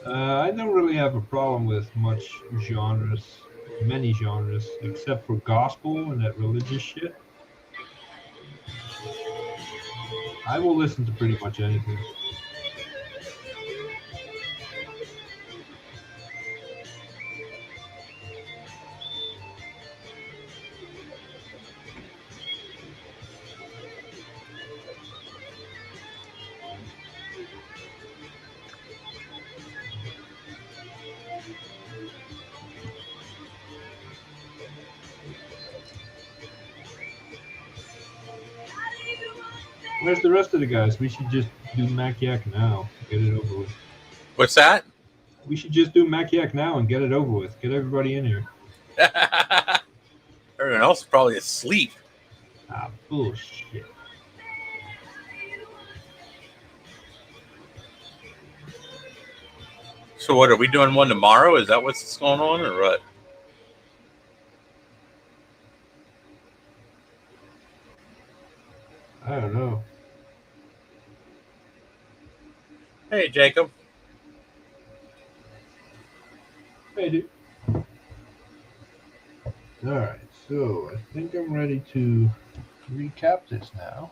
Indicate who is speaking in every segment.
Speaker 1: I don't really have a problem with many genres, except for gospel and that religious shit. I will listen to pretty much anything. Where's the rest of the guys? We should just do Mac Yak now. Get it over with.
Speaker 2: What's that?
Speaker 1: We should just do Mac Yak now and get it over with. Get everybody in here.
Speaker 2: Everyone else is probably asleep.
Speaker 1: Ah, bullshit.
Speaker 2: So what, are we doing one tomorrow? Is that what's going on or what?
Speaker 1: I don't know.
Speaker 2: Hey, Jacob.
Speaker 1: Hey, dude. All right, so I think I'm ready to recap this now.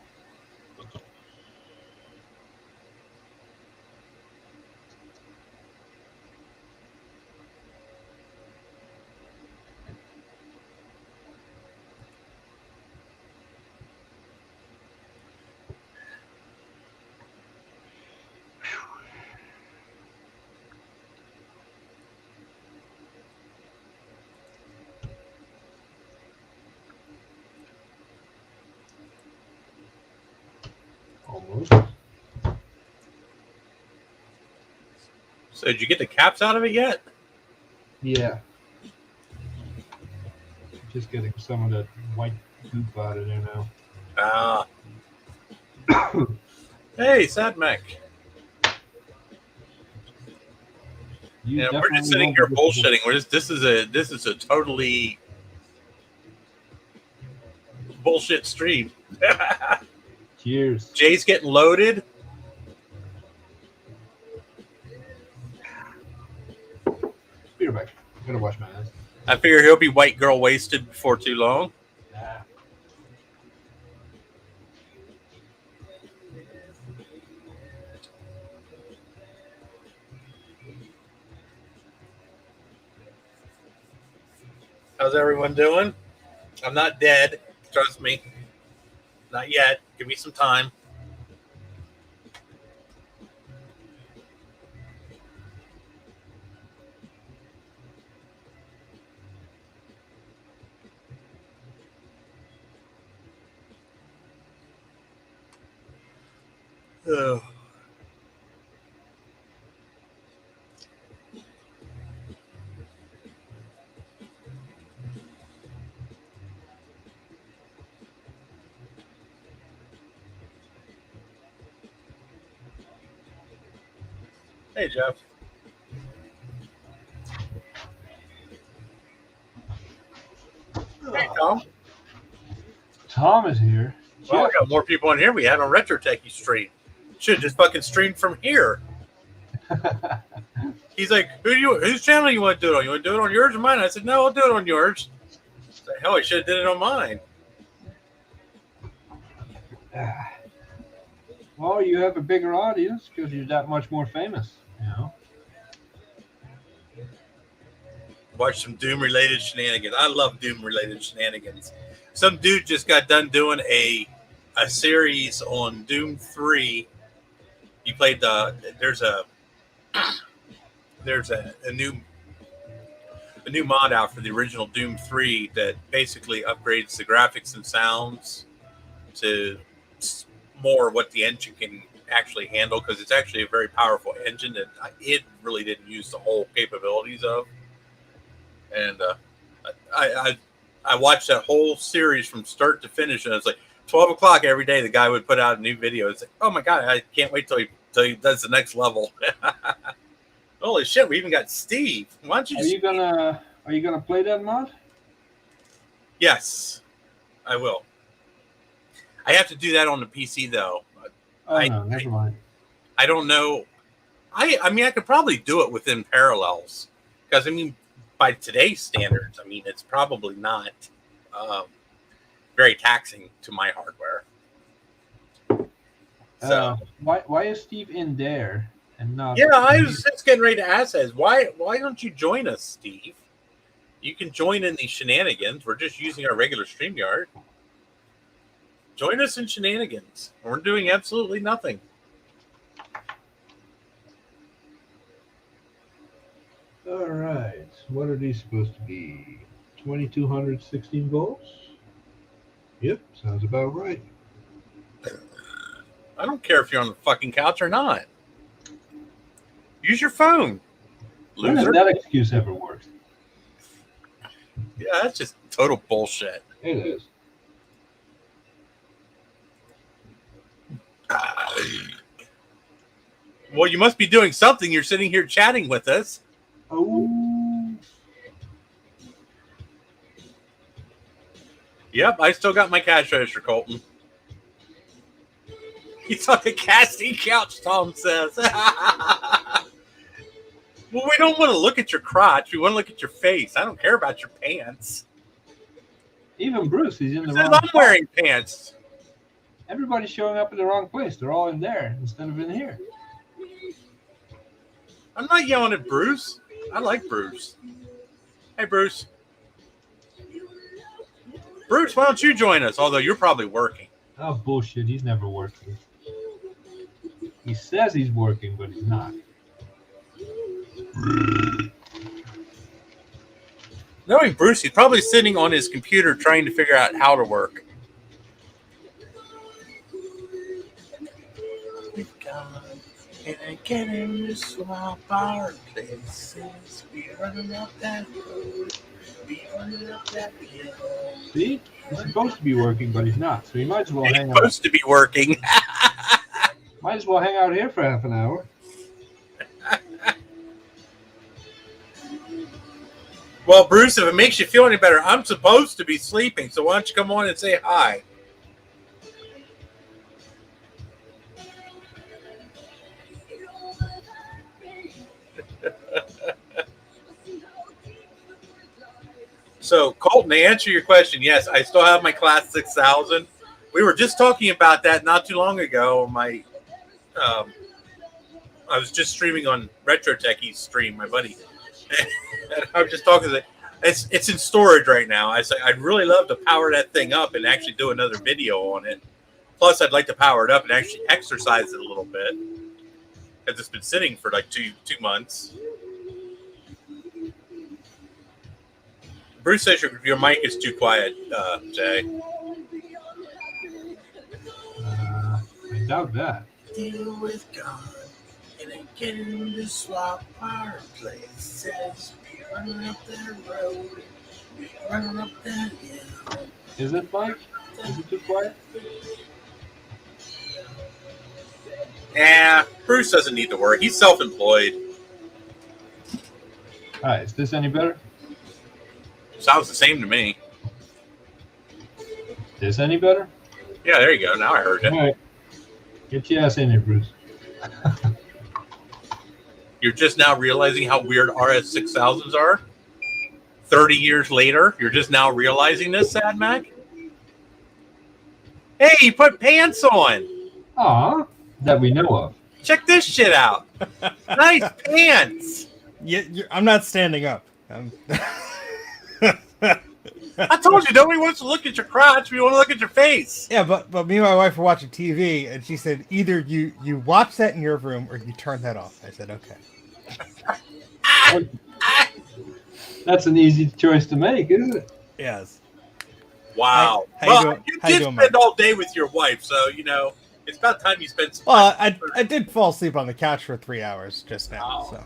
Speaker 1: Almost.
Speaker 2: So did you get the caps out of it yet?
Speaker 1: Yeah. Just getting some of that white goop out of there now.
Speaker 2: Ah. Hey, Sadmek.
Speaker 1: You
Speaker 2: Yeah, we're just sitting here bullshitting. This is a totally bullshit stream.
Speaker 1: Cheers.
Speaker 2: Jay's getting loaded.
Speaker 1: Be right back. I gotta wash my hands.
Speaker 2: I figure he'll be white girl wasted before too long.
Speaker 1: Nah.
Speaker 2: How's everyone doing? I'm not dead. Trust me. Not yet. Give me some time. Ugh. Hey, Jeff. Hey, Tom.
Speaker 1: Tom is here.
Speaker 2: Well, we got more people in here. We had on Retro Techie stream. Should have just fucking streamed from here. He's like, whose channel you want to do it on? You want to do it on yours or mine? I said, no, I'll do it on yours. I said, hell, I should have did it on mine.
Speaker 1: Well, you have a bigger audience because you're that much more famous, you know.
Speaker 2: Watch some Doom-related shenanigans. I love Doom-related shenanigans. Some dude just got done doing a series on Doom 3. He played there's a new mod out for the original Doom 3 that basically upgrades the graphics and sounds to more what the engine can actually handle, because it's actually a very powerful engine that it really didn't use the whole capabilities of. And I watched that whole series from start to finish, and it's like 12 o'clock every day. The guy would put out a new video. It's like, oh my god, I can't wait till he does the next level. Holy shit, we even got Steve. Why don't you?
Speaker 1: Are you gonna play that mod?
Speaker 2: Yes, I will. I have to do that on the PC though.
Speaker 1: Oh no, never mind.
Speaker 2: I don't know. I mean, I could probably do it within Parallels because I mean, by today's standards, I mean it's probably not very taxing to my hardware. So
Speaker 1: why is Steve in there and not?
Speaker 2: yeah, I was just getting ready to ask that. Why don't you join us, Steve? You can join in these shenanigans. We're just using our regular StreamYard. Join us in shenanigans. We're doing absolutely nothing.
Speaker 1: All right. What are these supposed to be? 2216 volts? Yep, sounds about right.
Speaker 2: I don't care if you're on the fucking couch or not. Use your phone,
Speaker 1: When has
Speaker 2: loser.
Speaker 1: that excuse ever worked?
Speaker 2: Yeah, that's just total bullshit.
Speaker 1: It is.
Speaker 2: Well, you must be doing something. You're sitting here chatting with us.
Speaker 1: Oh.
Speaker 2: Yep, I still got my cash register, Colton. He's on the casting couch, Tom says. Well, we don't want to look at your crotch. We want to look at your face. I don't care about your pants.
Speaker 1: Even Bruce, he's in the
Speaker 2: Says
Speaker 1: wrong
Speaker 2: I'm wearing pants.
Speaker 1: Everybody's showing up in the wrong place. They're all in there instead of in here.
Speaker 2: I'm not yelling at Bruce. I like Bruce. Hey, Bruce. Bruce, why don't you join us? Although you're probably working.
Speaker 1: Oh, bullshit. He's never working. He says he's working, but he's not.
Speaker 2: Knowing Bruce, he's probably sitting on his computer trying to figure out how to work. We've gone and I get him to swap our places. We running up that road. We running up that hill.
Speaker 1: See? He's supposed to be working, but he's not. So he might as well
Speaker 2: He's
Speaker 1: hang out.
Speaker 2: supposed to be working.
Speaker 1: Might as well hang out here for half an hour.
Speaker 2: Well, Bruce, if it makes you feel any better, I'm supposed to be sleeping, so why don't you come on and say hi? So, Colton, to answer your question, yes, I still have my Class 6000. We were just talking about that not too long ago. I was just streaming on Retro Techie's stream, my buddy. And I was just talking to it's in storage right now. I said I'd really love to power that thing up and actually do another video on it. Plus, I'd like to power it up and actually exercise it a little bit because it's been sitting for like two months. Bruce says your mic is too quiet, Jay.
Speaker 1: I doubt that.
Speaker 2: Deal with God and I get him to swap our places. Be running up that road, be running up that hill.
Speaker 1: Is it, Mike? Is it too quiet?
Speaker 2: Yeah, Bruce doesn't need to work. He's self-employed.
Speaker 1: All right, is this any better?
Speaker 2: Sounds the same to me.
Speaker 1: This any better?
Speaker 2: Yeah, there you go. Now I heard
Speaker 1: All
Speaker 2: it.
Speaker 1: right. Get your ass in here, Bruce.
Speaker 2: You're just now realizing how weird RS6000s are? 30 years later, you're just now realizing this, Sad Mac? Hey, you put pants on.
Speaker 1: Aw, that we know of.
Speaker 2: Check this shit out. Nice pants.
Speaker 3: I'm not standing up.
Speaker 2: I told you, nobody wants to look at your crotch. We want to look at your face.
Speaker 3: Yeah, but me and my wife were watching TV, and she said, either you watch that in your room or you turn that off. I said, okay.
Speaker 1: That's an easy choice to make, isn't it?
Speaker 3: Yes.
Speaker 2: Wow.
Speaker 3: How you
Speaker 2: Well,
Speaker 3: doing-
Speaker 2: you
Speaker 3: how you
Speaker 2: did
Speaker 3: doing,
Speaker 2: spend
Speaker 3: Mike?
Speaker 2: all day with your wife, so, you know, it's about time you spend some
Speaker 3: Well,
Speaker 2: time.
Speaker 3: I did fall asleep on the couch for 3 hours just now.
Speaker 2: Oh.
Speaker 3: So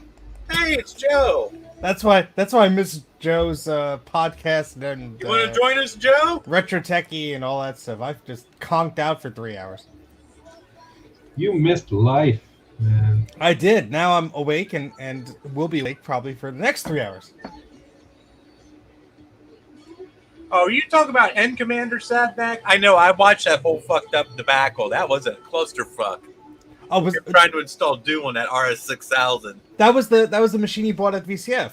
Speaker 2: Hey, it's Joe.
Speaker 3: that's why I miss Joe's podcast and
Speaker 2: You want to join us, Joe?
Speaker 3: Retro Techie and all that stuff. I've just conked out for 3 hours.
Speaker 1: You missed life, man.
Speaker 3: I did. Now I'm awake and will be awake probably for the next 3 hours.
Speaker 2: Oh, you talk about End Commander Sadback? I know, I watched that whole fucked up debacle. That was a clusterfuck.
Speaker 3: Oh, was
Speaker 2: You're trying to install Doom on that RS6000.
Speaker 3: that was the machine you bought at VCF?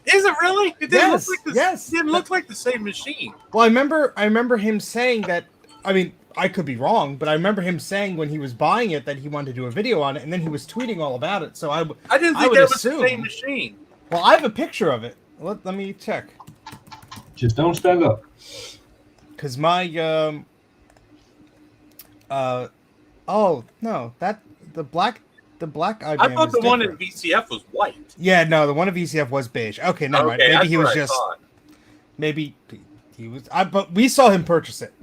Speaker 2: Is it really? It didn't
Speaker 3: Yes,
Speaker 2: look like this.
Speaker 3: yes.
Speaker 2: It didn't look like the same machine.
Speaker 3: Well, I remember him saying that. I mean, I could be wrong, but I remember him saying when he was buying it that he wanted to do a video on it, and then he was tweeting all about it. So
Speaker 2: I didn't think
Speaker 3: would
Speaker 2: that was
Speaker 3: assume.
Speaker 2: the same machine.
Speaker 3: Well, I have a picture of it. Let me check.
Speaker 1: Just don't stand up.
Speaker 3: Cause my oh no, that the black IBM.
Speaker 2: I thought
Speaker 3: is
Speaker 2: the one
Speaker 3: different.
Speaker 2: in VCF was white.
Speaker 3: Yeah, no, the one at VCF was beige. Okay, never mind.
Speaker 2: Okay,
Speaker 3: Maybe
Speaker 2: that's
Speaker 3: he
Speaker 2: what
Speaker 3: was
Speaker 2: I
Speaker 3: just
Speaker 2: thought.
Speaker 3: maybe he was. But we saw him purchase it.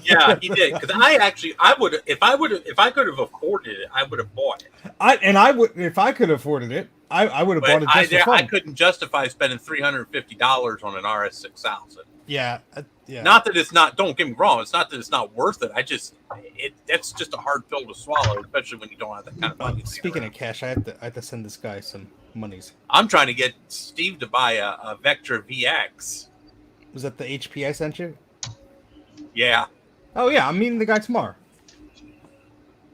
Speaker 2: Yeah, he did. Because I would, if I could have afforded it, I would have bought it.
Speaker 3: I would if I could have afforded it. I would have bought
Speaker 2: But
Speaker 3: it just for
Speaker 2: I
Speaker 3: fun.
Speaker 2: couldn't justify spending $350 on an RS6000.
Speaker 3: Yeah, yeah.
Speaker 2: Not that it's not. Don't get me wrong. It's not that it's not worth it. That's just a hard pill to swallow, especially when you don't have that kind of money.
Speaker 3: Speaking of cash, I have to send this guy some monies.
Speaker 2: I'm trying to get Steve to buy a Vectra VX.
Speaker 3: Was that the HP I sent you?
Speaker 2: Yeah,
Speaker 3: Oh yeah, I'm meeting the guy tomorrow.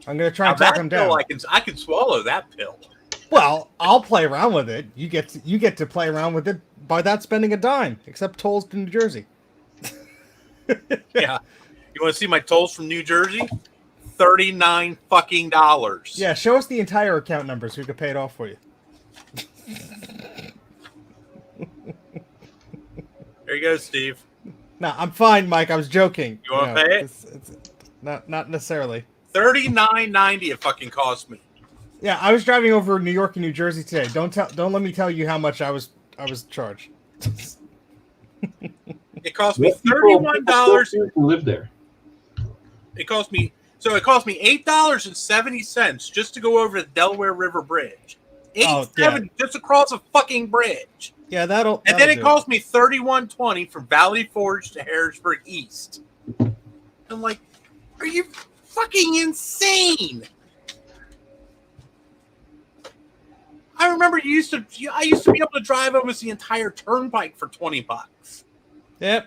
Speaker 3: I'm gonna try
Speaker 2: now
Speaker 3: and track
Speaker 2: that
Speaker 3: him
Speaker 2: pill,
Speaker 3: down.
Speaker 2: I can swallow that pill.
Speaker 3: Well, I'll play around with it. You get to play around with it without spending a dime, except tolls to New Jersey.
Speaker 2: Yeah, you want to see my tolls from New Jersey? $39 fucking dollars.
Speaker 3: Yeah, show us the entire account number so we can pay it off for you.
Speaker 2: There you go, Steve.
Speaker 3: No, I'm fine, Mike. I was joking.
Speaker 2: You wanna pay it?
Speaker 3: It's not necessarily.
Speaker 2: $39.90 it fucking cost me.
Speaker 3: Yeah, I was driving over New York and New Jersey today. Don't let me tell you how much I was charged.
Speaker 2: It cost me
Speaker 1: People
Speaker 2: $31.
Speaker 1: still live there.
Speaker 2: It cost me $8.70 just to go over the Delaware River Bridge. $8.70 just across a fucking bridge.
Speaker 3: Yeah, that'll.
Speaker 2: And then it
Speaker 3: do
Speaker 2: cost me $31.20 from Valley Forge to Harrisburg East. I'm like, are you fucking insane? I remember I used to be able to drive almost the entire turnpike for $20.
Speaker 3: Yep.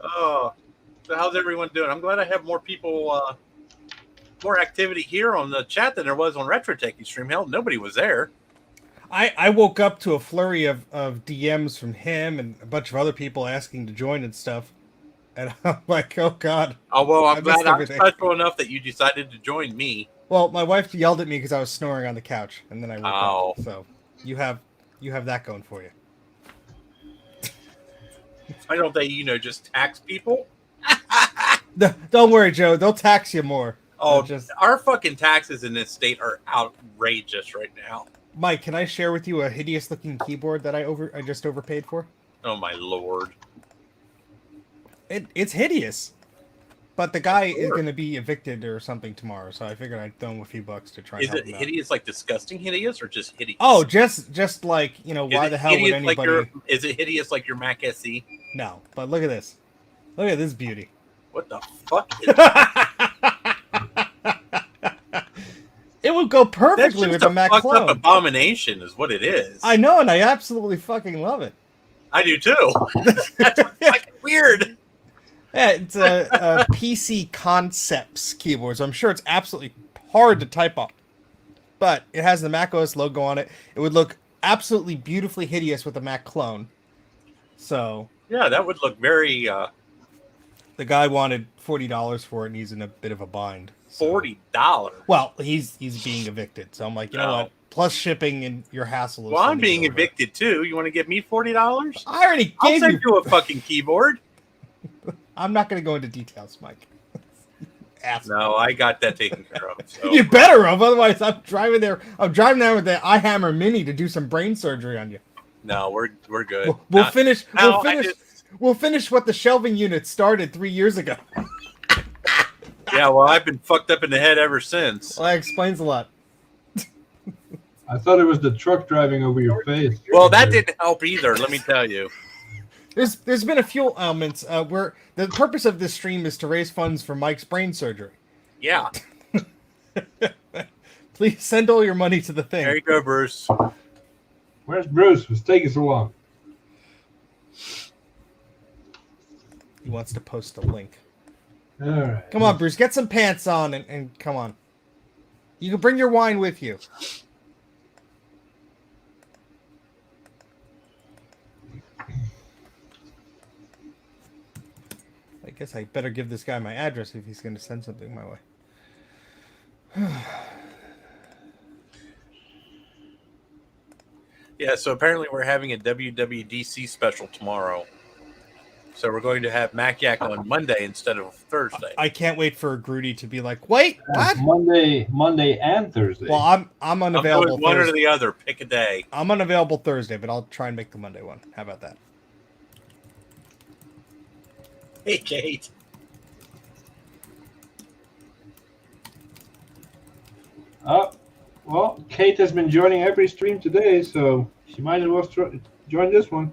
Speaker 2: Oh, so how's everyone doing? I'm glad I have more people, more activity here on the chat than there was on Retro Techie stream. Hell, nobody was there.
Speaker 3: I woke up to a flurry of DMs from him and a bunch of other people asking to join and stuff. And I'm like, oh, God.
Speaker 2: Oh, well, I'm
Speaker 3: I
Speaker 2: glad
Speaker 3: missed
Speaker 2: I'm
Speaker 3: everything.
Speaker 2: special enough that you decided to join me.
Speaker 3: Well, my wife yelled at me because I was snoring on the couch, and then I woke
Speaker 2: Oh.
Speaker 3: up. So you have that going for you.
Speaker 2: Why don't they, just tax people?
Speaker 3: Don't worry, Joe. They'll tax you more.
Speaker 2: Oh,
Speaker 3: Just
Speaker 2: our fucking taxes in this state are outrageous right now.
Speaker 3: Mike, can I share with you a hideous-looking keyboard that I just overpaid for?
Speaker 2: Oh, my Lord.
Speaker 3: It's hideous, but the guy is going to be evicted or something tomorrow, so I figured I'd throw him a few bucks to try.
Speaker 2: Is
Speaker 3: and
Speaker 2: it
Speaker 3: help him out.
Speaker 2: hideous, like disgusting hideous, or just hideous?
Speaker 3: Oh, just like why
Speaker 2: Is
Speaker 3: the
Speaker 2: it
Speaker 3: hell would
Speaker 2: hideous
Speaker 3: anybody?
Speaker 2: is it hideous like your Mac SE?
Speaker 3: No, but look at this. Look at this beauty.
Speaker 2: What the fuck? Is
Speaker 3: It would go
Speaker 2: That's
Speaker 3: perfectly
Speaker 2: just
Speaker 3: with
Speaker 2: a
Speaker 3: a Mac
Speaker 2: fucked
Speaker 3: clone.
Speaker 2: up abomination, is what it is.
Speaker 3: I know, and I absolutely fucking love it.
Speaker 2: I do too. That's fucking weird.
Speaker 3: Yeah, it's a PC Concepts keyboard, so I'm sure it's absolutely hard to type on. But it has the Mac OS logo on it. It would look absolutely beautifully hideous with a Mac clone. So
Speaker 2: Yeah, that would look very
Speaker 3: the guy wanted $40 for it, and he's in a bit of a bind. So.
Speaker 2: $40.
Speaker 3: Well, he's being evicted, so I'm like, you know
Speaker 2: No.
Speaker 3: what? Plus shipping and your hassle.
Speaker 2: Well, I'm being evicted too. You want to give me $40?
Speaker 3: I already
Speaker 2: I'll
Speaker 3: gave
Speaker 2: send
Speaker 3: you.
Speaker 2: you a fucking keyboard.
Speaker 3: I'm not going to go into details, Mike. Asshole.
Speaker 2: No, I got that taken care of. So.
Speaker 3: You better have, otherwise I'm driving there. I'm driving down with the iHammer Mini to do some brain surgery on you.
Speaker 2: No, we're good.
Speaker 3: We'll
Speaker 2: Not-
Speaker 3: finish.
Speaker 2: no,
Speaker 3: We'll
Speaker 2: I
Speaker 3: finish.
Speaker 2: just-
Speaker 3: We'll finish what the shelving unit started 3 years ago.
Speaker 2: Yeah, well, I've been fucked up in the head ever since.
Speaker 3: Well, that explains a lot.
Speaker 1: I thought it was the truck driving over your face.
Speaker 2: Well, that didn't help either. Let me tell you.
Speaker 3: There's been a few elements where the purpose of this stream is to raise funds for Mike's brain surgery.
Speaker 2: Yeah,
Speaker 3: Please send all your money to the thing.
Speaker 2: there you go, Bruce.
Speaker 1: Where's Bruce? What's taking so long?
Speaker 3: He wants to post a link.
Speaker 1: All right.
Speaker 3: Come on, Bruce, get some pants on and come on. You can bring your wine with you. I guess I better give this guy my address if he's going to send something my way.
Speaker 2: Yeah, so apparently we're having a WWDC special tomorrow. So we're going to have Mac Yak on Monday instead of Thursday.
Speaker 3: I can't wait for Grudy to be like, wait, what?
Speaker 1: Monday and Thursday.
Speaker 3: Well, I'm
Speaker 2: I'm
Speaker 3: unavailable
Speaker 2: going one or
Speaker 3: Thursday.
Speaker 2: the other. Pick a day.
Speaker 3: I'm unavailable Thursday, but I'll try and make the Monday one. How about that?
Speaker 2: Hey, Kate.
Speaker 1: Well, Kate has been joining every stream today, so she might as well join this one.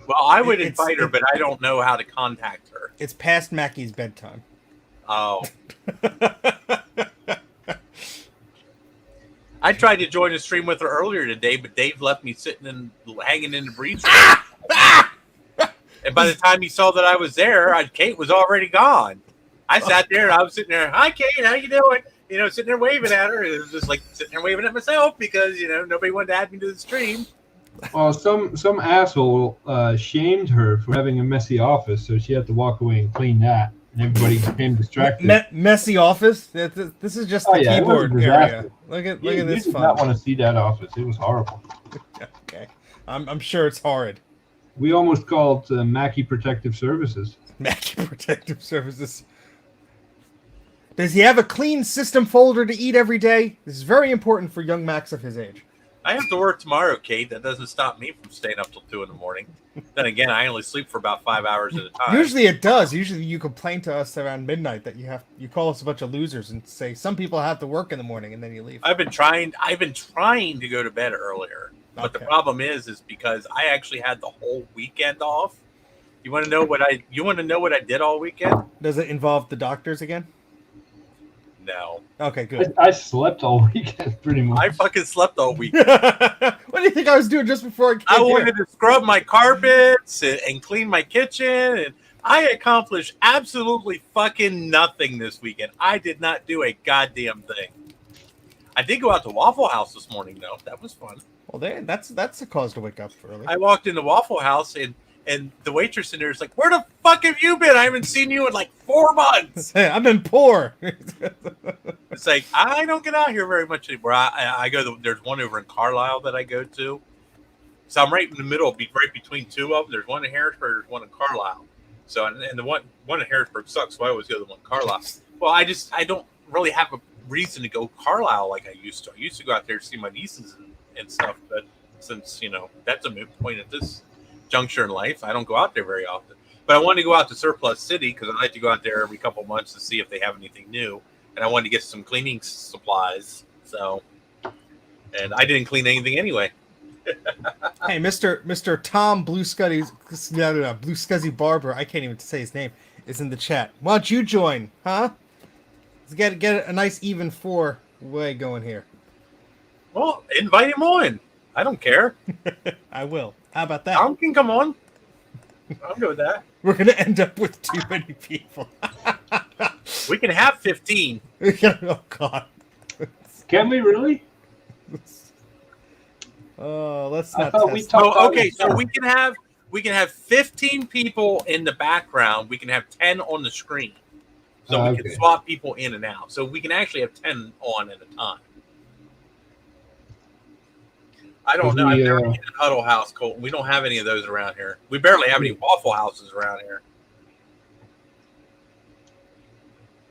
Speaker 2: Well, I would
Speaker 3: It's-
Speaker 2: invite her, but I don't know how to contact her.
Speaker 3: It's past Mackey's bedtime.
Speaker 2: Oh. I tried to join a stream with her earlier today, but Dave left me hanging in the breeze. And by the time he saw that I was there, Kate was already gone. I sat there and I was sitting there. Hi, Kate. How you doing? You know, sitting there waving at her. It was just like sitting there waving at myself because nobody wanted to add me to the stream.
Speaker 1: Well, some asshole shamed her for having a messy office, so she had to walk away and clean that, and everybody became distracted.
Speaker 3: Messy office. This is just the
Speaker 1: It was a
Speaker 3: keyboard
Speaker 1: disaster.
Speaker 3: area. Look at
Speaker 1: You
Speaker 3: this
Speaker 1: did
Speaker 3: fun.
Speaker 1: not want to see that office. It was horrible.
Speaker 3: Okay, I'm sure it's horrid.
Speaker 1: We almost called Mackey Protective Services.
Speaker 3: Mackey Protective Services. Does he have a clean system folder to eat every day? This is very important for young Max of his age.
Speaker 2: I have to work tomorrow, Kate. That doesn't stop me from staying up till 2 in the morning. Then again, I only sleep for about 5 hours at a time.
Speaker 3: Usually it does. Usually you complain to us around midnight that you call us a bunch of losers and say some people have to work in the morning and then you leave.
Speaker 2: I've been trying to go to bed earlier. But the problem is because I actually had the whole weekend off. You want to know what I did all weekend?
Speaker 3: Does it involve the doctors again?
Speaker 2: No.
Speaker 3: Okay, good.
Speaker 1: I slept all weekend pretty much.
Speaker 2: I fucking slept all weekend.
Speaker 3: What do you think I was doing just before I came
Speaker 2: I
Speaker 3: here?
Speaker 2: wanted to scrub my carpets and clean my kitchen, and I accomplished absolutely fucking nothing this weekend. I did not do a goddamn thing. I did go out to Waffle House this morning, though. That was fun.
Speaker 3: Well, that's a cause to wake up early.
Speaker 2: I walked into Waffle House, and the waitress in there is like, "Where the fuck have you been? I haven't seen you in like 4 months."
Speaker 3: Hey, I've been poor.
Speaker 2: It's like, I don't get out here very much anymore. I go, there's one over in Carlisle that I go to. So I'm right in the middle, right between two of them. There's one in Harrisburg, there's one in Carlisle. So, and the one in Harrisburg sucks, so I always go to the one in Carlisle. Well, I don't really have a reason to go Carlisle like I used to. I used to go out there to see my nieces and stuff, but since, that's a moot point at this juncture in life, I don't go out there very often. But I wanted to go out to Surplus City because I like to go out there every couple months to see if they have anything new. And I wanted to get some cleaning supplies. So, and I didn't clean anything anyway.
Speaker 3: Hey, Mr. Tom Blue Scuzzy Barber, I can't even say his name, is in the chat. Why don't you join, huh? Let's get a nice even 4 way going here.
Speaker 2: Well, invite him on. I don't care.
Speaker 3: I will. How about that?
Speaker 2: Tom can come on. I'll go with that.
Speaker 3: We're gonna end up with too many people.
Speaker 2: We can have 15.
Speaker 3: Oh God.
Speaker 1: Can we really?
Speaker 3: Oh, let's
Speaker 1: I
Speaker 3: not.
Speaker 1: thought we
Speaker 3: test
Speaker 1: talked-
Speaker 2: Oh, okay. So we can have 15 people in the background. We can have 10 on the screen. So we can
Speaker 1: Okay.
Speaker 2: swap people in and out. So we can actually have 10 on at a time. I don't know. I've never been in a Huddle House, Colton. We don't have any of those around here. We barely have any Waffle Houses around here.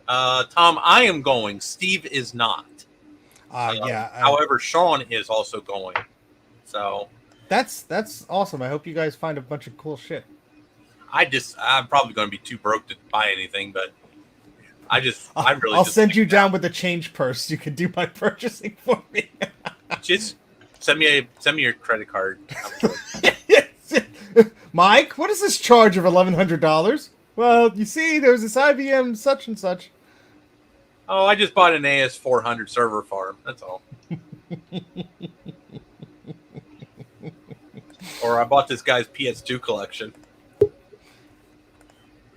Speaker 2: Tom, I am going. Steve is not.
Speaker 3: Yeah.
Speaker 2: However, Sean is also going. So
Speaker 3: That's awesome. I hope you guys find a bunch of cool shit.
Speaker 2: I'm probably going to be too broke to buy anything, but
Speaker 3: I'll send you down with a change purse. You can do my purchasing for me.
Speaker 2: Just send me your credit card.
Speaker 3: Mike, what is this charge of $1,100? Well, you see, there's this IBM such and such.
Speaker 2: Oh, I just bought an AS400 server farm. That's all. Or I bought this guy's PS2 collection.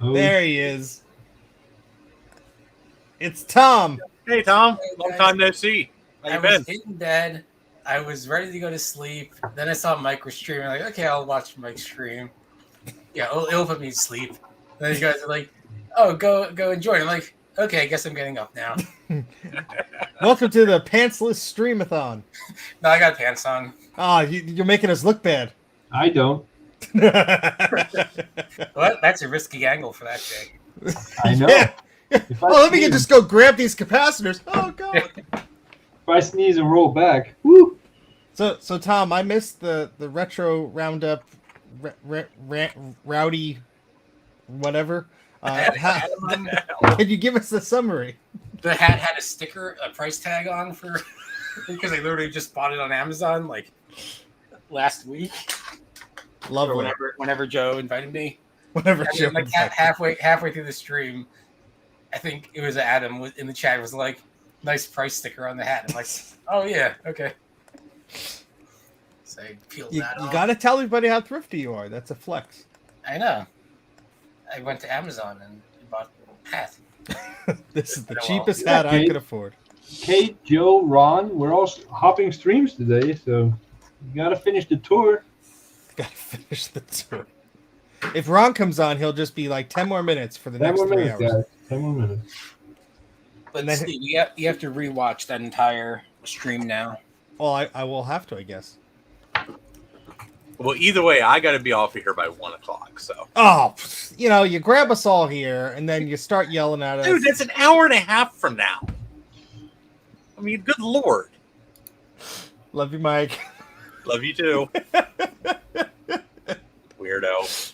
Speaker 1: Oh,
Speaker 3: There he is. It's Tom.
Speaker 2: Hey, Tom.
Speaker 4: Hey,
Speaker 2: Long
Speaker 4: guys.
Speaker 2: time no see. How you
Speaker 4: I was
Speaker 2: been?
Speaker 4: in bed. I was ready to go to sleep. Then I saw Mike was streaming. I'm like, okay, I'll watch Mike stream. Yeah, it'll put me to sleep. And then you guys are like, oh, go enjoy it. I'm like, okay, I guess I'm getting up now.
Speaker 3: Welcome to the Pantsless Streamathon.
Speaker 4: No, I got pants on.
Speaker 3: Ah, you're making us look bad.
Speaker 1: I don't.
Speaker 4: What? That's a risky angle for that chick.
Speaker 1: I know.
Speaker 3: Yeah.
Speaker 1: If I
Speaker 3: Oh, let me
Speaker 1: sneeze-
Speaker 3: just go grab these capacitors. Oh god.
Speaker 1: If I sneeze and roll back, woo!
Speaker 3: So Tom, I missed the retro roundup, rowdy, whatever. Can you give us the summary?
Speaker 4: The hat had a sticker, a price tag on for because I literally just bought it on Amazon like last week or
Speaker 3: Lovely.
Speaker 4: whenever Joe invited me.
Speaker 3: Whatever.
Speaker 4: And then, like halfway through the stream, I think it was Adam in the chat was like, "Nice price sticker on the hat." I'm like, "Oh yeah, okay." So I peeled
Speaker 3: You
Speaker 4: that off.
Speaker 3: gotta tell everybody how thrifty you are. That's a flex.
Speaker 4: I know. I went to Amazon and bought a hat.
Speaker 3: This is the
Speaker 4: Well,
Speaker 3: cheapest
Speaker 1: yeah,
Speaker 3: hat I
Speaker 1: Kate.
Speaker 3: could afford.
Speaker 1: Kate, Joe, Ron, we're all hopping streams today, so you gotta finish the tour.
Speaker 3: Gotta finish the tour. If Ron comes on, he'll just be like 10 more minutes for the
Speaker 1: 10
Speaker 3: next
Speaker 1: more
Speaker 3: 3
Speaker 1: minutes,
Speaker 3: hours.
Speaker 1: guys. 10 more minutes.
Speaker 4: But
Speaker 3: And then-
Speaker 4: Steve, you have to rewatch that entire stream now.
Speaker 3: Well, I will have to, I guess.
Speaker 2: Well, either way, I got to be off of here by 1 o'clock. So,
Speaker 3: Oh, you grab us all here, and then you start yelling at us.
Speaker 2: dude, that's an hour and a half from now. I mean, good lord.
Speaker 3: Love you, Mike.
Speaker 2: Love you too. Weirdo.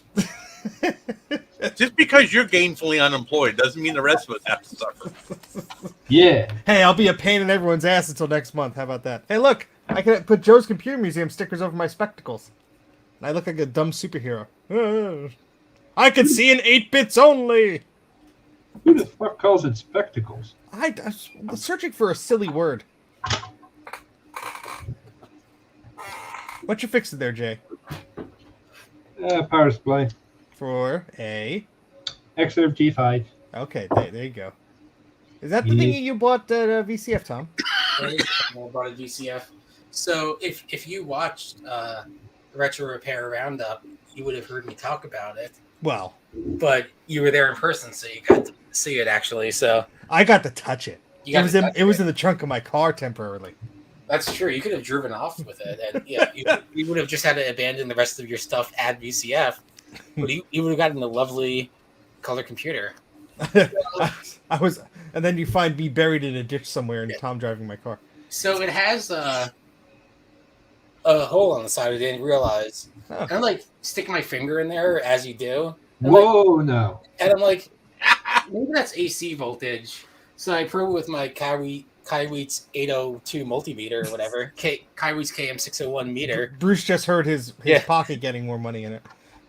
Speaker 2: Just because you're gainfully unemployed doesn't mean the rest of us have to suffer.
Speaker 1: Yeah.
Speaker 3: Hey, I'll be a pain in everyone's ass until next month. How about that? Hey, look, I can put Joe's Computer Museum stickers over my spectacles. And I look like a dumb superhero. I can see in 8 bits only.
Speaker 1: Who the fuck calls it spectacles?
Speaker 3: I was searching for a silly word. What you fixing there, Jay?
Speaker 1: Power supply.
Speaker 3: For a...
Speaker 1: XRT5.
Speaker 3: Okay, there you go. Is that the thing you bought at VCF, Tom?
Speaker 4: I bought a VCF. So if you watched Retro Repair Roundup, you would have heard me talk about it.
Speaker 3: Well,
Speaker 4: But you were there in person, so you got to see it actually. So
Speaker 3: I got to touch it.
Speaker 4: you got to touch
Speaker 3: It was in the trunk of my car temporarily.
Speaker 4: That's true. You could have driven off with it, and yeah, you would have just had to abandon the rest of your stuff at VCF. But you would have gotten a lovely color computer.
Speaker 3: I was, and then you find me buried in a ditch somewhere, and Tom driving my car.
Speaker 4: So it has a hole on the side I didn't realize.
Speaker 3: Oh.
Speaker 4: And I'm like stick my finger in there as you do.
Speaker 1: Whoa, no.
Speaker 4: And I'm like, maybe that's AC voltage. So I probe it with my Kaiweets 802 multimeter or whatever. Kaiweets KM601 meter.
Speaker 3: Bruce just heard his
Speaker 4: Yeah.
Speaker 3: pocket getting more money in it.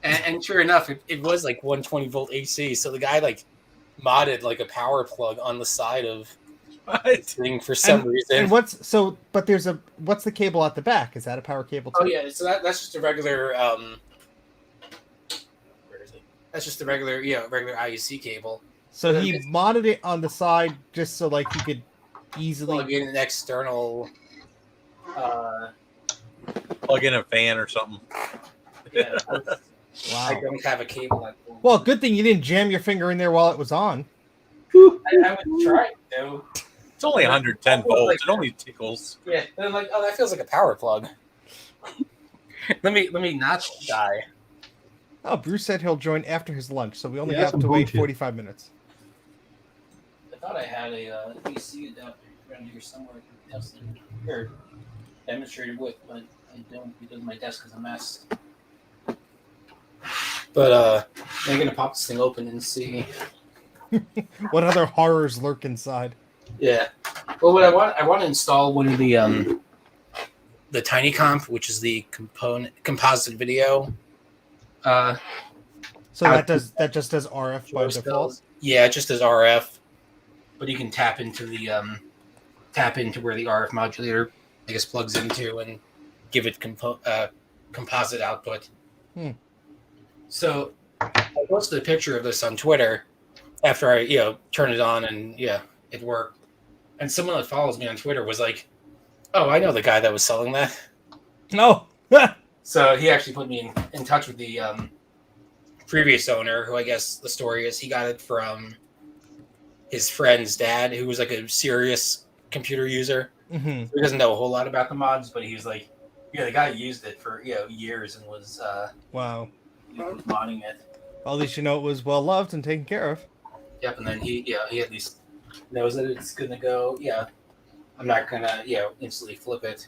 Speaker 4: And sure enough, it was like 120 volt AC. So the guy like modded like a power plug on the side of
Speaker 2: What?
Speaker 4: the thing for some reason.
Speaker 3: And what's the cable at the back? Is that a power cable too?
Speaker 4: Oh yeah, so that's just a regular where is it? That's just a regular IUC cable.
Speaker 3: So he modded it on the side just so like he could easily.
Speaker 4: Plug in an external
Speaker 2: Plug in a fan or something.
Speaker 4: yeah,
Speaker 3: Wow.
Speaker 4: I don't have a cable that
Speaker 3: Well, good thing you didn't jam your finger in there while it was on.
Speaker 4: I would try it though.
Speaker 2: It's only 110 volts. It only tickles.
Speaker 4: Yeah. And I'm like, oh, that feels like a power plug. let me not die.
Speaker 3: Oh, Bruce said he'll join after his lunch, so we only
Speaker 1: Yeah,
Speaker 3: have
Speaker 1: some
Speaker 3: to wait
Speaker 1: bullshit.
Speaker 3: 45 minutes.
Speaker 4: I thought I had a DC adapter around here somewhere I could test it or demonstrate it with, but I don't because my desk is a mess. But I'm gonna pop this thing open and see.
Speaker 3: What other horrors lurk inside?
Speaker 4: Yeah. Well, what I want to install one of the Tiny Comp, which is the composite video.
Speaker 3: So that just does RF by default.
Speaker 4: Yeah, it just does RF, but you can tap into where the RF modulator I guess plugs into and give it composite output.
Speaker 3: Hmm.
Speaker 4: So I posted a picture of this on Twitter after I, turned it on and it worked. And someone that follows me on Twitter was like, "Oh, I know the guy that was selling that."
Speaker 3: No.
Speaker 4: So he actually put me in touch with the previous owner, who I guess the story is he got it from his friend's dad, who was like a serious computer user.
Speaker 3: Hmm.
Speaker 4: He doesn't know a whole lot about the mods, but he was like, yeah, the guy used it for years and was
Speaker 3: Wow.
Speaker 4: modding it.
Speaker 3: Well, at least you know it was well loved and taken care of.
Speaker 4: Yep, and then he at least knows that it's gonna go. Yeah, I'm not gonna instantly flip it.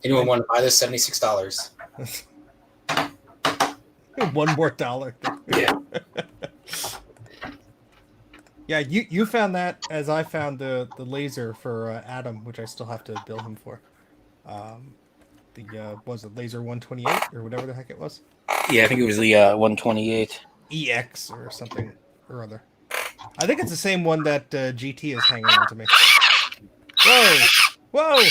Speaker 4: Anyone want to buy this? $76.
Speaker 3: One more dollar.
Speaker 4: Yeah.
Speaker 3: Yeah, you found that as I found the laser for Adam, which I still have to bill him for. Was it laser 128 or whatever the heck it was?
Speaker 4: Yeah, I think it was the 128.
Speaker 3: EX or something or other. I think it's the same one that GT is hanging on to me. Whoa!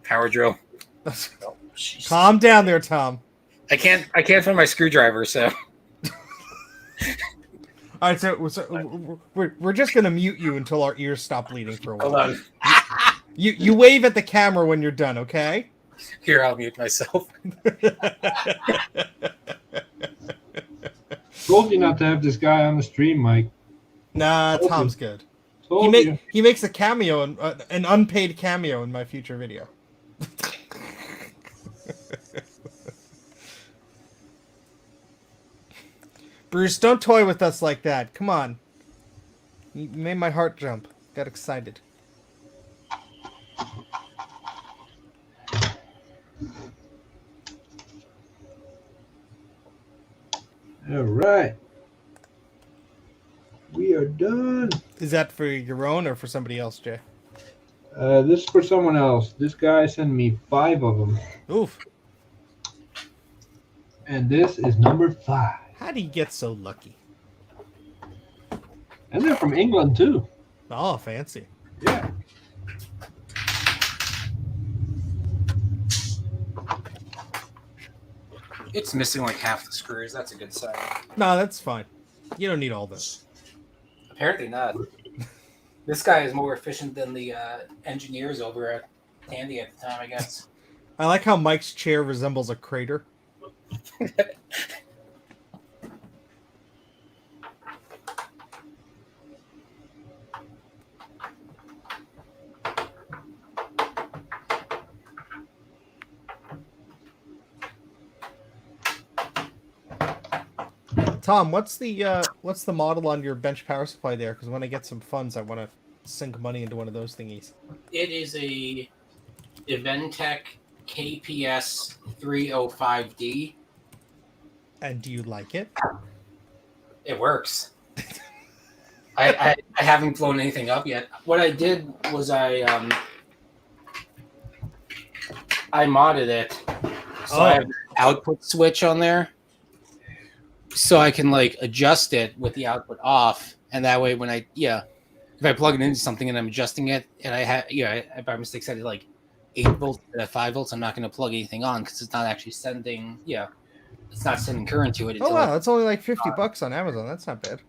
Speaker 4: Power drill.
Speaker 3: Calm down there, Tom.
Speaker 4: I can't find my screwdriver, so.
Speaker 3: All right, so we're just gonna mute you until our ears stop bleeding for a while.
Speaker 4: Hold on.
Speaker 3: You wave at the camera when you're done, okay?
Speaker 4: Here, I'll mute myself.
Speaker 1: Told you not to have this guy on the stream, Mike.
Speaker 3: Nah, Tom's good.
Speaker 1: Told you.
Speaker 3: He makes a cameo, an unpaid cameo in my future video. Bruce, don't toy with us like that. Come on. You made my heart jump. Got excited.
Speaker 1: All right. We are done.
Speaker 3: Is that for your own or for somebody else, Jay?
Speaker 1: This is for someone else. This guy sent me 5 of them.
Speaker 3: Oof.
Speaker 1: And this is number 5.
Speaker 3: How do you get so lucky?
Speaker 1: And they're from England, too.
Speaker 3: Oh, fancy.
Speaker 1: Yeah.
Speaker 4: It's missing like half the screws. That's a good sign.
Speaker 3: No, that's fine. You don't need all this.
Speaker 4: Apparently not. This guy is more efficient than the engineers over at Tandy at the time, I guess.
Speaker 3: I like how Mike's chair resembles a crater. Tom, what's the model on your bench power supply there? Because when I get some funds, I want to sink money into one of those thingies.
Speaker 4: It is a Eventech KPS 305D.
Speaker 3: And do you like it?
Speaker 4: It works. I haven't blown anything up yet. What I did was I modded it. So I have an output switch on there. So I can like adjust it with the output off, and that way when if I plug it into something and I'm adjusting it, and I have I by mistake set it like 8 volts instead of 5 volts, I'm not going to plug anything on because it's not actually sending it's not sending current to it.
Speaker 3: Oh wow, that's only like $50 on Amazon. That's not bad.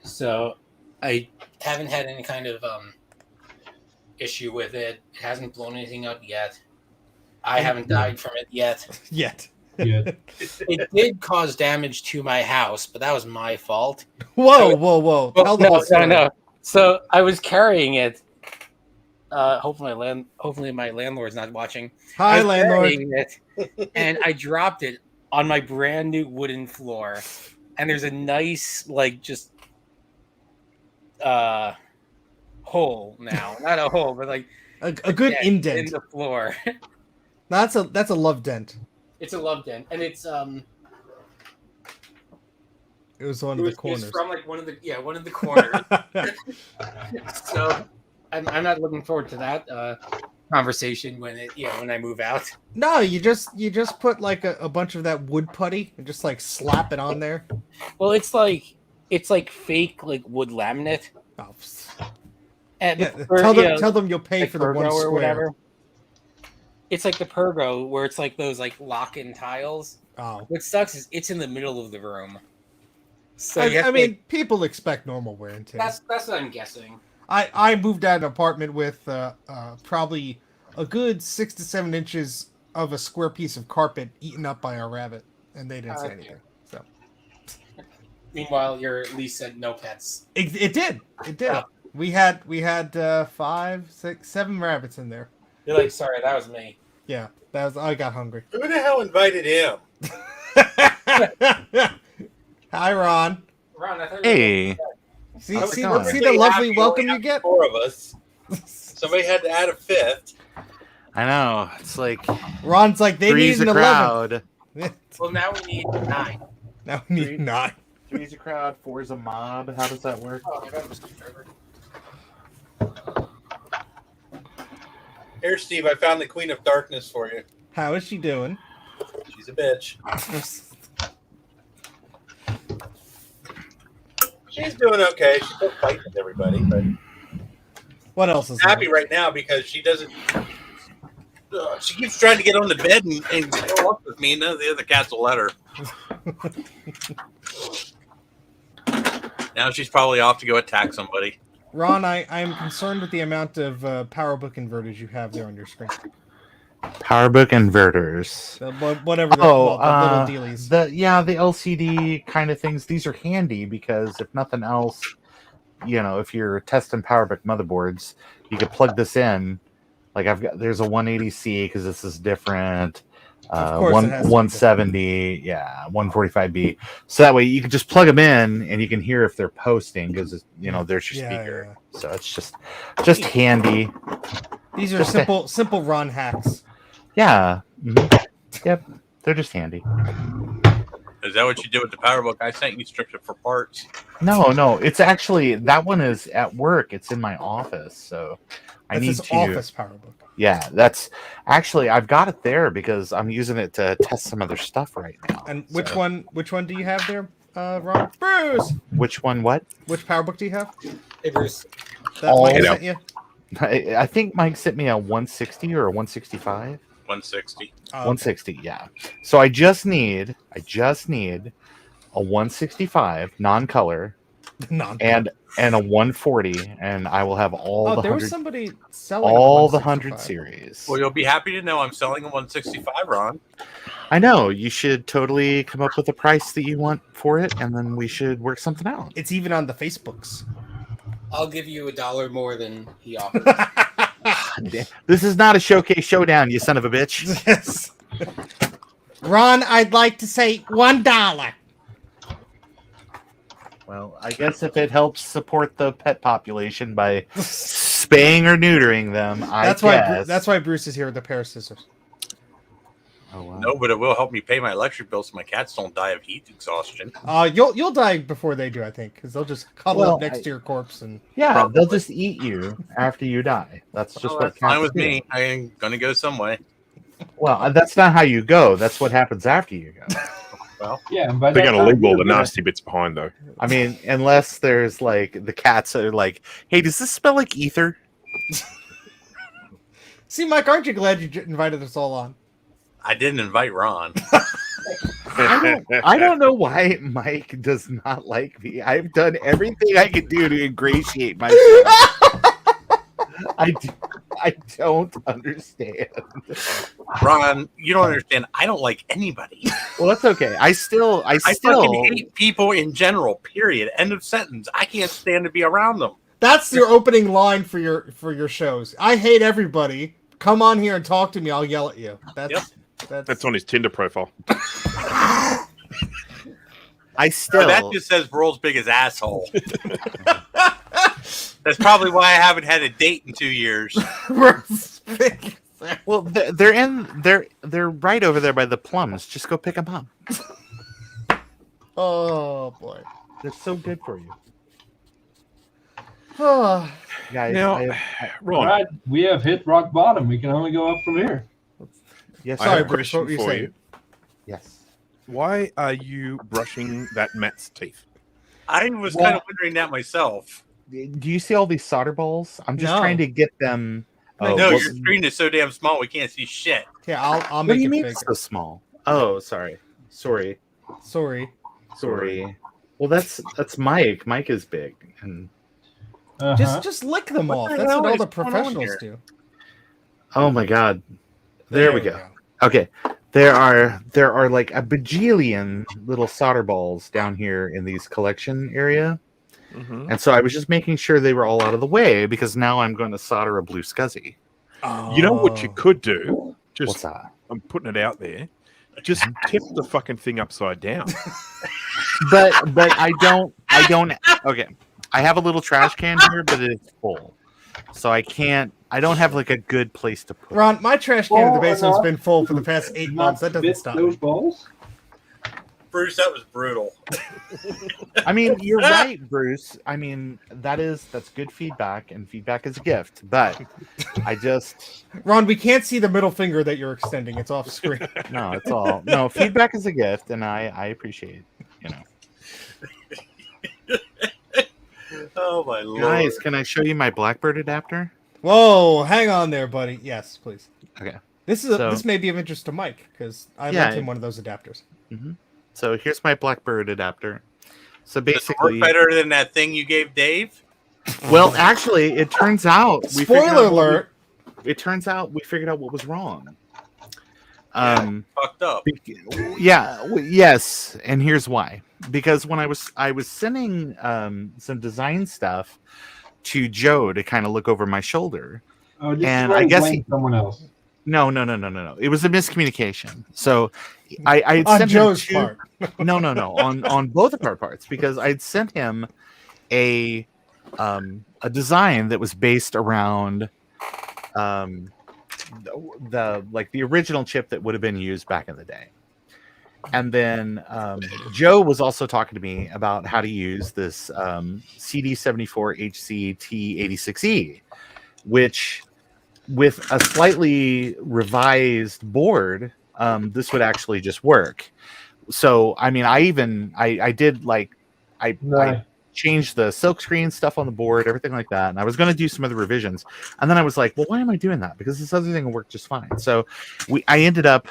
Speaker 4: So I haven't had any kind of issue with it. It hasn't blown anything up yet. I haven't died from it yet.
Speaker 3: Yet.
Speaker 1: Yeah.
Speaker 4: It did cause damage to my house, but that was my fault.
Speaker 3: Whoa.
Speaker 4: Well,
Speaker 3: Tell the whole story.
Speaker 4: no. So I was carrying it. Hopefully my landlord's not watching.
Speaker 3: Hi,
Speaker 4: I was
Speaker 3: landlord.
Speaker 4: carrying it, and I dropped it on my brand new wooden floor. And there's a nice just hole now. Not a hole, but like
Speaker 3: A good
Speaker 4: dent
Speaker 3: indent.
Speaker 4: in the floor.
Speaker 3: That's a love dent.
Speaker 4: It's a love dent, and it's
Speaker 3: It was one of the corners.
Speaker 4: It's from like one of the corners. So I'm not looking forward to that conversation when I move out.
Speaker 3: No, you just put like a bunch of that wood putty and just like slap it on there.
Speaker 4: Well, it's like fake like wood laminate.
Speaker 3: Oh,
Speaker 4: And
Speaker 3: yeah, tell them you'll pay
Speaker 4: like
Speaker 3: for the one
Speaker 4: Pergo
Speaker 3: square.
Speaker 4: or whatever. It's like the Pergo where it's like those like lock-in tiles.
Speaker 3: Oh,
Speaker 4: What sucks is it's in the middle of the room. So
Speaker 3: I mean, people expect normal wear and tear.
Speaker 4: that's what I'm guessing.
Speaker 3: I moved out of an apartment with probably a good 6 to 7 inches of a square piece of carpet eaten up by our rabbit, and they didn't say
Speaker 4: Okay.
Speaker 3: anything. So
Speaker 4: Meanwhile, your lease said no pets.
Speaker 3: it did.
Speaker 4: Yeah.
Speaker 3: We had 5, 6, 7 rabbits in there.
Speaker 4: You're like, sorry, that was me.
Speaker 3: Yeah, I got hungry.
Speaker 2: Who the hell invited him?
Speaker 3: Hi, Ron.
Speaker 4: Ron, I thought
Speaker 5: Hey,
Speaker 3: See,
Speaker 5: How's it
Speaker 3: see,
Speaker 5: going?
Speaker 3: see the lovely
Speaker 2: Happy
Speaker 3: welcome
Speaker 2: only
Speaker 3: you get.
Speaker 2: 4 of us. Somebody had to add a 5th.
Speaker 5: I know. It's like
Speaker 3: Ron's like they need
Speaker 5: three's
Speaker 3: an
Speaker 5: a
Speaker 3: 11.
Speaker 5: crowd.
Speaker 4: Well, now we need 9.
Speaker 3: Now we need 9.
Speaker 5: Three's a crowd, four's a mob. How does that work?
Speaker 4: Oh, I got a screwdriver.
Speaker 2: Here, Steve, I found the Queen of Darkness for you.
Speaker 3: How is she doing?
Speaker 2: She's a bitch. She's doing okay. She's still fighting with everybody, but
Speaker 3: What else is
Speaker 2: happy
Speaker 3: there?
Speaker 2: right now because she doesn't. She keeps trying to get on the bed and go up with me. None of the other cats will let her. Now she's probably off to go attack somebody.
Speaker 3: Ron, I am concerned with the amount of PowerBook inverters you have there on your screen.
Speaker 5: PowerBook inverters.
Speaker 3: Whatever they're called, the little dealies.
Speaker 5: The LCD kind of things. These are handy because if nothing else, if you're testing PowerBook motherboards, you could plug this in. Like there's a 180C because this is different.
Speaker 3: Of course it has to be
Speaker 5: 170, 145B. So that way you can just plug them in and you can hear if they're posting because there's your speaker.
Speaker 3: Yeah.
Speaker 5: So it's just handy.
Speaker 3: These are
Speaker 5: Just
Speaker 3: simple Ron hacks.
Speaker 5: Yeah. Mhm. Yep. They're just handy.
Speaker 2: Is that what you did with the PowerBook? I sent you strips for parts.
Speaker 5: No. It's actually that one is at work. It's in my office, so I
Speaker 3: That's
Speaker 5: need
Speaker 3: his
Speaker 5: to.
Speaker 3: office PowerBook.
Speaker 5: Yeah, that's actually I've got it there because I'm using it to test some other stuff right now.
Speaker 3: And which
Speaker 5: So-
Speaker 3: one do you have there, Ron? Bruce!
Speaker 5: Which one? What?
Speaker 3: Which PowerBook do you have?
Speaker 4: Hey, Bruce.
Speaker 3: That
Speaker 5: All-
Speaker 3: Mike
Speaker 5: You
Speaker 3: sent you?
Speaker 5: I think Mike sent me a 160 or a 165.
Speaker 2: 160.
Speaker 3: Oh, okay.
Speaker 5: 160, yeah. So I just need a 165 non-color
Speaker 3: Non.
Speaker 5: and a 140, and I will have all
Speaker 3: Oh,
Speaker 5: the
Speaker 3: there was
Speaker 5: 100
Speaker 3: somebody selling
Speaker 5: all the
Speaker 3: 165.
Speaker 5: 100 series.
Speaker 2: Well, you'll be happy to know I'm selling a 165, Ron.
Speaker 5: I know you should totally come up with a price that you want for it, and then we should work something out.
Speaker 3: It's even on the Facebooks.
Speaker 4: I'll give you $1 more than he offered.
Speaker 5: This is not a showcase showdown, you son of a bitch.
Speaker 3: Yes. Ron, I'd like to say $1.
Speaker 5: Well, I guess if it helps support the pet population by spaying or neutering them,
Speaker 3: That's why Bruce is here with a pair of scissors.
Speaker 5: Oh, wow.
Speaker 2: No, but it will help me pay my electric bill so my cats don't die of heat exhaustion.
Speaker 3: You'll die before they do, I think, because they'll just cuddle
Speaker 5: Well,
Speaker 3: up next to your corpse and.
Speaker 5: Yeah,
Speaker 2: Probably.
Speaker 5: they'll just eat you after you die. That's just
Speaker 2: Well,
Speaker 5: what
Speaker 2: that's fine
Speaker 5: cats
Speaker 2: with
Speaker 5: do.
Speaker 2: me. I ain't gonna go some way.
Speaker 5: Well, that's not how you go. That's what happens after you go.
Speaker 2: Well,
Speaker 1: Yeah, and by
Speaker 6: They're
Speaker 1: that
Speaker 6: gonna
Speaker 1: time,
Speaker 6: leave all
Speaker 1: you're
Speaker 6: the
Speaker 1: gonna-
Speaker 6: nasty bits behind, though.
Speaker 5: I mean, unless there's like the cats are like, "Hey, does this smell like ether?"
Speaker 3: See, Mike, aren't you glad you invited us all on?
Speaker 2: I didn't invite Ron.
Speaker 5: I don't know why Mike does not like me. I've done everything I can do to ingratiate myself. I don't understand.
Speaker 2: Ron, you don't understand. I don't like anybody.
Speaker 5: Well, that's okay. I still
Speaker 2: I fucking hate people in general. Period. End of sentence. I can't stand to be around them.
Speaker 3: That's your opening line for your shows. I hate everybody. Come on here and talk to me. I'll yell at you.
Speaker 6: That's on his Tinder profile.
Speaker 5: I still
Speaker 2: No, that just says world's biggest asshole. That's probably why I haven't had a date in 2 years.
Speaker 5: well, they're right over there by the plums. Just go pick them up.
Speaker 3: Oh boy.
Speaker 5: They're so good for you,
Speaker 3: Oh,
Speaker 5: guys.
Speaker 6: Now,
Speaker 1: All
Speaker 6: Ron,
Speaker 1: right, we have hit rock bottom. We can only go up from here.
Speaker 5: Yes,
Speaker 6: I
Speaker 3: Sorry,
Speaker 6: have a
Speaker 3: Bruce, what
Speaker 6: question
Speaker 3: were you
Speaker 6: for
Speaker 3: saying?
Speaker 6: you.
Speaker 5: yes.
Speaker 6: Why are you brushing that Matt's teeth?
Speaker 2: I was kind of wondering that myself.
Speaker 5: Do you see all these solder balls? I'm just
Speaker 3: No.
Speaker 5: trying to get them.
Speaker 3: No,
Speaker 2: No,
Speaker 5: what-
Speaker 2: your screen is so damn small we can't see shit.
Speaker 3: yeah, I'll
Speaker 5: What
Speaker 3: make
Speaker 5: do you
Speaker 3: it
Speaker 5: mean
Speaker 3: bigger.
Speaker 5: it's so small? Oh, sorry. Sorry. Well, that's Mike. Mike is big, and
Speaker 3: Just lick them
Speaker 5: What
Speaker 3: off.
Speaker 5: the
Speaker 3: That's
Speaker 5: hell
Speaker 3: what all
Speaker 5: is
Speaker 3: the
Speaker 5: going on
Speaker 3: professionals
Speaker 5: here?
Speaker 3: do.
Speaker 5: oh my god, there we go. Okay, there are like a bajillion little solder balls down here in these collection area,
Speaker 6: Mhm.
Speaker 5: and so I was just making sure they were all out of the way because now I'm going to solder a blue scuzzy.
Speaker 6: You know what you could do?
Speaker 5: What's
Speaker 6: Just
Speaker 5: that?
Speaker 6: I'm putting it out there. Just tip the fucking thing upside down.
Speaker 5: But I don't. Okay, I have a little trash can here, but it's full, so I can't. I don't have like a good place to put it.
Speaker 3: Ron, my trash can in the
Speaker 1: Full
Speaker 3: basement's
Speaker 1: enough
Speaker 3: been full for the past 8
Speaker 1: Not
Speaker 3: months. That doesn't
Speaker 1: bit
Speaker 3: stop
Speaker 1: those
Speaker 3: me.
Speaker 1: balls.
Speaker 2: Bruce, that was brutal.
Speaker 5: I mean, you're right, Bruce. I mean, that's good feedback, and feedback is a gift. But I just
Speaker 3: Ron, we can't see the middle finger that you're extending. It's off screen.
Speaker 5: no, it's all no feedback is a gift, and I appreciate
Speaker 2: Oh my lord!
Speaker 5: Guys, can I show you my Blackbird adapter?
Speaker 3: Whoa, hang on there, buddy. Yes, please.
Speaker 5: Okay.
Speaker 3: This is
Speaker 5: So-
Speaker 3: this may be of interest to Mike because I
Speaker 5: Yeah,
Speaker 3: lent him one of those adapters.
Speaker 5: So here's my Blackbird adapter. So
Speaker 2: Does it
Speaker 5: basically,
Speaker 2: work better than that thing you gave Dave?
Speaker 5: well, actually, it turns out we figured
Speaker 3: Spoiler
Speaker 5: out what we-
Speaker 3: alert.
Speaker 5: It turns out we figured out what was wrong.
Speaker 2: Fucked up.
Speaker 5: Yes, and here's why. Because when I was sending some design stuff to Joe to kind of look over my shoulder.
Speaker 1: Oh, just
Speaker 5: And
Speaker 1: try
Speaker 5: I
Speaker 1: to
Speaker 5: guess
Speaker 1: blame someone else.
Speaker 5: No. It was a miscommunication. So I had
Speaker 3: On
Speaker 5: sent
Speaker 3: Joe's
Speaker 5: him
Speaker 3: part.
Speaker 5: No. On both of our parts because I'd sent him a design that was based around the original chip that would have been used back in the day. And then Joe was also talking to me about how to use this CD74HC-T86E, which with a slightly revised board, this would actually just work. So, I mean, I did like, I changed the silkscreen stuff on the board, everything like that. And I was going to do some other revisions. And then I was like, well, why am I doing that? Because this other thing will work just fine. So I ended up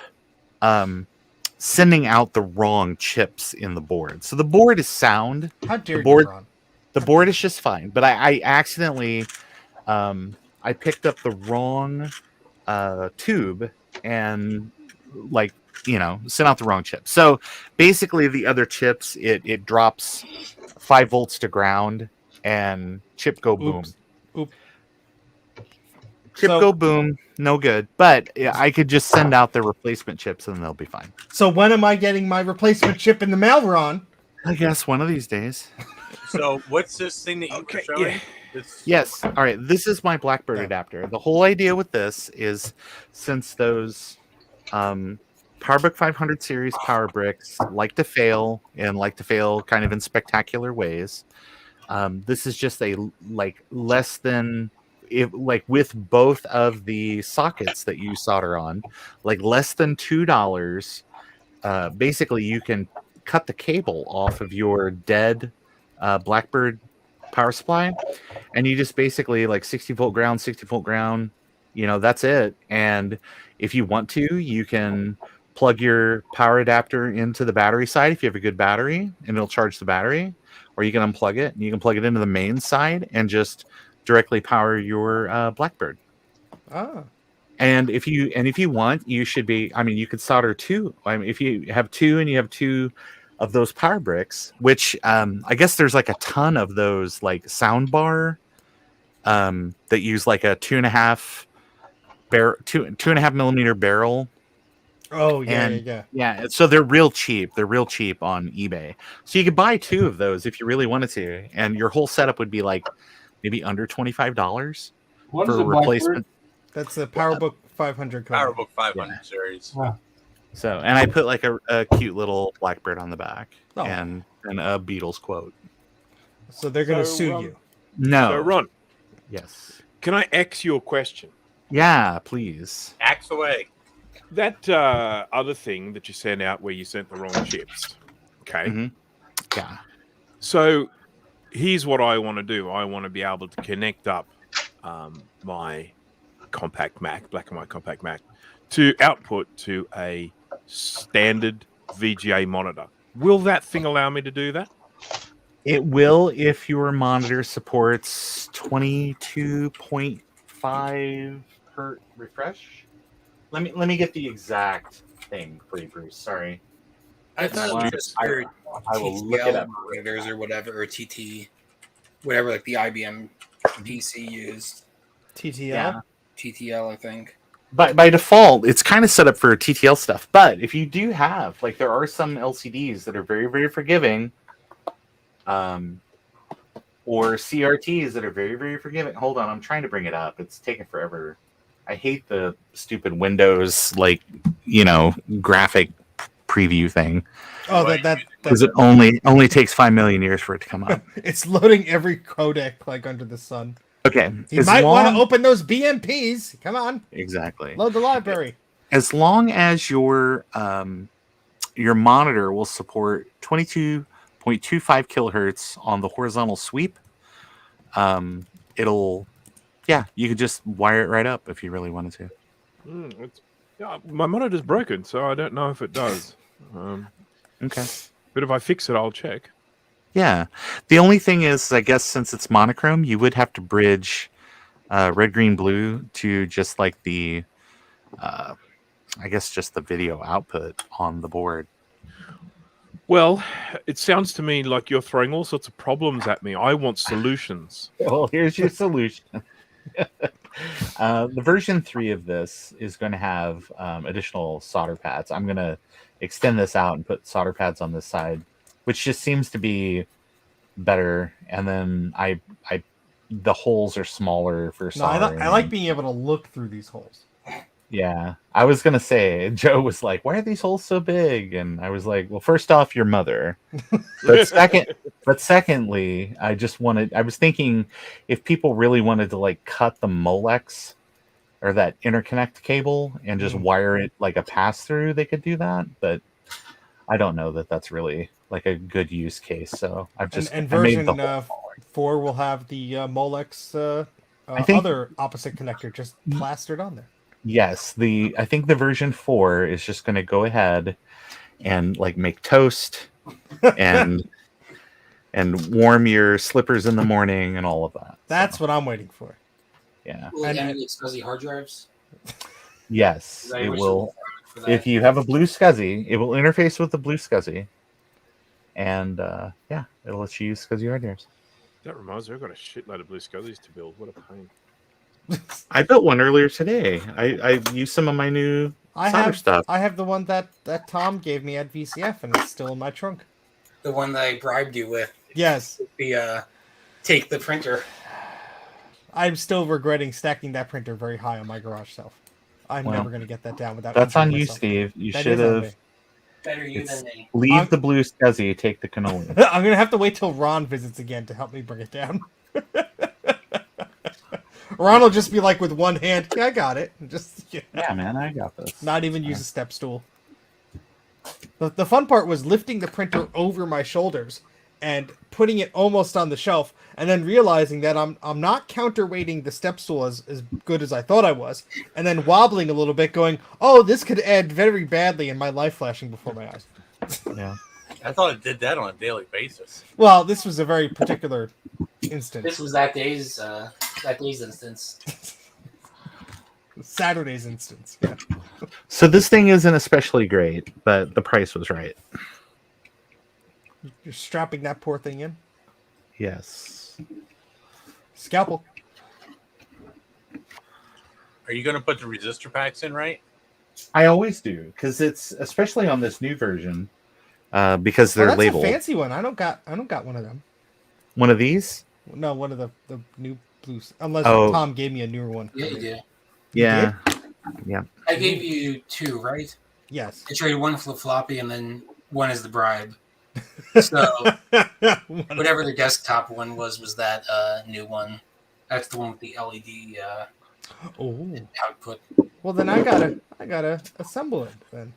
Speaker 5: sending out the wrong chips in the board. So the board is sound.
Speaker 3: How dare
Speaker 5: board-
Speaker 3: you, Ron?
Speaker 5: The board is just fine. But I accidentally, I picked up the wrong tube and sent out the wrong chip. So basically the other chips, it drops 5 volts to ground and chip go boom.
Speaker 3: Oops.
Speaker 5: Chip
Speaker 3: So-
Speaker 5: go boom, no good. But I could just send out the replacement chips and they'll be fine.
Speaker 3: So when am I getting my replacement chip in the mail, Ron?
Speaker 5: I guess one of these days.
Speaker 2: So what's this thing that you were showing?
Speaker 6: yeah.
Speaker 2: This-
Speaker 5: Yes. All right. This is my Blackbird adapter. The whole idea with this is since those PowerBook 500 series power bricks like to fail kind of in spectacular ways. This is just a less than with both of the sockets that you solder on, less than $2. Basically, you can cut the cable off of your dead Blackbird power supply, and you just basically 60 volt ground, that's it. And if you want to, you can plug your power adapter into the battery side if you have a good battery, and it'll charge the battery, or you can unplug it and you can plug it into the main side and just directly power your Blackbird.
Speaker 3: Ah.
Speaker 5: And if you want, you should be. I mean, you could solder 2. I mean, if you have 2 and you have 2 of those power bricks, which I guess there's a ton of those sound bar that use a 2.5 millimeter barrel.
Speaker 3: Oh yeah,
Speaker 5: And-
Speaker 3: yeah.
Speaker 5: Yeah, so they're real cheap. They're real cheap on eBay. So you could buy 2 of those if you really wanted to, and your whole setup would be maybe under $25
Speaker 1: What is
Speaker 5: for
Speaker 1: a Blackbird?
Speaker 5: replacement.
Speaker 3: That's the PowerBook 500 cover.
Speaker 2: PowerBook 500 series.
Speaker 5: So, and I put a cute little Blackbird on the back
Speaker 3: Oh.
Speaker 5: and a Beatles quote.
Speaker 3: So they're gonna
Speaker 6: So,
Speaker 3: sue you.
Speaker 5: No.
Speaker 6: So, Ron,
Speaker 5: Yes.
Speaker 6: can I ask you a question?
Speaker 5: Yeah, please.
Speaker 2: Axe away.
Speaker 6: That other thing that you sent out where you sent the wrong chips. Okay.
Speaker 5: Mhm. Yeah.
Speaker 6: So here's what I want to do. I want to be able to connect up my compact Mac, black and white compact Mac, to output to a standard VGA monitor. Will that thing allow me to do that?
Speaker 5: It will if your monitor supports 22.5 hertz refresh. Let me get the exact thing for you, Bruce. Sorry.
Speaker 4: I thought it was just for
Speaker 5: I will look it
Speaker 4: TTL
Speaker 5: up.
Speaker 4: monitors or whatever, or TT, whatever, like the IBM PC used.
Speaker 3: TTL.
Speaker 5: Yeah.
Speaker 4: TTL, I think.
Speaker 5: By default, it's kind of set up for TTL stuff. But if you do have, like, there are some LCDs that are very, very forgiving, or CRTs that are very, very forgiving. Hold on, I'm trying to bring it up. It's taking forever. I hate the stupid Windows, like, graphic preview thing,
Speaker 3: Oh,
Speaker 2: Right.
Speaker 3: that
Speaker 5: because it only takes 5 million years for it to come up.
Speaker 3: it's loading every codec like under the sun.
Speaker 5: Okay,
Speaker 3: You might want to open those BMPs. Come on,
Speaker 5: exactly.
Speaker 3: load the library.
Speaker 5: As long as your monitor will support 22.25 kilohertz on the horizontal sweep, you could just wire it right up if you really wanted to.
Speaker 6: My monitor's broken, so I don't know if it does.
Speaker 5: Okay.
Speaker 6: But if I fix it, I'll check.
Speaker 5: Yeah. The only thing is, I guess, since it's monochrome, you would have to bridge red, green, blue to just like the, just the video output on the board.
Speaker 6: Well, it sounds to me like you're throwing all sorts of problems at me. I want solutions.
Speaker 5: Well, here's your solution. The version 3 of this is going to have additional solder pads. I'm going to extend this out and put solder pads on this side, which just seems to be better. And then the holes are smaller for
Speaker 3: No,
Speaker 5: soldering.
Speaker 3: I like being able to look through these holes.
Speaker 5: Yeah, I was gonna say, Joe was like, "Why are these holes so big?" And I was like, "Well, first off, your mother, but secondly, I was thinking if people really wanted to like cut the Molex or that interconnect cable and just wire it like a pass through, they could do that. But I don't know that that's really like a good use case. So I've just
Speaker 3: and
Speaker 5: I made
Speaker 3: version
Speaker 5: the hole smaller.
Speaker 3: 4 will have the Molex
Speaker 5: I think-
Speaker 3: other opposite connector just plastered on there.
Speaker 5: Yes, I think the version 4 is just going to go ahead and like make toast and warm your slippers in the morning and all of that.
Speaker 3: That's what I'm waiting for.
Speaker 5: Yeah.
Speaker 4: Will
Speaker 3: And-
Speaker 4: it have SCSI hard drives?
Speaker 5: Yes,
Speaker 4: Is that
Speaker 5: it
Speaker 4: your
Speaker 5: will.
Speaker 4: for that?
Speaker 5: If you have a blue SCSI, it will interface with the blue SCSI, and it'll let you use SCSI hard drives.
Speaker 6: That reminds me, I've got a shitload of blue SCSIs to build. What a pain.
Speaker 5: I built one earlier today. I used some of my new solder stuff.
Speaker 3: I have the one that Tom gave me at VCF, and it's still in my trunk.
Speaker 4: The one that I bribed you with.
Speaker 3: Yes,
Speaker 4: The take the printer.
Speaker 3: I'm still regretting stacking that printer very high on my garage shelf. I'm
Speaker 5: Well,
Speaker 3: never going to get that down without.
Speaker 5: That's on
Speaker 3: injuring
Speaker 5: you,
Speaker 3: myself.
Speaker 5: Steve. You
Speaker 3: That
Speaker 5: should
Speaker 3: is on
Speaker 5: have
Speaker 3: me.
Speaker 4: Better you
Speaker 5: It's-
Speaker 4: than me.
Speaker 5: leave the blue SCSI, take the cannoli.
Speaker 3: I'm going to have to wait till Ron visits again to help me bring it down. Ron will just be like with one hand, yeah, I got it. Just
Speaker 5: Yeah, man, I got this.
Speaker 3: not even use a step stool. The fun part was lifting the printer over my shoulders and putting it almost on the shelf, and then realizing that I'm not counterweighting the step stool as good as I thought I was, and then wobbling a little bit, going, "Oh, this could end very badly," and my life flashing before my eyes.
Speaker 5: Yeah.
Speaker 2: I thought it did that on a daily basis.
Speaker 3: Well, this was a very particular instance.
Speaker 4: This was that day's instance.
Speaker 3: Saturday's instance. Yeah.
Speaker 5: So this thing isn't especially great, but the price was right.
Speaker 3: You're strapping that poor thing in.
Speaker 5: Yes.
Speaker 3: Scalpel.
Speaker 2: Are you going to put the resistor packs in, right?
Speaker 5: I always do, because it's especially on this new version, because
Speaker 3: Oh,
Speaker 5: they're
Speaker 3: that's
Speaker 5: labeled.
Speaker 3: a fancy one. I don't got one of them.
Speaker 5: One of these?
Speaker 3: No, one of the new blues. Unless
Speaker 5: Oh.
Speaker 3: Tom gave me a newer one.
Speaker 4: Yeah, you did.
Speaker 5: Yeah.
Speaker 4: I gave you 2, right?
Speaker 3: Yes.
Speaker 4: I traded one for the floppy and then one as the bribe. So whatever the desktop one was that new one. That's the one with the LED
Speaker 3: Oh.
Speaker 4: output.
Speaker 3: Well, then I gotta assemble it then.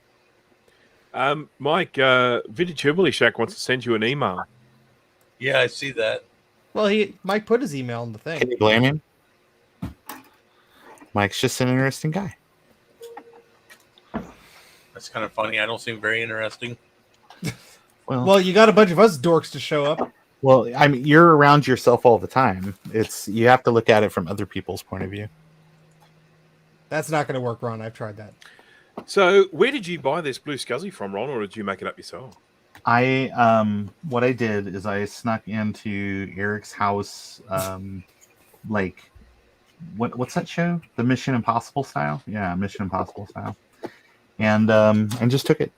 Speaker 6: Mike, Vintage Hillbilly Shack wants to send you an email.
Speaker 2: Yeah, I see that.
Speaker 3: Well, Mike put his email in the
Speaker 5: Can
Speaker 3: thing.
Speaker 5: you blame him? Mike's just an interesting guy.
Speaker 2: That's kind of funny. I don't seem very interesting.
Speaker 3: Well, you got a bunch of us dorks to show up.
Speaker 5: Well, I mean, you're around yourself all the time. You have to look at it from other people's point of view.
Speaker 3: That's not going to work, Ron. I've tried that.
Speaker 6: So, where did you buy this blue scuzzy from, Ron, or did you make it up yourself?
Speaker 5: What I did is I snuck into Eric's house, like, what's that show? The Mission Impossible style? Yeah, Mission Impossible style. And just took it.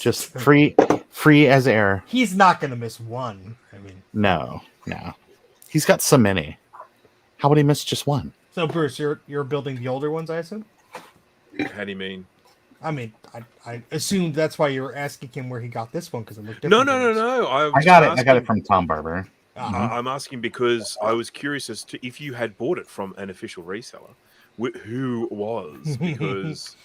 Speaker 5: Just free as air.
Speaker 3: He's not going to miss one. I mean,
Speaker 5: No. He's got so many. How would he miss just one?
Speaker 3: so Bruce, you're building the older ones, I assume.
Speaker 6: How do you mean?
Speaker 3: I mean, I assumed that's why you were asking him where he got this one because it looked different.
Speaker 6: No.
Speaker 5: I got it from Tom Barber.
Speaker 6: I'm asking because I was curious as to if you had bought it from an official reseller. Who was? Because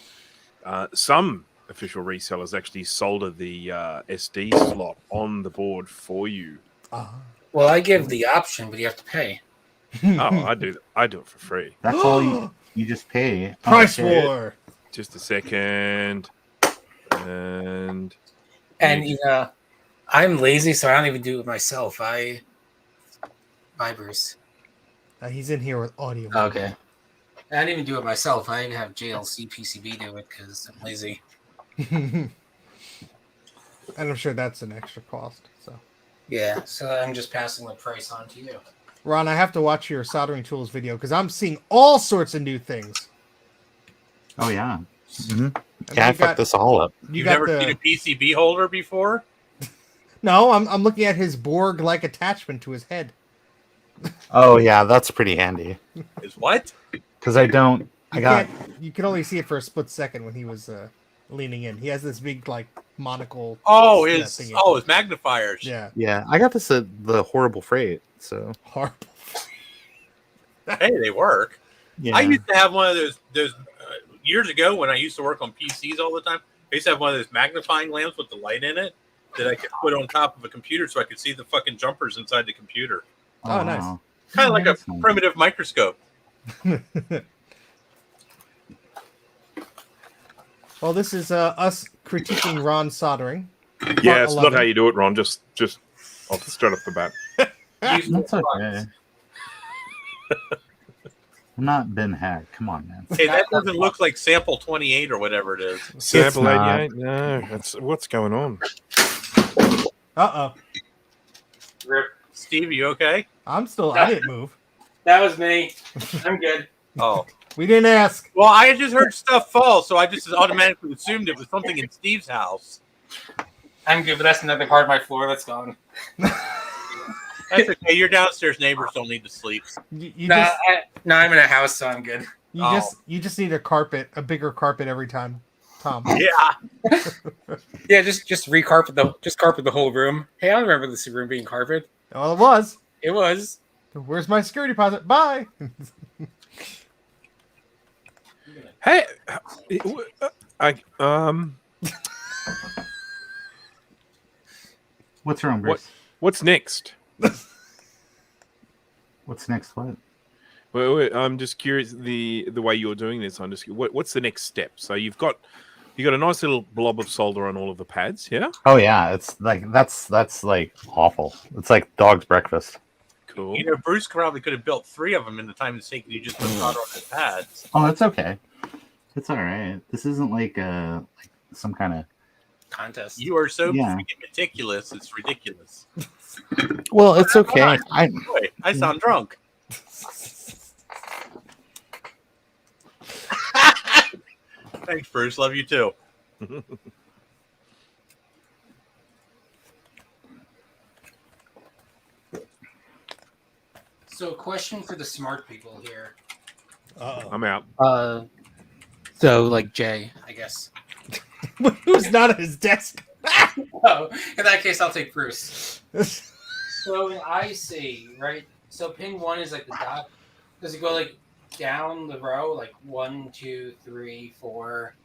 Speaker 6: some official resellers actually solder the SD slot on the board for you.
Speaker 4: Well, I give the option, but you have to pay.
Speaker 6: Oh, I do it for free.
Speaker 5: That's all you just pay.
Speaker 3: Price
Speaker 5: shit.
Speaker 3: war.
Speaker 6: Just a second. And
Speaker 4: And I'm lazy, so I don't even do it myself. I buy Bruce.
Speaker 3: He's in here with audio.
Speaker 4: Okay. I don't even do it myself. I have JLC PCB do it because I'm lazy.
Speaker 3: And I'm sure that's an extra cost. So,
Speaker 4: Yeah, so I'm just passing the price on to you.
Speaker 3: Ron, I have to watch your soldering tools video because I'm seeing all sorts of new things.
Speaker 5: Oh yeah.
Speaker 3: I mean,
Speaker 5: Yeah, I
Speaker 3: you got-
Speaker 5: fucked this all up.
Speaker 3: You
Speaker 2: You've
Speaker 3: got
Speaker 2: never
Speaker 3: the
Speaker 2: seen a PCB holder before?
Speaker 3: no. I'm looking at his Borg-like attachment to his head.
Speaker 5: Oh yeah, that's pretty handy.
Speaker 2: Is what?
Speaker 5: Because I got
Speaker 3: You can only see it for a split second when he was leaning in. He has this big like monocle.
Speaker 2: Oh,
Speaker 3: yeah,
Speaker 2: his
Speaker 3: thingy.
Speaker 2: his magnifiers.
Speaker 3: Yeah,
Speaker 5: I got this at the Horrible Freight. So
Speaker 3: horrible.
Speaker 2: Hey, they work.
Speaker 5: yeah.
Speaker 2: I used to have one of those years ago when I used to work on PCs all the time. I used to have one of those magnifying lamps with the light in it that I could put on top of a computer so I could see the fucking jumpers inside the computer.
Speaker 3: Oh, nice.
Speaker 5: wow.
Speaker 2: Kind of like a
Speaker 5: That's nice.
Speaker 2: primitive microscope.
Speaker 3: Well, this is us critiquing Ron soldering.
Speaker 6: yeah, it's not
Speaker 3: 11.
Speaker 6: how you do it, Ron. Just I'll straight off the bat.
Speaker 5: That's okay. I'm not Ben Hack. Come on, man.
Speaker 2: Hey, that doesn't look like sample 28 or whatever it is.
Speaker 6: Sample
Speaker 5: not.
Speaker 6: 88? No, that's what's going on.
Speaker 3: Uh-oh.
Speaker 4: Rip.
Speaker 2: Steve, you okay?
Speaker 3: I didn't move.
Speaker 4: That was me. I'm good.
Speaker 2: Oh.
Speaker 3: We didn't ask.
Speaker 2: Well, I just heard stuff fall, so I just automatically assumed it was something in Steve's house.
Speaker 4: I'm good, but that's another part of my floor that's gone.
Speaker 2: That's okay. Your downstairs neighbors don't need to sleep.
Speaker 3: You
Speaker 4: No,
Speaker 3: just
Speaker 4: I'm in a house, so I'm good.
Speaker 3: you just need a bigger carpet every time, Tom.
Speaker 2: Yeah.
Speaker 4: Yeah, just carpet the whole room. Hey, I don't remember this room being carpeted.
Speaker 3: Well, it was.
Speaker 4: It was.
Speaker 3: Where's my security deposit? Bye.
Speaker 6: Hey,
Speaker 5: What's wrong, Bruce?
Speaker 6: what's next?
Speaker 5: What's next? What?
Speaker 6: Well, I'm just curious the way you're doing this. I'm just what's the next step? So you got a nice little blob of solder on all of the pads, yeah?
Speaker 5: Oh yeah, it's like that's like awful. It's like dog's breakfast.
Speaker 6: Cool.
Speaker 2: You know, Bruce probably could have built 3 of them in the time it's taken you just put solder on his pads.
Speaker 5: Oh, it's okay. It's all right. This isn't like some kind of.
Speaker 4: Contest.
Speaker 2: You are so
Speaker 5: Yeah.
Speaker 2: freaking meticulous, it's ridiculous.
Speaker 5: Well, it's okay.
Speaker 2: Boy, I sound drunk. Thanks, Bruce. Love you too.
Speaker 4: So, question for the smart people here.
Speaker 6: I'm out.
Speaker 4: So like Jay, I guess.
Speaker 3: Who's not at his desk?
Speaker 4: Oh, in that case, I'll take Bruce. So in IC, right? So pin 1 is like the dot. Does it go like down the row, like 1, 2, 3, 4?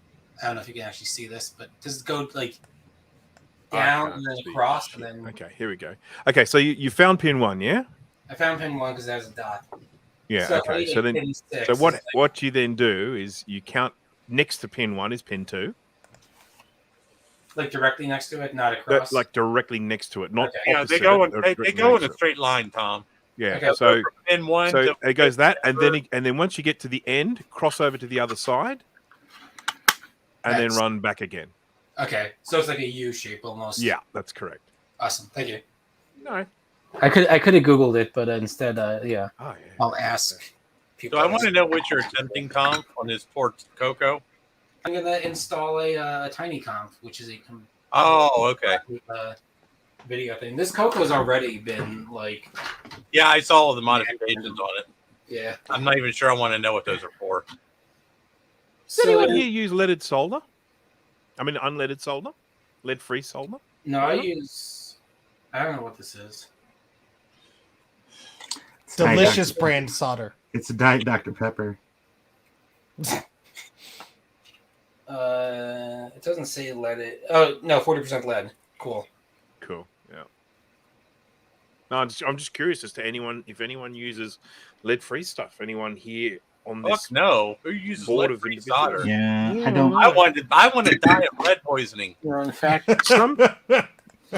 Speaker 4: I don't know if you can actually see this, but does it go like down and then across and then?
Speaker 6: Okay, here we go. Okay, so you found pin 1, yeah?
Speaker 4: I found pin 1 because it has a dot.
Speaker 6: Yeah.
Speaker 4: So
Speaker 6: Okay.
Speaker 4: I
Speaker 6: So
Speaker 4: need
Speaker 6: then,
Speaker 4: pin 6.
Speaker 6: so what you then do is you count next to pin 1 is pin 2.
Speaker 4: Like directly next to it, not across.
Speaker 6: like directly next to it, not
Speaker 4: Okay.
Speaker 2: Yeah,
Speaker 6: opposite
Speaker 2: they go
Speaker 6: it,
Speaker 2: in,
Speaker 6: or
Speaker 2: they
Speaker 6: directly
Speaker 2: go
Speaker 6: next
Speaker 2: in a
Speaker 6: to it.
Speaker 2: straight line, Tom.
Speaker 6: Yeah.
Speaker 4: Okay.
Speaker 6: So
Speaker 2: From pin one
Speaker 6: so
Speaker 2: to
Speaker 6: it goes that, and
Speaker 2: third.
Speaker 6: then once you get to the end, cross over to the other side, and then
Speaker 4: That's-
Speaker 6: run back again.
Speaker 4: Okay, so it's like a U shape almost.
Speaker 6: Yeah, that's correct.
Speaker 4: Awesome. Thank you.
Speaker 6: No.
Speaker 7: I could have googled it, but instead, yeah.
Speaker 6: Oh yeah.
Speaker 4: I'll ask
Speaker 2: So
Speaker 4: people.
Speaker 2: I want to know what you're attempting, Tom, on this port Coco.
Speaker 4: I'm gonna install a TinyConf, which is a
Speaker 2: Oh, okay.
Speaker 4: video thing. This Coco's already been like,
Speaker 2: Yeah, I saw all the modifications on it.
Speaker 4: yeah.
Speaker 2: I'm not even sure I want to know what those are for.
Speaker 6: Does anyone here use leaded solder? I mean, unleaded solder, lead-free solder.
Speaker 4: No, I don't know what this is.
Speaker 5: It's Diet
Speaker 3: Delicious
Speaker 5: Dr.
Speaker 3: brand solder.
Speaker 5: It's a Diet Dr. Pepper.
Speaker 4: It doesn't say lead. Oh no, 40% lead. Cool.
Speaker 6: Cool. Yeah. No, I'm just curious as to if anyone uses lead-free stuff. Anyone here on
Speaker 2: Fuck
Speaker 6: this
Speaker 2: no. Who uses
Speaker 6: board of
Speaker 2: lead-free
Speaker 6: individuals?
Speaker 2: solder?
Speaker 5: Yeah, I don't.
Speaker 2: I want to die of lead poisoning.
Speaker 7: You're in fact.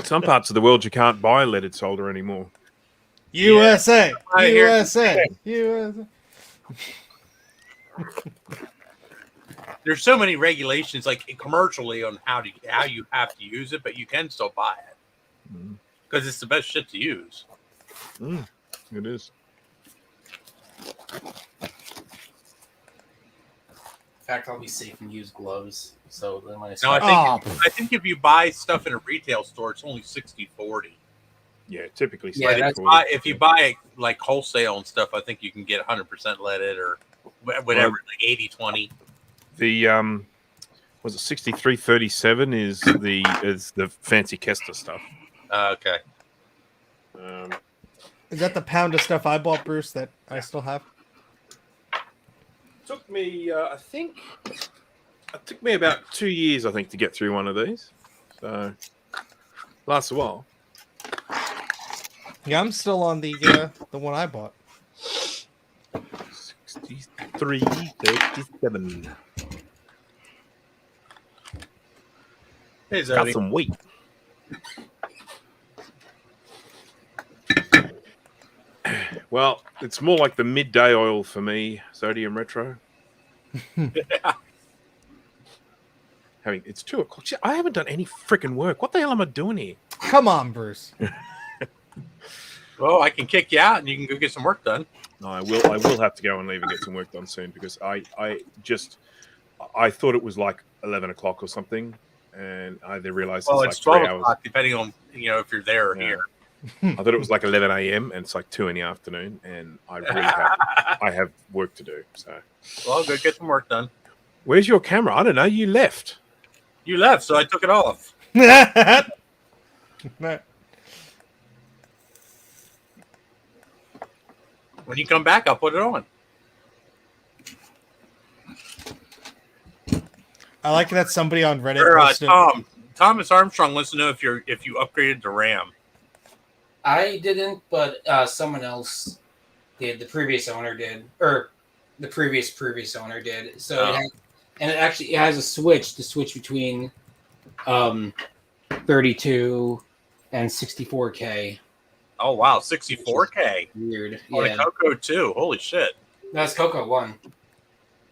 Speaker 6: Some parts of the world you can't buy leaded solder anymore.
Speaker 3: USA,
Speaker 2: I hear-
Speaker 3: USA, USA.
Speaker 2: There's so many regulations, like commercially, on how you have to use it, but you can still buy it because it's the best shit to use.
Speaker 6: It is.
Speaker 4: In fact, I'll be safe and use gloves. So then when I
Speaker 2: No,
Speaker 4: start,
Speaker 2: I think if you buy stuff in a retail store, it's only 60/40.
Speaker 6: Yeah, typically.
Speaker 4: Yeah,
Speaker 6: slated
Speaker 4: that's
Speaker 6: for-
Speaker 2: If you buy like wholesale and stuff, I think you can get 100% leaded or whatever, like 80/20.
Speaker 6: The was it 6337 is the fancy Kester stuff.
Speaker 2: Okay.
Speaker 3: Is that the pound of stuff I bought, Bruce, that I still have?
Speaker 6: Took me it took me about 2 years, I think, to get through one of these. So lasts a while.
Speaker 3: Yeah, I'm still on the one I bought.
Speaker 6: 6337.
Speaker 2: Hey,
Speaker 6: Got
Speaker 2: Zodi.
Speaker 6: some weight. Well, it's more like the midday oil for me, Sodium Retro. It's 2:00. Shit, I haven't done any freaking work. What the hell am I doing here?
Speaker 3: Come on, Bruce.
Speaker 2: Well, I can kick you out and you can go get some work done.
Speaker 6: No, I will have to go and leave and get some work done soon because I thought it was like 11 o'clock or something, and I then realized
Speaker 2: Well,
Speaker 6: it's
Speaker 2: it's
Speaker 6: like
Speaker 2: 12
Speaker 6: 3 hours.
Speaker 2: o'clock, depending on if you're there or
Speaker 6: Yeah.
Speaker 2: here.
Speaker 6: I thought it was like 11 a.m. and it's like 2 in the afternoon, and I have work to do. So,
Speaker 2: Well, go get some work done.
Speaker 6: where's your camera? I don't know. You left.
Speaker 2: You left, so I took it off. When you come back, I'll put it on.
Speaker 3: I like that somebody on Reddit
Speaker 2: Or,
Speaker 3: posted.
Speaker 2: Thomas Armstrong wants to know if you upgraded to RAM.
Speaker 4: I didn't, but someone else did. The previous owner did, or the previous owner did. So,
Speaker 2: Oh.
Speaker 4: it actually has a switch to switch between 32 and 64K.
Speaker 2: Oh wow, 64K
Speaker 4: Weird.
Speaker 2: on
Speaker 4: Yeah,
Speaker 2: a Coco 2. Holy shit!
Speaker 4: that's Coco 1.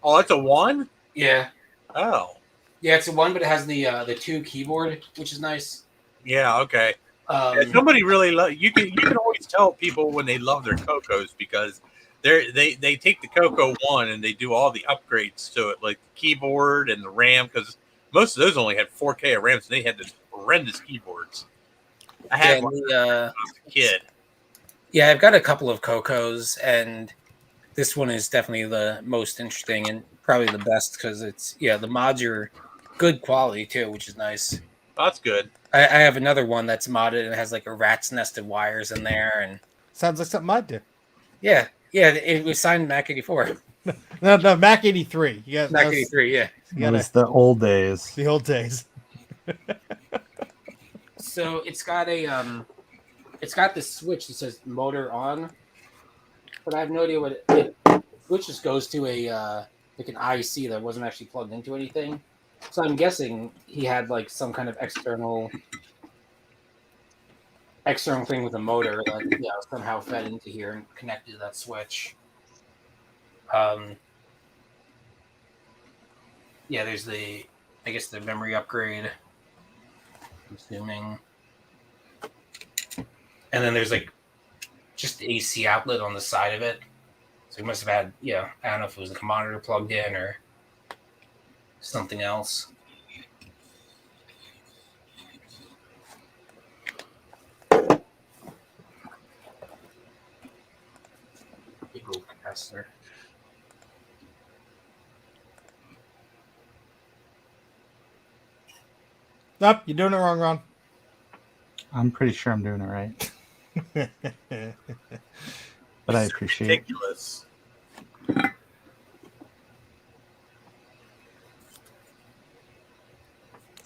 Speaker 2: Oh, that's a 1.
Speaker 4: Yeah,
Speaker 2: Oh,
Speaker 4: yeah, it's a 1, but it has the 2 keyboard, which is nice.
Speaker 2: yeah. Okay. Yeah, somebody really you can always tell people when they love their Cocos because they take the Coco 1 and they do all the upgrades to it, like the keyboard and the RAM, because most of those only had 4K of RAM, so they had the horrendous keyboards. I had one when I was a kid.
Speaker 4: Yeah, I've got a couple of Cocos, and this one is definitely the most interesting and probably the best because the mods are good quality too, which is nice.
Speaker 2: That's good.
Speaker 4: I have another one that's modded and it has like a rat's nest of wires in there, and
Speaker 3: Sounds like something I'd do.
Speaker 4: yeah, it was signed Mac 84,
Speaker 3: No, Mac 83. You got
Speaker 4: Mac 83, yeah.
Speaker 3: You
Speaker 5: It
Speaker 3: gotta,
Speaker 5: was the old days.
Speaker 3: the old days.
Speaker 4: So it's got it's got this switch that says motor on, but I have no idea what it switch just goes to a like an IC that wasn't actually plugged into anything.
Speaker 7: So I'm guessing he had like some kind of external thing with a motor that somehow fed into here and connected to that switch. There's the memory upgrade. I'm assuming, and then there's like just the AC outlet on the side of it. So he must have had I don't know if it was the monitor plugged in or something else. Big old capacitor.
Speaker 3: Nope, you're doing it wrong, Ron.
Speaker 5: I'm pretty sure I'm doing it right, but I appreciate it.
Speaker 2: Ridiculous.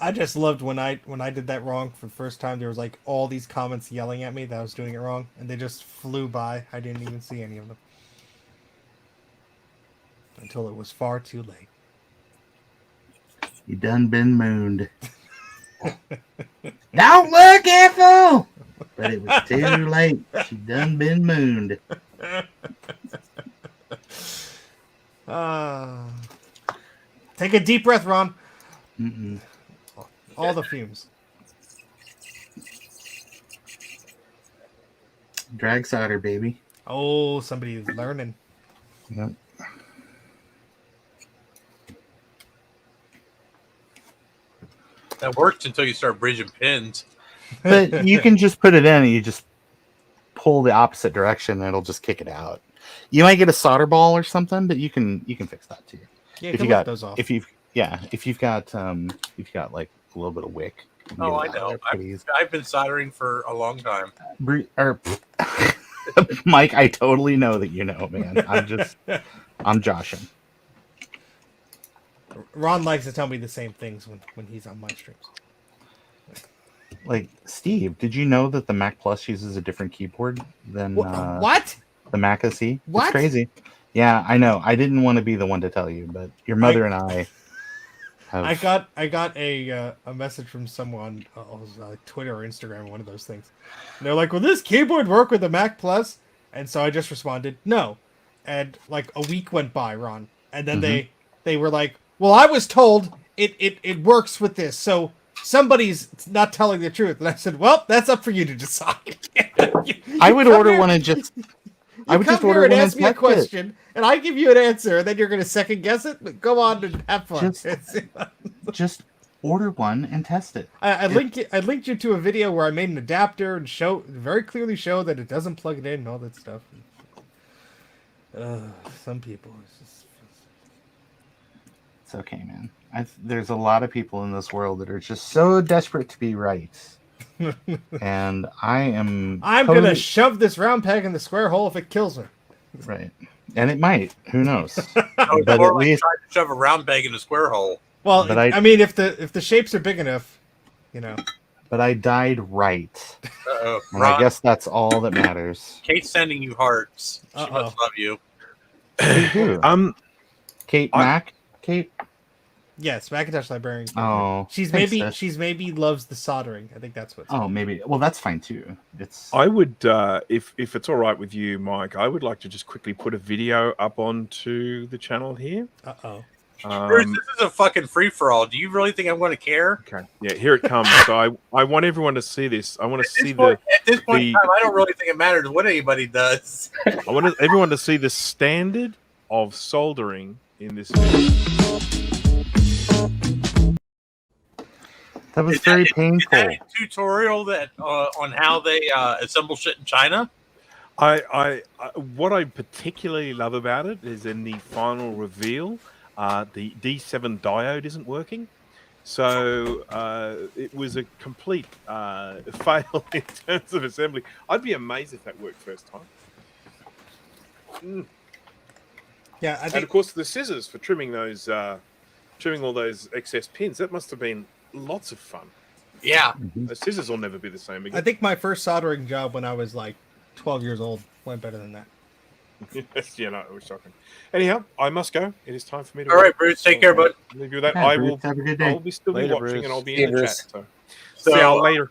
Speaker 3: I just loved when I did that wrong for the first time. There was like all these comments yelling at me that I was doing it wrong, and they just flew by. I didn't even see any of them until it was far too late.
Speaker 5: You done been mooned. Don't look, Ethel! But it was too late. She done been mooned.
Speaker 3: Take a deep breath, Ron.
Speaker 5: Mm-mm.
Speaker 3: All the fumes.
Speaker 5: Drag solder, baby.
Speaker 3: Oh, somebody's learning.
Speaker 5: Yep.
Speaker 2: That worked until you start bridging pins.
Speaker 5: But you can just put it in and you just pull the opposite direction and it'll just kick it out. You might get a solder ball or something, but you can fix that too.
Speaker 3: Yeah,
Speaker 5: If
Speaker 3: you
Speaker 5: you
Speaker 3: got
Speaker 5: got
Speaker 3: those off.
Speaker 5: if you've got like a little bit of wick. you can
Speaker 2: Oh,
Speaker 5: get
Speaker 2: I
Speaker 5: it out
Speaker 2: know.
Speaker 5: there pretty easy.
Speaker 2: I've been soldering for a long time.
Speaker 5: Mike, I totally know that you know, man. I'm joshing.
Speaker 3: Ron likes to tell me the same things when he's on my streams.
Speaker 5: Like, Steve, did you know that the Mac Plus uses a different keyboard than
Speaker 3: What?
Speaker 5: the Mac SE?
Speaker 3: What?
Speaker 5: It's crazy. Yeah, I know. I didn't want to be the one to tell you, but your mother and I have.
Speaker 3: I got a message from someone on Twitter or Instagram, one of those things. And they're like, "Will this keyboard work with the Mac Plus?" And so I just responded, "No." And like a week went by, Ron, and then they were like, "Well, I was told it works with this, so somebody's not telling the truth." And I said, "Well, that's up for you to decide."
Speaker 5: I would order one and just. I would just order
Speaker 3: and
Speaker 5: one and
Speaker 3: ask me a
Speaker 5: test it.
Speaker 3: question, and I give you an answer, and then you're going to second guess it. But go on and have fun.
Speaker 5: Just order one and test it.
Speaker 3: I linked you to a video where I made an adapter and very clearly show that it doesn't plug it in and all that stuff. Some people.
Speaker 5: It's okay, man. There's a lot of people in this world that are just so desperate to be right. And I'm
Speaker 3: gonna shove this round peg in the square hole if it kills me.
Speaker 5: Right. And it might. Who knows?
Speaker 2: But
Speaker 5: But at least
Speaker 2: trying to shove a round peg in a square hole.
Speaker 3: Well,
Speaker 5: But
Speaker 3: I mean, if the shapes are big enough, you know.
Speaker 5: but I died right.
Speaker 2: Uh-oh.
Speaker 5: And
Speaker 2: Ron,
Speaker 5: I guess that's all that matters.
Speaker 2: Kate's sending you hearts. She
Speaker 3: Uh-oh.
Speaker 2: must love you.
Speaker 5: Who? Kate Mac? Kate?
Speaker 3: Yes, Macintosh Librarian.
Speaker 5: Oh.
Speaker 3: she's
Speaker 5: thanks,
Speaker 3: maybe
Speaker 5: sis.
Speaker 3: loves the soldering. I think that's what.
Speaker 5: Oh, maybe. Well, that's fine too. It's
Speaker 6: I would, if it's all right with you, Mike, I would like to just quickly put a video up onto the channel here.
Speaker 3: Uh-oh.
Speaker 2: Bruce, this is a fucking free for all. Do you really think I'm going to care?
Speaker 6: Okay, yeah, here it comes. So I want everyone to see this. I want to see
Speaker 2: At this point in
Speaker 6: the-
Speaker 2: time, I don't really think it matters what anybody does.
Speaker 6: I want everyone to see the standard of soldering in this video.
Speaker 5: that was
Speaker 2: Is
Speaker 5: very
Speaker 2: that
Speaker 5: painful.
Speaker 2: a tutorial that on how they assemble shit in China?
Speaker 6: I what I particularly love about it is in the final reveal, the D7 diode isn't working. So it was a complete fail in terms of assembly. I'd be amazed if that worked first time.
Speaker 3: Yeah, I
Speaker 6: And
Speaker 3: think
Speaker 6: of course, the scissors for trimming those, trimming all those excess pins. That must have been lots of fun.
Speaker 2: Yeah.
Speaker 6: The scissors will never be the same again.
Speaker 3: I think my first soldering job when I was like 12 years old went better than that.
Speaker 6: Yeah, no, it was shocking. Anyhow, I must go. It is time for me to.
Speaker 2: All
Speaker 6: work.
Speaker 2: right, Bruce, take care, bud.
Speaker 6: Leave you with that.
Speaker 5: Yeah,
Speaker 6: I
Speaker 5: Bruce,
Speaker 6: will.
Speaker 5: have a good
Speaker 6: I'll
Speaker 5: day.
Speaker 6: be still be
Speaker 8: Later,
Speaker 6: watching,
Speaker 8: Bruce.
Speaker 6: and I'll be
Speaker 4: See
Speaker 6: in
Speaker 4: you,
Speaker 6: the
Speaker 4: Bruce.
Speaker 6: chat. So,
Speaker 2: So,
Speaker 6: see y'all later.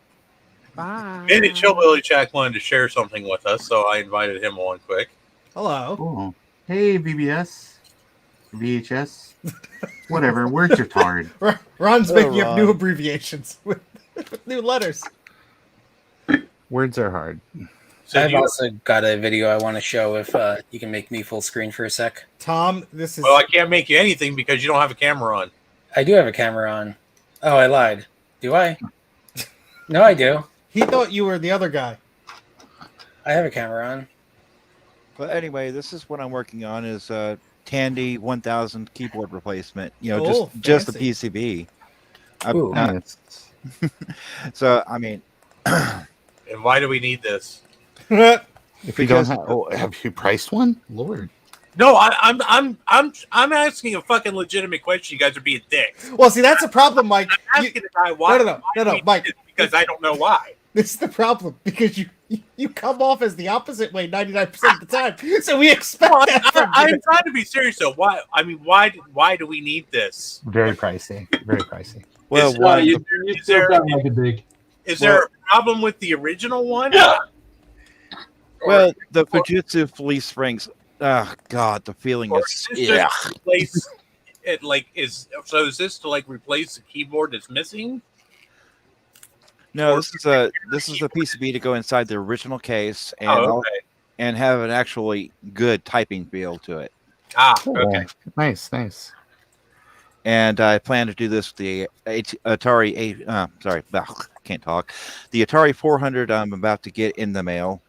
Speaker 2: Bandit Chillbilly Jack wanted to share something with us, so I invited him on quick.
Speaker 3: Hello.
Speaker 5: Cool. Hey, VBS, VHS, whatever. Where's your tard?
Speaker 3: Ron's
Speaker 8: Hello,
Speaker 3: making up new
Speaker 8: Ron.
Speaker 3: abbreviations with new letters.
Speaker 5: Words are hard.
Speaker 2: So
Speaker 4: I've
Speaker 2: you,
Speaker 4: also got a video I want to show if you can make me full screen for a sec.
Speaker 3: Tom, this is
Speaker 2: well, I can't make you anything because you don't have a camera on.
Speaker 4: I do have a camera on. Oh, I lied. Do I? No, I do.
Speaker 3: he thought you were the other guy.
Speaker 4: I have a camera on.
Speaker 8: But anyway, this is what I'm working on is Tandy 1000 keyboard replacement. You know,
Speaker 3: Oh,
Speaker 8: just the
Speaker 3: fancy.
Speaker 8: PCB.
Speaker 4: Ooh.
Speaker 5: Nice.
Speaker 8: So I mean,
Speaker 2: And why do we need this?
Speaker 5: If you don't
Speaker 8: Because-
Speaker 5: have you priced one? Lord.
Speaker 2: No, I'm asking a fucking legitimate question. You guys are being dicks.
Speaker 3: Well, see, that's a problem, Mike.
Speaker 2: I'm
Speaker 3: You-
Speaker 2: asking the guy why.
Speaker 3: No,
Speaker 2: why
Speaker 3: Mike.
Speaker 2: we need this, because I don't know why.
Speaker 3: This is the problem because you come off as the opposite way 99% of the time. So we expect
Speaker 2: Well,
Speaker 3: that from you.
Speaker 2: I'm trying to be serious though. Why? I mean, why do we need this?
Speaker 5: Very pricey. Very pricey.
Speaker 8: well,
Speaker 2: Is-
Speaker 8: one,
Speaker 1: you
Speaker 2: is
Speaker 1: still
Speaker 2: there-
Speaker 1: sound like a dick.
Speaker 2: Is there a problem with the original one?
Speaker 8: well, the Fujitsu Fleece Springs. Oh God, the feeling
Speaker 2: Or
Speaker 8: is
Speaker 2: is this
Speaker 8: yeah.
Speaker 2: just to replace it? Like, is this to like replace the keyboard that's missing?
Speaker 8: No, this is a PCB to go inside the original case and
Speaker 2: Oh, okay.
Speaker 8: and have an actually good typing feel to it.
Speaker 2: Ah,
Speaker 5: Cool.
Speaker 2: okay.
Speaker 5: Nice, nice.
Speaker 8: And I plan to do this with the Atari. Sorry, can't talk. The Atari 400. I'm about to get in the mail.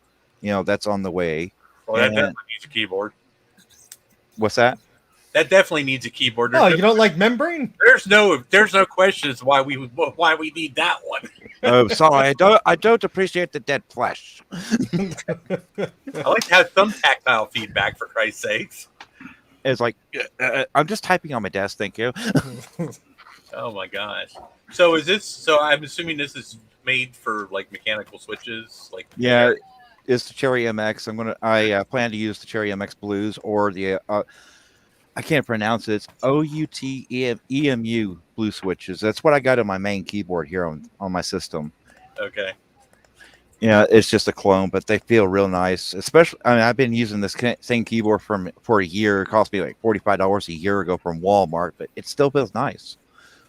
Speaker 8: You know, that's on the way.
Speaker 2: Well, that
Speaker 8: And-
Speaker 2: definitely needs a keyboard.
Speaker 8: What's that?
Speaker 2: That definitely needs a keyboard.
Speaker 3: Oh, you don't like membrane?
Speaker 2: There's no question as to why we need that one.
Speaker 8: Oh, sorry, I don't appreciate the dead flesh.
Speaker 2: I like to have some tactile feedback, for Christ's sakes.
Speaker 8: It's like I'm just typing on my desk. Thank you.
Speaker 2: Oh my gosh. So is this? So I'm assuming this is made for like mechanical switches, like
Speaker 8: Yeah, it's the Cherry MX. I plan to use the Cherry MX Blues or the I can't pronounce it. It's OUTEMU blue switches. That's what I got on my main keyboard here on my system.
Speaker 2: Okay.
Speaker 8: Yeah, it's just a clone, but they feel real nice. Especially, I mean, I've been using this same keyboard for a year. It cost me like $45 a year ago from Walmart, but it still feels nice.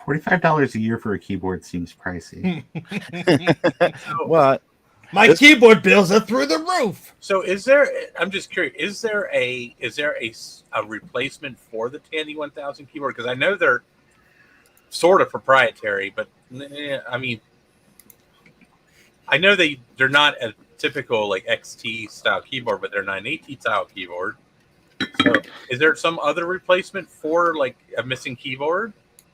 Speaker 5: $45 a year for a keyboard seems pricey.
Speaker 8: Well,
Speaker 3: My
Speaker 8: This-
Speaker 3: keyboard bills are through the roof.
Speaker 2: So is there? I'm just curious. Is there a replacement for the Tandy 1000 keyboard? Because I know they're sort of proprietary, but I mean, I know they're not a typical like XT style keyboard, but they're 980 style keyboard. So is there some other replacement for like a missing keyboard?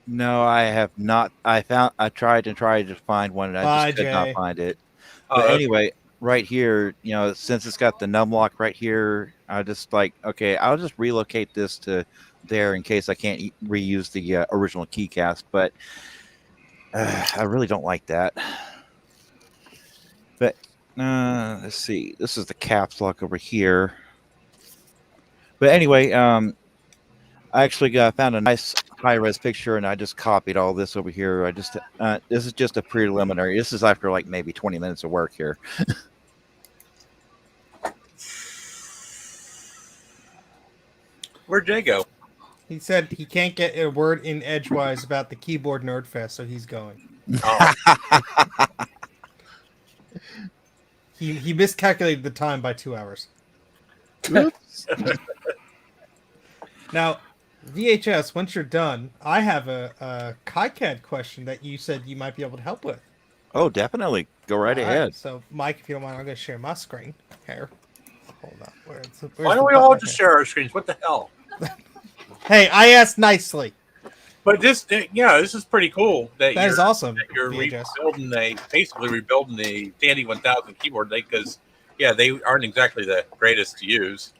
Speaker 8: no, I have not. I tried to find one, and I
Speaker 3: Bye,
Speaker 8: just could not
Speaker 3: Jay.
Speaker 8: find it.
Speaker 2: Oh,
Speaker 8: But
Speaker 2: okay.
Speaker 8: anyway, right here, you know, since it's got the num lock right here, I just like, okay, I'll just relocate this to there in case I can't reuse the original keycast. But I really don't like that. But let's see, this is the caps lock over here. But anyway, I actually found a nice high-res picture, and I just copied all this over here. I just this is just a preliminary. This is after like maybe 20 minutes of work here.
Speaker 2: Where'd Jay go?
Speaker 3: He said he can't get a word in edgewise about the keyboard nerd fest, so he's going.
Speaker 2: Oh,
Speaker 3: He miscalculated the time by 2 hours. Now, VHS, once you're done, I have a KiCad question that you said you might be able to help with.
Speaker 8: Oh, definitely. Go right
Speaker 3: All
Speaker 8: ahead.
Speaker 3: So, Mike, if you don't mind, I'm going to share my screen here. Hold on.
Speaker 2: why don't we all just share our screens? What the hell?
Speaker 3: Hey, I asked nicely.
Speaker 2: But this is pretty cool that
Speaker 3: That is awesome.
Speaker 2: that you're
Speaker 3: VHS.
Speaker 2: basically rebuilding the Tandy 1000 keyboard because they aren't exactly the greatest to use.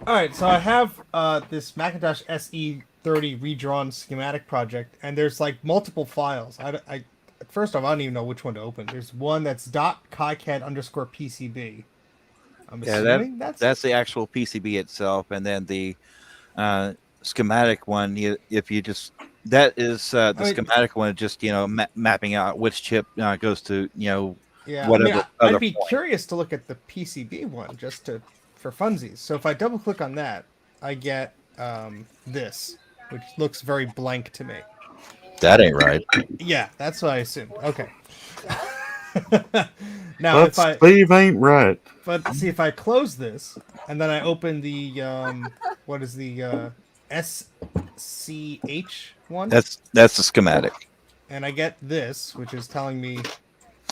Speaker 3: All right, so I have this Macintosh SE30 redrawn schematic project, and there's like multiple files. I first off, I don't even know which one to open. There's one that's .kicad_PCB, I'm
Speaker 8: Yeah, that-
Speaker 3: assuming
Speaker 8: That's the actual PCB itself, and then the schematic one. If you just that is the
Speaker 3: I mean-
Speaker 8: schematic one, just mapping out which chip goes to
Speaker 3: yeah.
Speaker 8: whatever other
Speaker 3: I'd be
Speaker 8: point.
Speaker 3: curious to look at the PCB one just for funsies. So if I double click on that, I get this, which looks very blank to me.
Speaker 8: That ain't right.
Speaker 3: Yeah, that's what I assumed. Okay. Now,
Speaker 5: But
Speaker 3: if I
Speaker 5: Steve ain't right.
Speaker 3: but see if I close this and then I open the what is the SCH one,
Speaker 8: That's the schematic.
Speaker 3: and I get this, which is telling me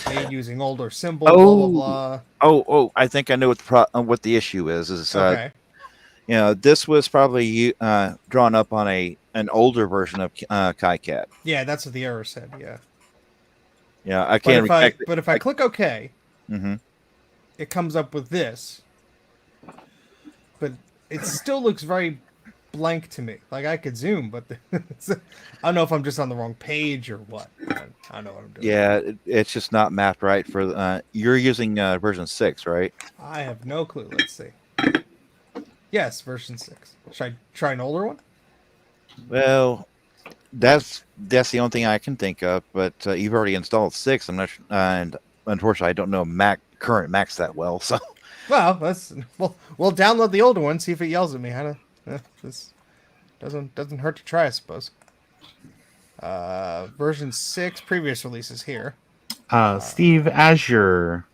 Speaker 3: made using older symbol, blah blah blah.
Speaker 8: Oh, I think I know what the issue is.
Speaker 3: Okay.
Speaker 8: This was probably drawn up on an older version of KiCad.
Speaker 3: Yeah, that's what the error said. Yeah.
Speaker 8: Yeah, I
Speaker 3: But
Speaker 8: can't.
Speaker 3: if I click OK,
Speaker 8: Mhm.
Speaker 3: it comes up with this. But it still looks very blank to me. Like I could zoom, but I don't know if I'm just on the wrong page or what. I don't know what I'm doing.
Speaker 8: Yeah, it's just not mapped right for. You're using version 6, right?
Speaker 3: I have no clue. Let's see. Yes, version 6. Should I try an older one?
Speaker 8: Well, that's the only thing I can think of. But you've already installed 6. I'm not, and unfortunately, I don't know current Macs that well. So,
Speaker 3: Well, we'll download the older one. See if it yells at me. This doesn't hurt to try, I suppose. Version 6 previous releases here.
Speaker 5: Steve, as your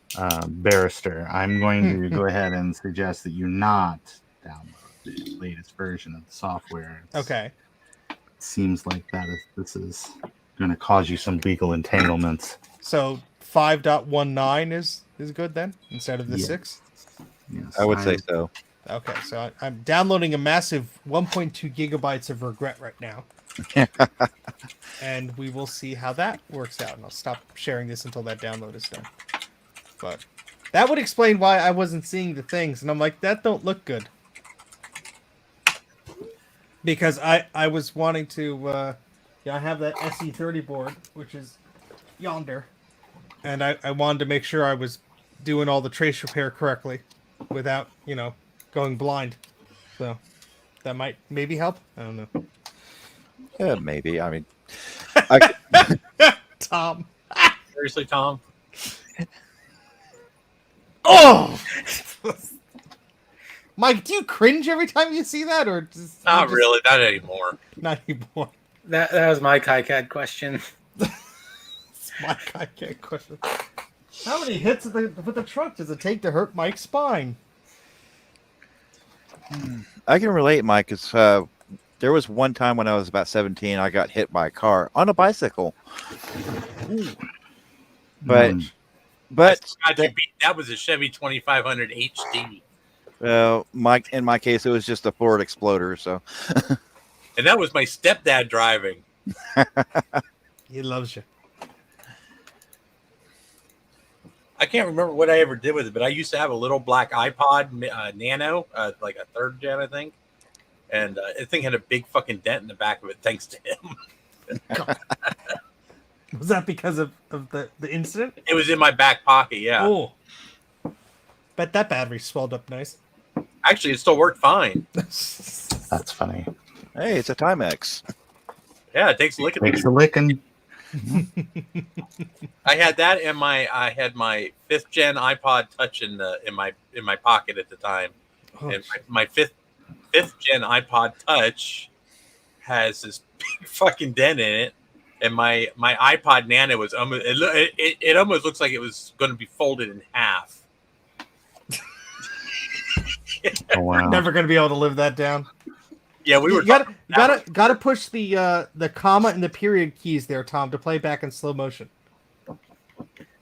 Speaker 5: barrister, I'm going to go ahead and suggest that you not download the latest version of the software.
Speaker 3: Okay.
Speaker 5: It seems like this is going to cause you some legal entanglements.
Speaker 3: So 5.19 is good then instead of the
Speaker 5: Yeah.
Speaker 3: 6.
Speaker 5: Yes,
Speaker 8: I would say so.
Speaker 3: Okay, so I'm downloading a massive 1.2 gigabytes of regret right now. And we will see how that works out. And I'll stop sharing this until that download is done. But that would explain why I wasn't seeing the things. And I'm like, that don't look good. Because I was wanting to... I have that SE30 board, which is yonder. And I wanted to make sure I was doing all the trace repair correctly without, going blind. So that might maybe help. I don't know.
Speaker 8: Yeah, maybe. I mean,
Speaker 3: Tom.
Speaker 2: Seriously, Tom?
Speaker 3: Oh! Mike, do you cringe every time you see that, or just
Speaker 2: Not really, not anymore.
Speaker 3: Not anymore.
Speaker 4: That was my KiCad question.
Speaker 3: Mike, I can't question. How many hits with the truck does it take to hurt Mike's spine?
Speaker 8: I can relate, Mike. Because there was one time when I was about 17, I got hit by a car on a bicycle. But
Speaker 2: God, you beat, that was a Chevy 2500 HD.
Speaker 8: well, in my case, it was just a Ford Exploder. So,
Speaker 2: And that was my stepdad driving.
Speaker 3: He loves you.
Speaker 2: I can't remember what I ever did with it, but I used to have a little black iPod Nano, like a 3rd gen, I think. And the thing had a big fucking dent in the back of it, thanks to him.
Speaker 3: Was that because of the incident?
Speaker 2: It was in my back pocket, yeah.
Speaker 3: Oh. Bet that battery swelled up nice.
Speaker 2: Actually, it still worked fine.
Speaker 5: That's funny.
Speaker 8: hey, it's a Timex.
Speaker 2: Yeah, it takes a lick at
Speaker 5: Takes a licking.
Speaker 2: I had that in I had my 5th gen iPod Touch in my pocket at the time.
Speaker 3: Oh,
Speaker 2: And my fifth gen iPod Touch has this big fucking dent in it, and my iPod Nano was almost it almost looks like it was going to be folded in half.
Speaker 5: Oh, wow.
Speaker 3: never gonna be able to live that down.
Speaker 2: Yeah, we were.
Speaker 3: You gotta push the comma and the period keys there, Tom, to play back in slow motion.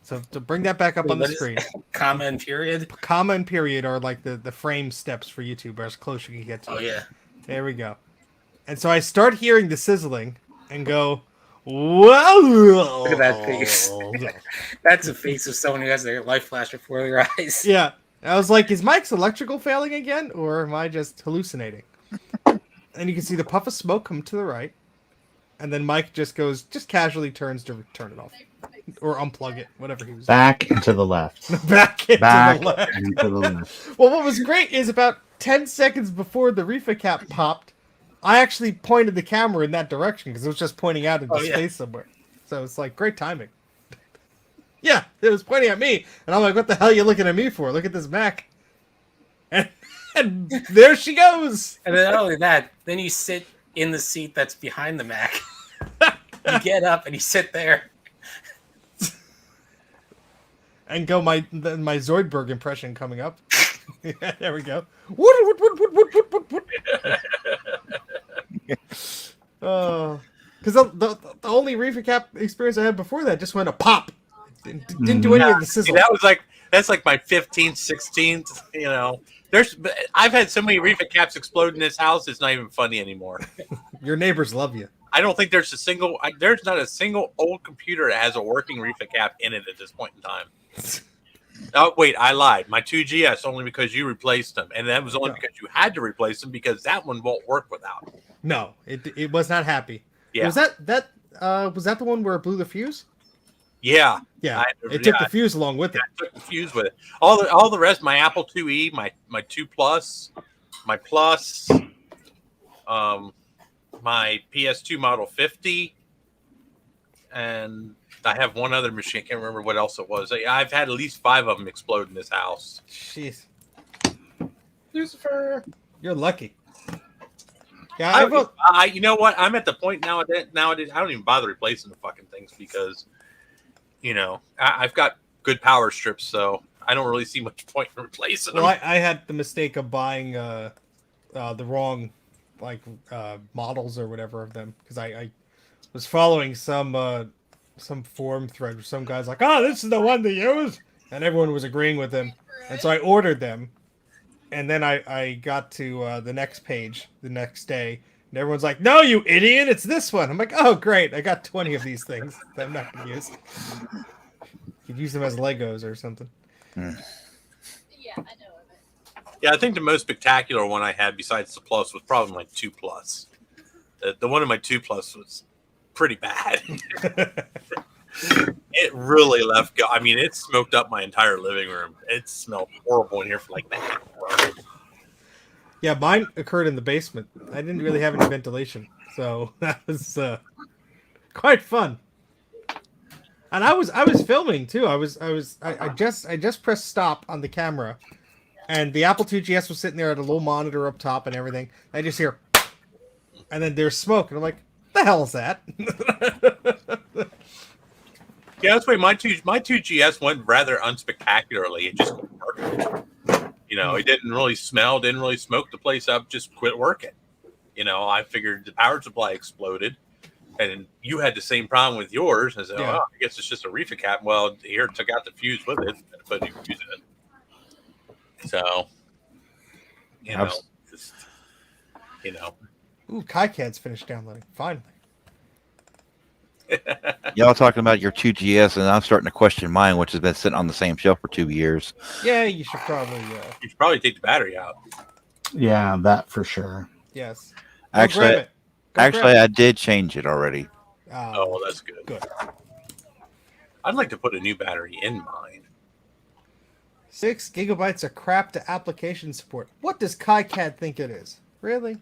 Speaker 3: So to bring that back up
Speaker 4: Wait,
Speaker 3: on the
Speaker 4: what is-
Speaker 3: screen.
Speaker 4: Comma and period.
Speaker 3: Comma and period are like the frame steps for YouTube, or as close you can get to.
Speaker 4: Oh
Speaker 3: it.
Speaker 4: yeah.
Speaker 3: There we go. And so I start hearing the sizzling and go, whoa!
Speaker 4: Look at that face. That's a face of someone who has their life flash before their eyes.
Speaker 3: Yeah. I was like, is Mike's electrical failing again, or am I just hallucinating? And you can see the puff of smoke come to the right, and then Mike just casually turns to turn it off. or unplug it, whatever he was
Speaker 5: Back and to the left.
Speaker 3: doing. Back into
Speaker 5: Back
Speaker 3: the left.
Speaker 5: and to the left.
Speaker 3: Well, what was great is about 10 seconds before the reefer cap popped, I actually pointed the camera in that direction because it was just pointing out into space somewhere. So it's like great timing. Yeah, it was pointing at me, and I'm like, "What the hell are you looking at me for? Look at this Mac." And there she goes.
Speaker 4: And then not only that, then you sit in the seat that's behind the Mac. You get up and you sit there.
Speaker 3: And go my Zoidberg impression coming up. Yeah, there we go. Because the only reefer cap experience I had before that just went a pop. Didn't do any of the sizzle.
Speaker 2: That's like my 15th, 16th. You know, I've had so many reefer caps explode in this house. It's not even funny anymore.
Speaker 3: Your neighbors love you.
Speaker 2: I don't think there's not a single old computer that has a working reefer cap in it at this point in time. Oh wait, I lied. My 2GS only because you replaced them, and that was only because you had to replace them because that one won't work without.
Speaker 3: No, it was not happy.
Speaker 2: Yeah.
Speaker 3: Was that the one where it blew the fuse?
Speaker 2: Yeah.
Speaker 3: Yeah. It took the fuse along with it.
Speaker 2: I took the fuse with it. All the rest, my Apple IIe, my 2 Plus, my Plus, my PS2 Model 50, and I have one other machine. I can't remember what else it was. I've had at least 5 of them explode in this house.
Speaker 3: Jeez.
Speaker 2: Lucifer.
Speaker 3: You're lucky. Yeah,
Speaker 2: you know what? I'm at the point nowadays. I don't even bother replacing the fucking things because, you know, I've got good power strips, so I don't really see much point in replacing them.
Speaker 3: Well, I had the mistake of buying the wrong models or whatever of them because I was following some forum thread where some guy's like, "Oh, this is the one to use," and everyone was agreeing with him, and so I ordered them. And then I got to the next page the next day, and everyone's like, "No, you idiot! It's this one." I'm like, "Oh, great! I got 20 of these things that I'm not gonna use. Could use them as Legos or something."
Speaker 9: Yeah, I know of it.
Speaker 2: Yeah, I think the most spectacular one I had besides the Plus was probably my 2 Plus. The one in my 2 Plus was pretty bad. It really left go. I mean, it smoked up my entire living room. It smelled horrible in here for like that.
Speaker 3: Yeah, mine occurred in the basement. I didn't really have any ventilation, so that was quite fun. And I was filming too. I just pressed stop on the camera, and the Apple IIgs was sitting there at a little monitor up top and everything. I just hear, and then there's smoke, and I'm like, "The hell is that?"
Speaker 2: Yeah, that's why my 2GS went rather unspectacularly. It just quit working. You know, it didn't really smell, didn't really smoke the place up, just quit working. You know, I figured the power supply exploded, and you had the same problem with yours. I said,
Speaker 3: Yeah.
Speaker 2: "Oh, I guess it's just a reefer cap." Well, here, took out the fuse with it, and put a new fuse in it. So, you know, just, you know.
Speaker 3: Ooh, KiCad's finished downloading. Finally.
Speaker 8: Y'all talking about your 2GS, and I'm starting to question mine, which has been sitting on the same shelf for 2 years.
Speaker 3: Yeah, you should probably.
Speaker 2: You should probably take the battery out.
Speaker 5: Yeah, that for sure.
Speaker 3: Yes. Go
Speaker 8: Actually,
Speaker 3: grab it. Go grab
Speaker 8: I did change it already.
Speaker 3: it.
Speaker 2: Oh, well, that's good.
Speaker 3: Good.
Speaker 2: I'd like to put a new battery in mine.
Speaker 3: 6 gigabytes of crap to application support. What does KiCad think it is? Really?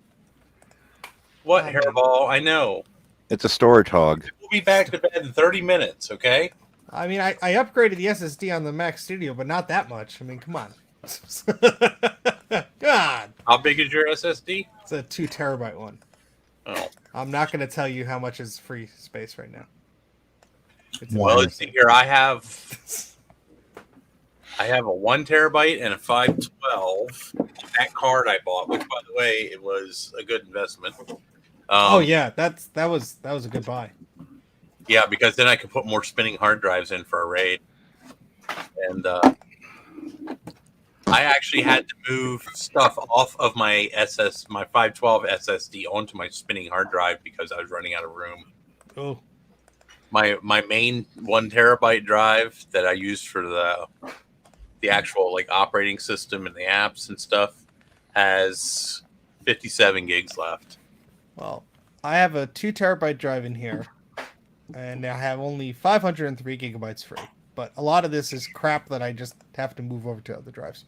Speaker 2: What, Hairball? I know.
Speaker 8: It's a storage hog.
Speaker 2: We'll be back to bed in 30 minutes, okay?
Speaker 3: I mean, I upgraded the SSD on the Mac Studio, but not that much. I mean, come on. God.
Speaker 2: How big is your SSD?
Speaker 3: It's a 2 terabyte one.
Speaker 2: Oh.
Speaker 3: I'm not going to tell you how much is free space right now. It's
Speaker 2: Well, let's see here. I have a 1 terabyte and a 512. That card I bought, which, by the way, it was a good investment.
Speaker 3: Oh yeah, that was a good buy.
Speaker 2: Yeah, because then I could put more spinning hard drives in for a RAID. And I actually had to move stuff off of my 512 SSD onto my spinning hard drive because I was running out of room.
Speaker 3: Oh.
Speaker 2: My main 1 terabyte drive that I used for the actual like operating system and the apps and stuff has 57 gigs left.
Speaker 3: Well, I have a 2 terabyte drive in here, and I have only 503 gigabytes free. But a lot of this is crap that I just have to move over to other drives.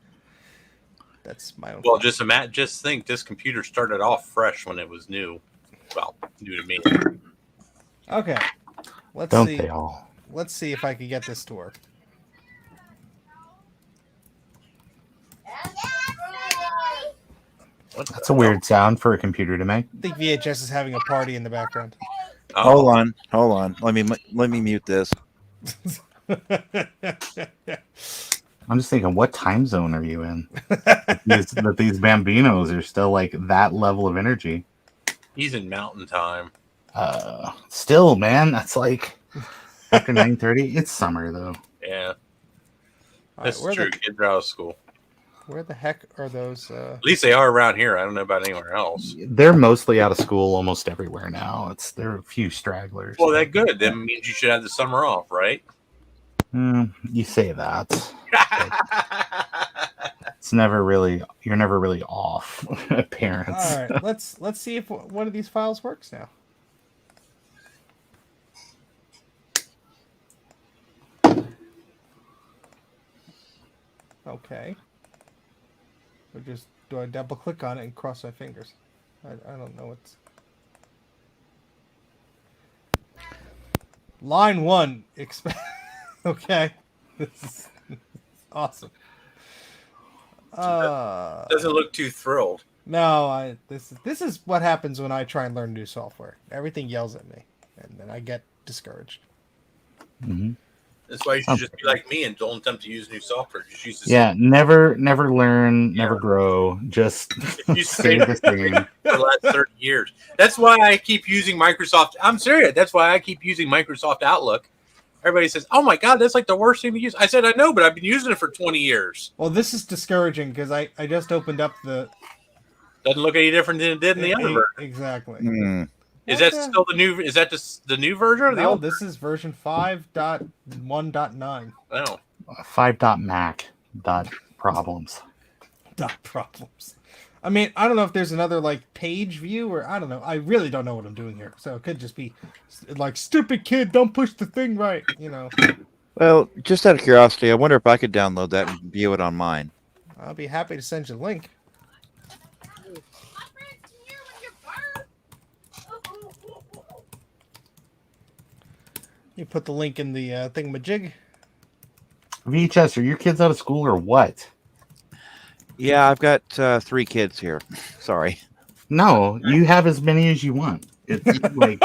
Speaker 3: That's my own.
Speaker 2: Well,
Speaker 3: fault.
Speaker 2: just think this computer started off fresh when it was new. Well, new to me.
Speaker 3: Okay, let's
Speaker 5: Don't
Speaker 3: see.
Speaker 5: they all?
Speaker 3: Let's see if I can get this to work.
Speaker 5: That's a weird sound for a computer to make.
Speaker 3: I think VHS is having a party in the background.
Speaker 8: Hold on. Let me mute this.
Speaker 5: I'm just thinking, what time zone are you in? that these Bambinos are still like that level of energy.
Speaker 2: He's in mountain time.
Speaker 5: Still, man, that's like after 9:30. It's summer though.
Speaker 2: Yeah,
Speaker 3: All
Speaker 2: that's
Speaker 3: right,
Speaker 2: true. Kids are out of school.
Speaker 3: where the heck are those?
Speaker 2: At least they are around here. I don't know about anywhere else.
Speaker 5: They're mostly out of school almost everywhere now. There are a few stragglers.
Speaker 2: Well, that good. That means you should have the summer off, right?
Speaker 5: You say that. It's never really. You're never really off, parents.
Speaker 3: All right, let's see if one of these files works now. Okay. Do I double click on it and cross my fingers? I don't know what's. Line 1. Okay. This is awesome.
Speaker 2: Doesn't look too thrilled.
Speaker 3: No, this is what happens when I try and learn new software. Everything yells at me, and then I get discouraged.
Speaker 5: Mm-hmm.
Speaker 2: That's why you should just be like me and don't attempt to use new software. Just use the
Speaker 5: Yeah, never learn, never grow. Just stay the same.
Speaker 2: for the last 30 years. That's why I keep using Microsoft. I'm serious. That's why I keep using Microsoft Outlook. Everybody says, "Oh my God, that's like the worst thing to use." I said, "I know, but I've been using it for 20 years."
Speaker 3: Well, this is discouraging because I just opened up the.
Speaker 2: Doesn't look any different than it did in the other version.
Speaker 3: Exactly.
Speaker 2: Is that still the new? Is that the new version or the
Speaker 3: No,
Speaker 2: old?
Speaker 3: this is version 5.1.9.
Speaker 2: Oh,
Speaker 5: 5.mac. Problems.
Speaker 3: Problems. I mean, I don't know if there's another like page view or I don't know. I really don't know what I'm doing here. So it could just be like stupid kid, don't push the thing right, you know.
Speaker 8: Well, just out of curiosity, I wonder if I could download that and view it on mine.
Speaker 3: I'll be happy to send you a link. You put the link in the thingamajig.
Speaker 5: VHS, are your kids out of school or what?
Speaker 8: Yeah, I've got 3 kids here. Sorry.
Speaker 5: No, you have as many as you want. It's like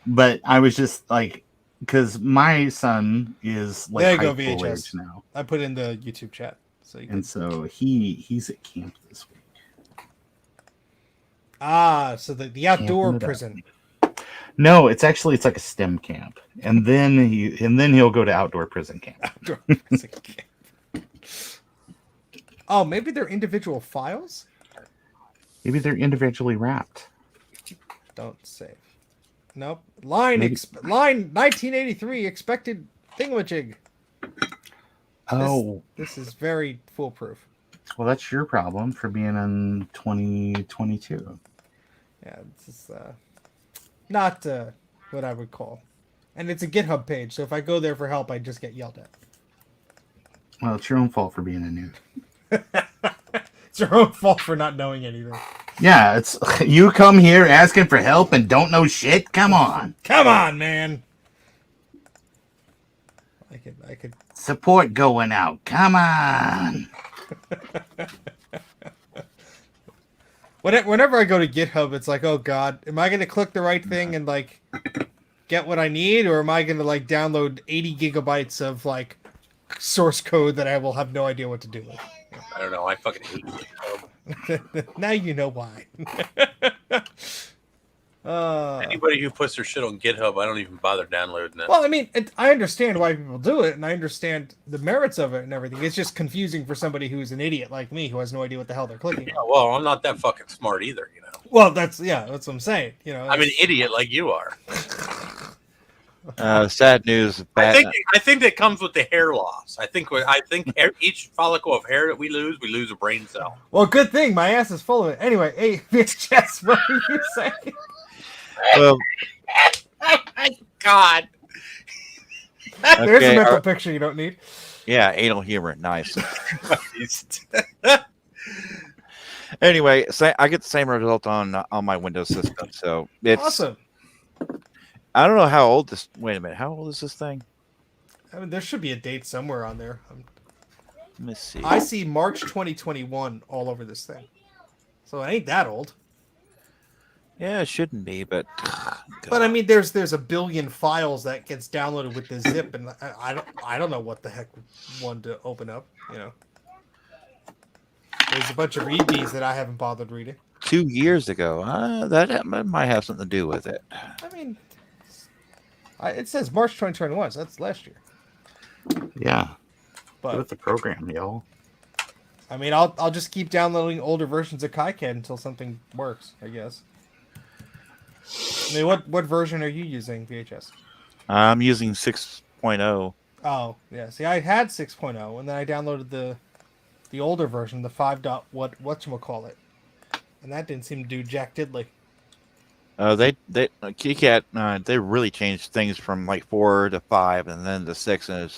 Speaker 5: but I was just like, because my son is like
Speaker 3: There you
Speaker 5: high
Speaker 3: go,
Speaker 5: school
Speaker 3: VHS.
Speaker 5: age now,
Speaker 3: I put in the YouTube chat. So you can...
Speaker 5: and so he's at camp this week.
Speaker 3: So the outdoor
Speaker 5: Camping it up.
Speaker 3: prison.
Speaker 5: No, it's like a STEM camp, and then he'll go to outdoor prison camp.
Speaker 3: Outdoor prison camp. Oh, maybe they're individual files?
Speaker 5: Maybe they're individually wrapped.
Speaker 3: Don't save. Nope. Line 1983 expected thingamajig.
Speaker 5: Oh,
Speaker 3: This is very foolproof.
Speaker 5: well, that's your problem for being in 2022.
Speaker 3: Yeah, this is not what I would call. And it's a GitHub page, so if I go there for help, I just get yelled at.
Speaker 5: Well, it's your own fault for being a noob.
Speaker 3: It's your own fault for not knowing anything.
Speaker 5: Yeah, it's you come here asking for help and don't know shit. Come on,
Speaker 3: Come on, man. I could.
Speaker 5: support going out. Come on.
Speaker 3: Whenever I go to GitHub, it's like, oh God, am I going to click the right thing and like get what I need, or am I going to like download 80 gigabytes of like source code that I will have no idea what to do with?
Speaker 2: I don't know. I fucking hate GitHub.
Speaker 3: Now you know why.
Speaker 2: Anybody who puts their shit on GitHub, I don't even bother downloading it.
Speaker 3: Well, I mean, I understand why people do it, and I understand the merits of it and everything. It's just confusing for somebody who's an idiot like me who has no idea what the hell they're clicking
Speaker 2: Yeah,
Speaker 3: on.
Speaker 2: well, I'm not that fucking smart either, you know.
Speaker 3: Well, that's what I'm saying. You know,
Speaker 2: I'm an idiot like you are.
Speaker 8: Sad news.
Speaker 2: I think that comes with the hair loss. I think each follicle of hair that we lose a brain cell.
Speaker 3: well, good thing my ass is full of it. Anyway, hey, VHS, what were you saying?
Speaker 8: Well,
Speaker 2: my God.
Speaker 3: There's a
Speaker 8: Okay,
Speaker 3: mental picture you don't need.
Speaker 8: yeah, anal humor, nice. Anyway, I get the same result on my Windows system, so it's.
Speaker 3: Awesome.
Speaker 8: I don't know how old this. Wait a minute, how old is this thing?
Speaker 3: I mean, there should be a date somewhere on there.
Speaker 8: Let me see.
Speaker 3: I see March 2021 all over this thing. So it ain't that old.
Speaker 8: Yeah, it shouldn't be, but.
Speaker 3: But I mean, there's a billion files that gets downloaded with the zip, and I don't know what the heck one to open up. You know, there's a bunch of readmes that I haven't bothered reading.
Speaker 8: 2 years ago, that might have something to do with it.
Speaker 3: I mean, it says March 2021, so that's last year.
Speaker 5: Yeah.
Speaker 3: But
Speaker 5: With the program, y'all.
Speaker 3: I mean, I'll just keep downloading older versions of KiCad until something works, I guess. I mean, what version are you using, VHS?
Speaker 8: I'm using 6.0.
Speaker 3: Oh, yeah. See, I had 6.0, and then I downloaded the older version, the 5. Whatchamacallit. And that didn't seem to do jack diddly.
Speaker 8: KiCad, they really changed things from like 4 to 5 and then to 6, and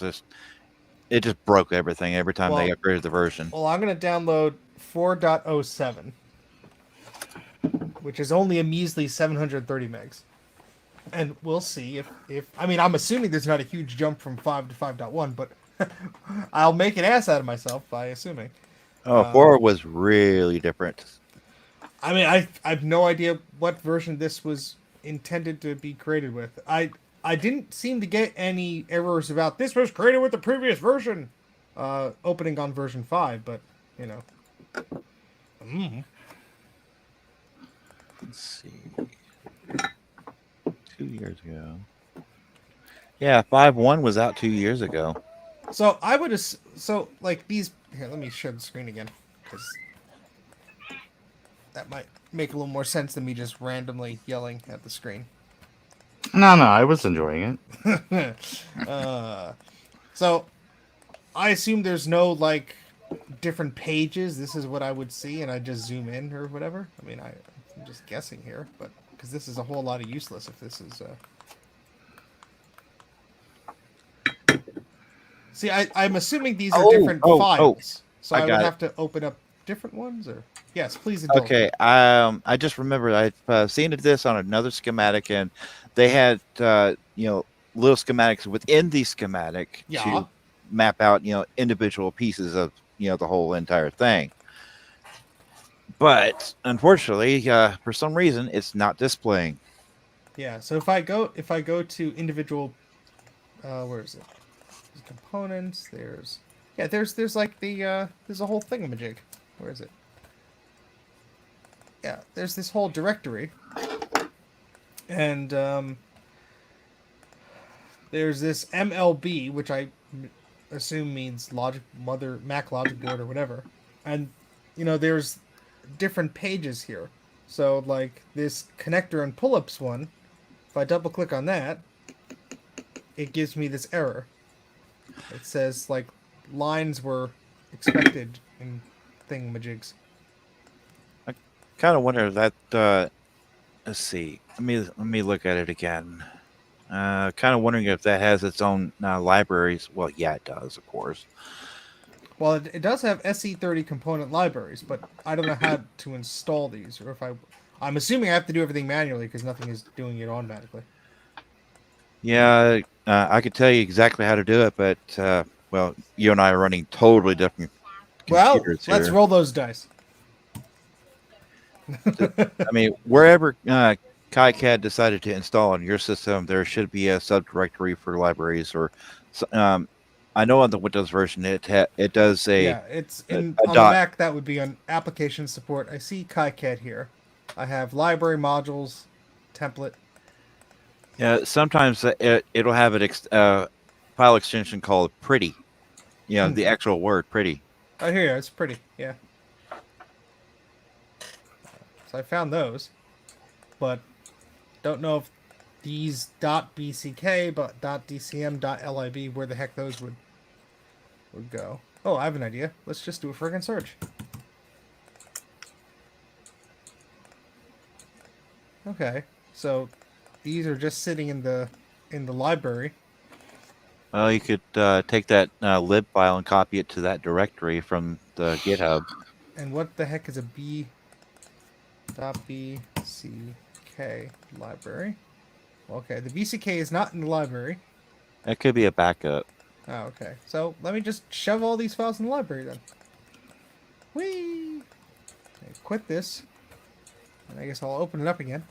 Speaker 8: it just broke everything every time they upgraded the version.
Speaker 3: Well, I'm going to download 4.07, which is only a measly 730 megs. And we'll see if I mean, I'm assuming there's not a huge jump from 5 to 5.1, but I'll make an ass out of myself by assuming.
Speaker 8: 4 was really different.
Speaker 3: I mean, I have no idea what version this was intended to be created with. I didn't seem to get any errors about this was created with the previous version, opening on version 5, but, you know.
Speaker 8: Let's see. 2 years ago. Yeah, 5.1 was out 2 years ago.
Speaker 3: So I would like these. Here, let me share the screen again, because that might make a little more sense than me just randomly yelling at the screen.
Speaker 5: No, I was enjoying it.
Speaker 3: So I assume there's no like different pages. This is what I would see, and I just zoom in or whatever. I mean, I'm just guessing here, but because this is a whole lot of useless if this is. See, I'm assuming these are different files, so I would have to open up different ones, or yes, please indulge.
Speaker 8: Okay, I just remembered I've seen this on another schematic, and they had little schematics within the schematic to map out individual pieces of the whole entire thing. But unfortunately, for some reason, it's not displaying.
Speaker 3: Yeah. So if I go to individual, where is it? There's components. There's like there's a whole thingamajig. Where is it? Yeah, there's this whole directory, and there's this MLB, which I assume means Mac Logic Board or whatever, and there's different pages here. So like this connector and pull-ups one, if I double click on that, it gives me this error. It says like lines were expected in thingamajigs.
Speaker 8: I kind of wonder that. Let's see. Let me look at it again. Kind of wondering if that has its own libraries. Well, yeah, it does, of course.
Speaker 3: Well, it does have SE30 component libraries, but I don't know how to install these, or if I'm assuming I have to do everything manually because nothing is doing it automatically.
Speaker 8: Yeah, I could tell you exactly how to do it, but well, you and I are running totally different computers
Speaker 3: let's
Speaker 8: here.
Speaker 3: roll those dice.
Speaker 8: I mean, wherever KiCad decided to install on your system, there should be a subdirectory for libraries, or I know on the Windows version it does a
Speaker 3: it's
Speaker 8: a
Speaker 3: on the
Speaker 8: dot.
Speaker 3: Mac that would be on application support. I see KiCad here. I have library modules template.
Speaker 8: Yeah, sometimes it'll have a file extension called pretty. The actual word pretty.
Speaker 3: Oh, here, it's pretty. Yeah. So I found those, but don't know if these .bck, but .dcm, .lib, where the heck those would go. Oh, I have an idea. Let's just do a friggin' search. Okay, so these are just sitting in the library.
Speaker 8: Well, you could take that lib file and copy it to that directory from the GitHub.
Speaker 3: And what the heck is a b.bck library? Okay, the BCK is not in the library.
Speaker 8: That could be a backup.
Speaker 3: Oh, okay. So let me just shove all these files in the library then. Whee! Okay, quit this. And I guess I'll open it up again.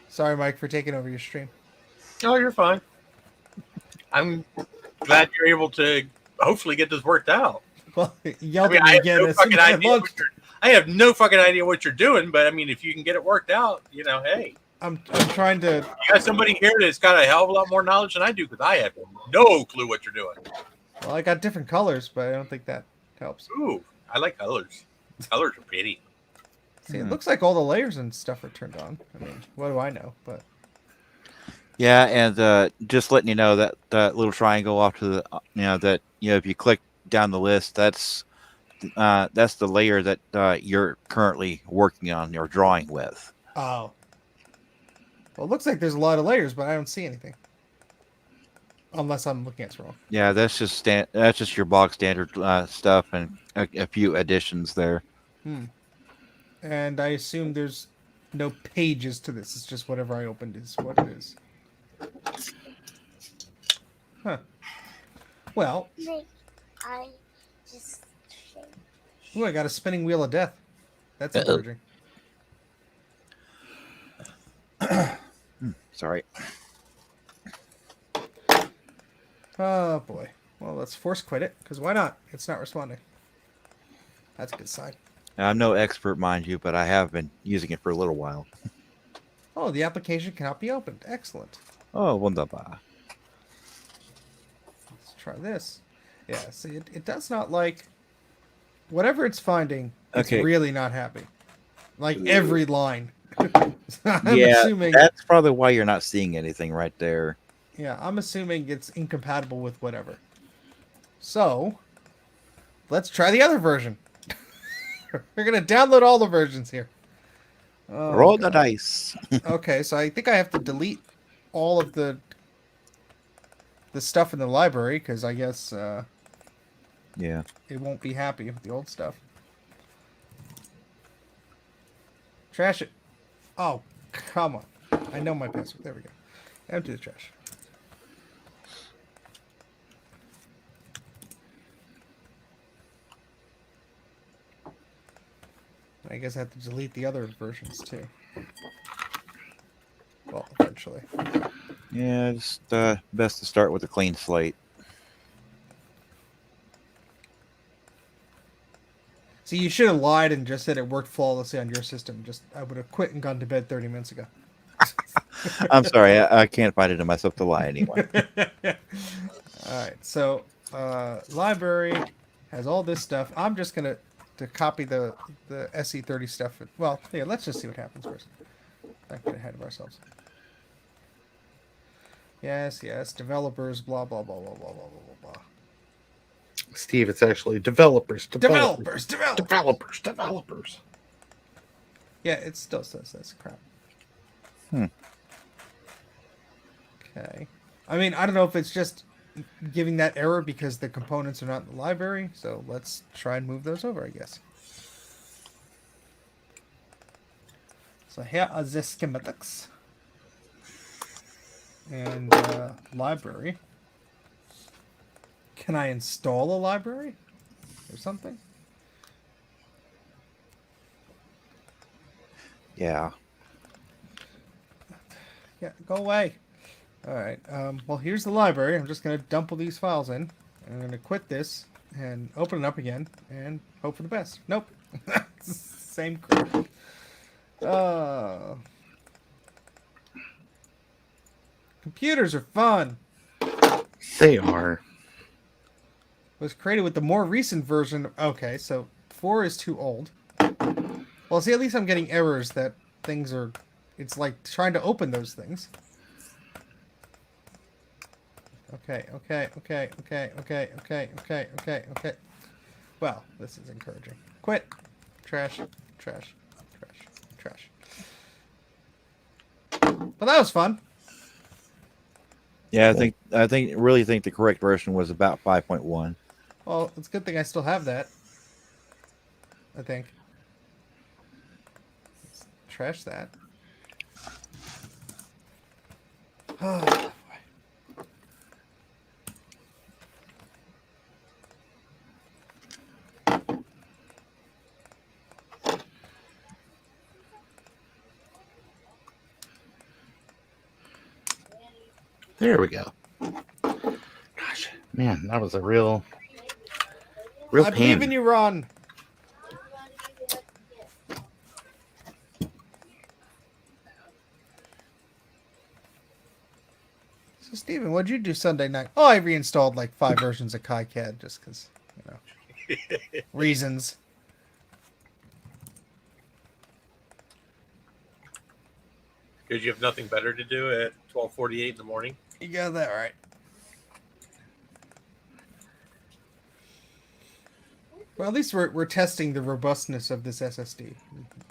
Speaker 3: Sorry, Mike, for taking over your stream.
Speaker 2: Oh, you're fine. I'm glad you're able to hopefully get this worked out.
Speaker 3: Well,
Speaker 2: I
Speaker 3: yelled
Speaker 2: mean,
Speaker 3: at me
Speaker 2: I have
Speaker 3: again
Speaker 2: no
Speaker 3: as soon
Speaker 2: fucking
Speaker 3: as I
Speaker 2: idea.
Speaker 3: launched.
Speaker 2: I have no fucking idea what you're doing, but I mean, if you can get it worked out, you know, hey,
Speaker 3: I'm trying to.
Speaker 2: you got somebody here that's got a hell of a lot more knowledge than I do because I have no clue what you're doing.
Speaker 3: Well, I got different colors, but I don't think that helps.
Speaker 2: Ooh, I like colors. Colors are pretty.
Speaker 3: See, it looks like all the layers and stuff are turned on. I mean, what do I know? But
Speaker 8: Yeah, and just letting you know that that little triangle off to the, if you click down the list, that's the layer that you're currently working on or drawing with.
Speaker 3: oh, well, it looks like there's a lot of layers, but I don't see anything. Unless I'm looking at it wrong.
Speaker 8: Yeah, that's just your bog standard stuff and a few additions there.
Speaker 3: And I assume there's no pages to this. It's just whatever I opened is what it is. Huh. Well,
Speaker 9: Like, I just shake.
Speaker 3: ooh, I got a spinning wheel of death. That's encouraging.
Speaker 8: Sorry.
Speaker 3: Oh boy. Well, let's force quit it, because why not? It's not responding. That's a good sign.
Speaker 8: Now, I'm no expert, mind you, but I have been using it for a little while.
Speaker 3: Oh, the application cannot be opened. Excellent.
Speaker 8: Oh, wunderbar.
Speaker 3: Let's try this. Yeah, see, it does not like... Whatever it's finding, it's
Speaker 8: Okay.
Speaker 3: really not happy. Like, every line. I'm
Speaker 8: Yeah,
Speaker 3: assuming...
Speaker 8: that's probably why you're not seeing anything right there.
Speaker 3: Yeah, I'm assuming it's incompatible with whatever. So, let's try the other version. We're going to download all the versions here. Oh,
Speaker 8: Roll the
Speaker 3: God.
Speaker 8: dice.
Speaker 3: Okay, so I think I have to delete all of the stuff in the library, because I guess
Speaker 8: Yeah.
Speaker 3: it won't be happy with the old stuff. Trash it. Oh, come on. I know my password. There we go. Empty the trash. I guess I have to delete the other versions too. Well, eventually.
Speaker 8: Yeah, it's best to start with a clean slate.
Speaker 3: See, you should have lied and just said it worked flawlessly on your system. I would have quit and gone to bed 30 minutes ago.
Speaker 8: I'm sorry, I can't find it in myself to lie anymore.
Speaker 3: Alright, so library has all this stuff. I'm just gonna copy the SE30 stuff. Well, yeah, let's just see what happens first. Not get ahead of ourselves. Yes, developers, blah blah blah blah blah blah blah blah.
Speaker 5: Steve, it's actually developers.
Speaker 3: Developers. Yeah, it still says that's crap. Okay. I mean, I don't know if it's just giving that error because the components are not in the library, so let's try and move those over, I guess. So here are the schematics. And library. Can I install a library or something?
Speaker 8: Yeah.
Speaker 3: Yeah, go away. All right. Well, here's the library. I'm just going to dump all these files in. I'm going to quit this and open it up again and hope for the best. Nope. Same crap. Computers are fun.
Speaker 5: They are.
Speaker 3: It was created with the more recent version. Okay, so 4 is too old. Well, see, at least I'm getting errors that things are... It's like trying to open those things. Okay. Well, this is encouraging. Quit. trash, trash, trash, trash. But that was fun.
Speaker 8: Yeah, really think the correct version was about 5.1.
Speaker 3: Well, it's a good thing I still have that. I think. Let's trash that. Oh,
Speaker 5: There we go. Gosh, man, that was a real
Speaker 3: I
Speaker 5: pain.
Speaker 3: believe in you, Ron. So, Steven, what'd you do Sunday night? Oh, I reinstalled like 5 versions of KiCad just because, reasons.
Speaker 2: Because you have nothing better to do at 12:48 in the morning.
Speaker 3: You got that right. Well, at least we're testing the robustness of this SSD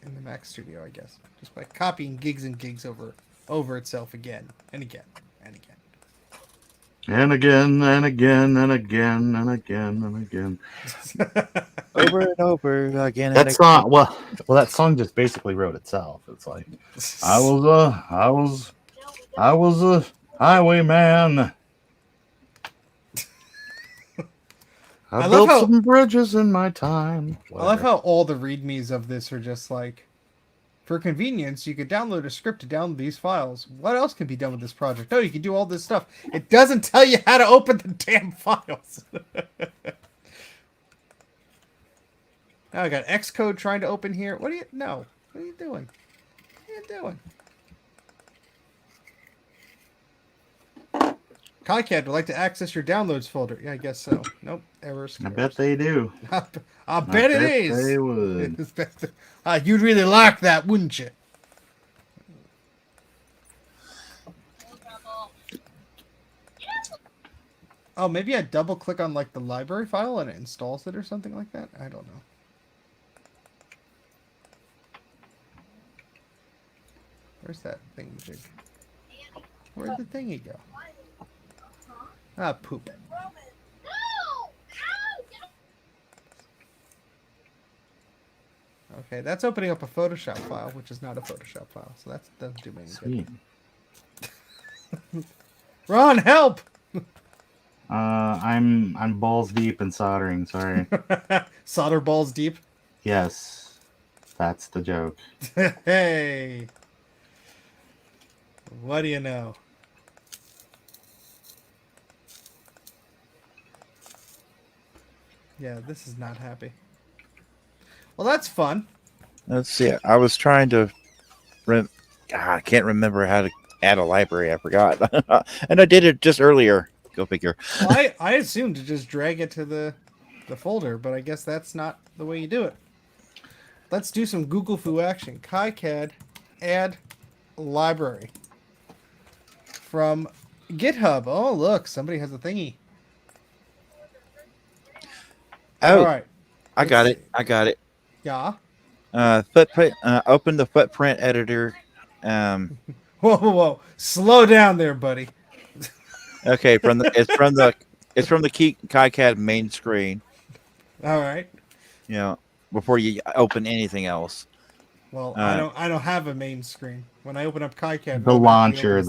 Speaker 3: in the Mac Studio, I guess, just by copying gigs and gigs over itself again and again and again.
Speaker 5: And again, and again, and again, and again, and again.
Speaker 8: Over and over again.
Speaker 5: That song, well, that song just basically wrote itself. It's like, I was a highwayman. I
Speaker 3: love
Speaker 5: built
Speaker 3: how-
Speaker 5: some bridges in my time.
Speaker 3: I love how all the readmes of this are just like, for convenience, you could download a script to download these files. What else can be done with this project? Oh, you can do all this stuff. It doesn't tell you how to open the damn files. Now I got Xcode trying to open here. What are you? No. What are you doing? What are you doing? KiCad would like to access your downloads folder. Yeah, I guess so. Nope. Errors.
Speaker 5: I bet they do.
Speaker 3: I bet it is.
Speaker 5: They would.
Speaker 3: You'd really like that, wouldn't you? Oh, maybe I double click on like the library file and it installs it or something like that. I don't know. Where's that thingy-jig? Where'd the thingy go? Ah, poop. Okay, that's opening up a Photoshop file, which is not a Photoshop file, so that doesn't do me any good. Ron, help!
Speaker 5: I'm balls deep in soldering. Sorry.
Speaker 3: Solder balls deep.
Speaker 5: Yes, that's the joke.
Speaker 3: Hey, what do you know? Yeah, this is not happy. Well, that's fun.
Speaker 8: Let's see. I was trying to. I can't remember how to add a library. I forgot, and I did it just earlier. Go figure.
Speaker 3: Well, I assumed to just drag it to the folder, but I guess that's not the way you do it. Let's do some Google Foo action. KiCad add library from GitHub. Oh, look, somebody has a thingy.
Speaker 8: Oh,
Speaker 3: all right.
Speaker 8: I got it. I got it.
Speaker 3: Yeah.
Speaker 8: Footprint. Open the footprint editor.
Speaker 3: Whoa, whoa, whoa! Slow down there, buddy.
Speaker 8: Okay, it's from the KiCad main screen.
Speaker 3: All right.
Speaker 8: You know, before you open anything else.
Speaker 3: Well, I don't have a main screen. When I open up KiCad,
Speaker 5: The launcher,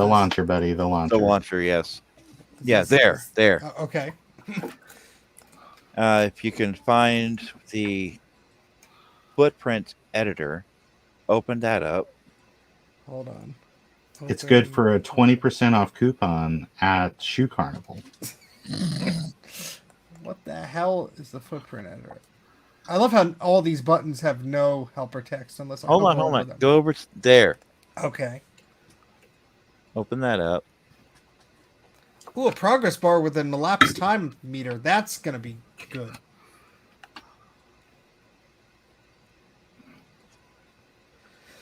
Speaker 5: buddy, the launcher.
Speaker 8: The launcher, yes. Yeah, there.
Speaker 3: Okay.
Speaker 8: If you can find the footprint editor, open that up.
Speaker 3: Hold on.
Speaker 5: It's good for a 20% off coupon at Shoe Carnival.
Speaker 3: What the hell is the footprint editor? I love how all these buttons have no helper text unless I
Speaker 8: Hold on.
Speaker 3: them.
Speaker 8: Go over there.
Speaker 3: Okay.
Speaker 8: Open that up.
Speaker 3: Ooh, a progress bar with an elapsed time meter. That's gonna be good.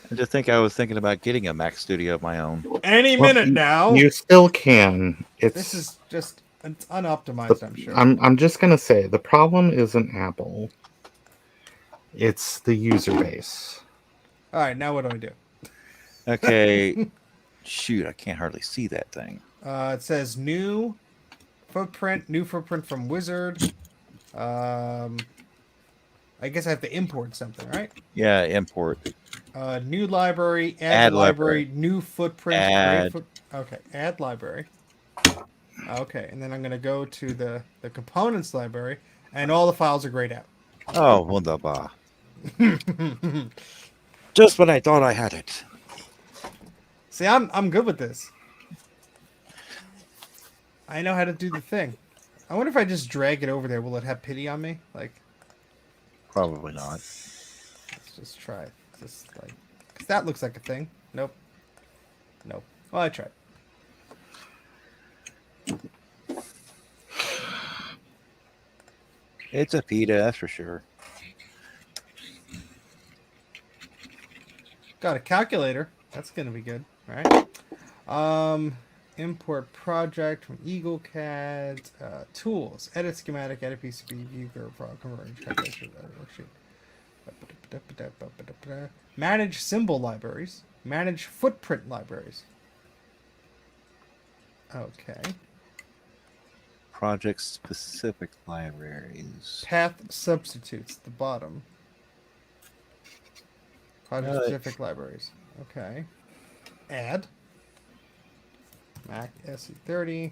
Speaker 8: I just think I was thinking about getting a Mac Studio of my own.
Speaker 3: Any minute now.
Speaker 5: You still can.
Speaker 3: This is just it's unoptimized, I'm sure.
Speaker 5: I'm just gonna say the problem isn't Apple. It's the user base.
Speaker 3: All right, now what do I do?
Speaker 8: Okay. Shoot, I can't hardly see that thing.
Speaker 3: It says new footprint from Wizard. I guess I have to import something, right?
Speaker 8: Yeah, import.
Speaker 3: New library,
Speaker 8: Add
Speaker 3: library,
Speaker 8: library.
Speaker 3: new footprint.
Speaker 8: Add.
Speaker 3: Okay, add library. Okay, and then I'm gonna go to the components library, and all the files are grayed out.
Speaker 8: Oh, wunderbar. Just when I thought I had it.
Speaker 3: See, I'm good with this. I know how to do the thing. I wonder if I just drag it over there, will it have pity on me? Like,
Speaker 8: Probably not.
Speaker 3: let's just try it. Just like, 'cause that looks like a thing. Nope. Nope. Well, I tried.
Speaker 8: It's a PETA, that's for sure.
Speaker 3: Got a calculator. That's gonna be good. All right. Import project from EagleCAD. Tools. Edit schematic. Edit PCB. View verify. Converge. Calculation. Worksheet. Manage symbol libraries. Manage footprint libraries. Okay.
Speaker 8: Project specific libraries.
Speaker 3: Path substitutes. The bottom. Project specific libraries. Okay. Add. Mac SE30.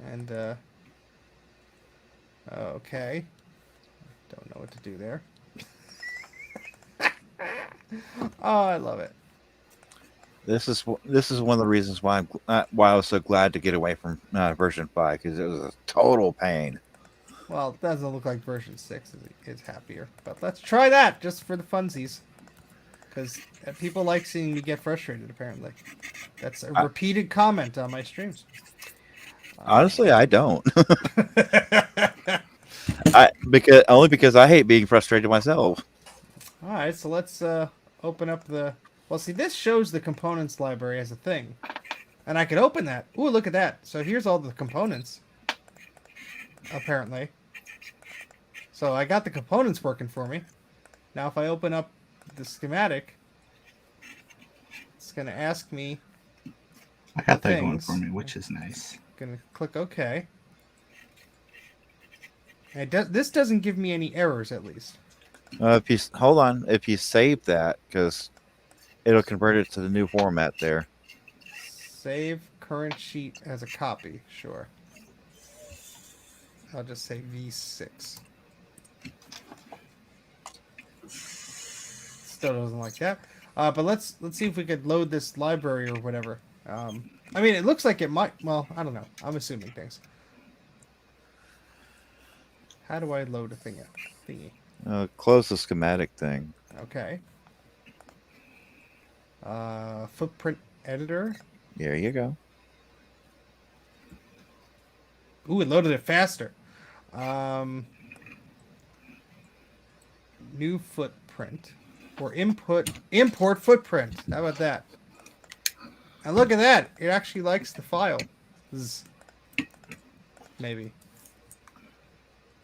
Speaker 3: And, okay. Don't know what to do there. Oh, I love it.
Speaker 8: This is one of the reasons why I was so glad to get away from version 5, because it was a total pain.
Speaker 3: Well, it doesn't look like version 6 is happier. But let's try that, just for the funsies. Because people like seeing me get frustrated, apparently. That's a repeated comment on my streams.
Speaker 8: Honestly, I don't. Because I hate being frustrated myself.
Speaker 3: Alright, so let's open up the... Well, see, this shows the components library as a thing. And I could open that. Ooh, look at that. So here's all the components. Apparently. So I got the components working for me. Now if I open up the schematic, it's going to ask me...
Speaker 10: I got that going
Speaker 3: things.
Speaker 10: for me, which is nice.
Speaker 3: Going to click OK. And this doesn't give me any errors, at least.
Speaker 8: Hold on, if you save that, because it'll convert it to the new format there.
Speaker 3: Save current sheet as a copy. Sure. I'll just say V6. Still doesn't like that. But let's see if we could load this library or whatever. I mean, it looks like it might. Well, I don't know. I'm assuming things. How do I load a thingy?
Speaker 8: Close the schematic thing.
Speaker 3: Okay. Footprint editor.
Speaker 8: There you go.
Speaker 3: Ooh, it loaded it faster. New footprint. Or import footprint. How about that? And look at that. It actually likes the file. Maybe.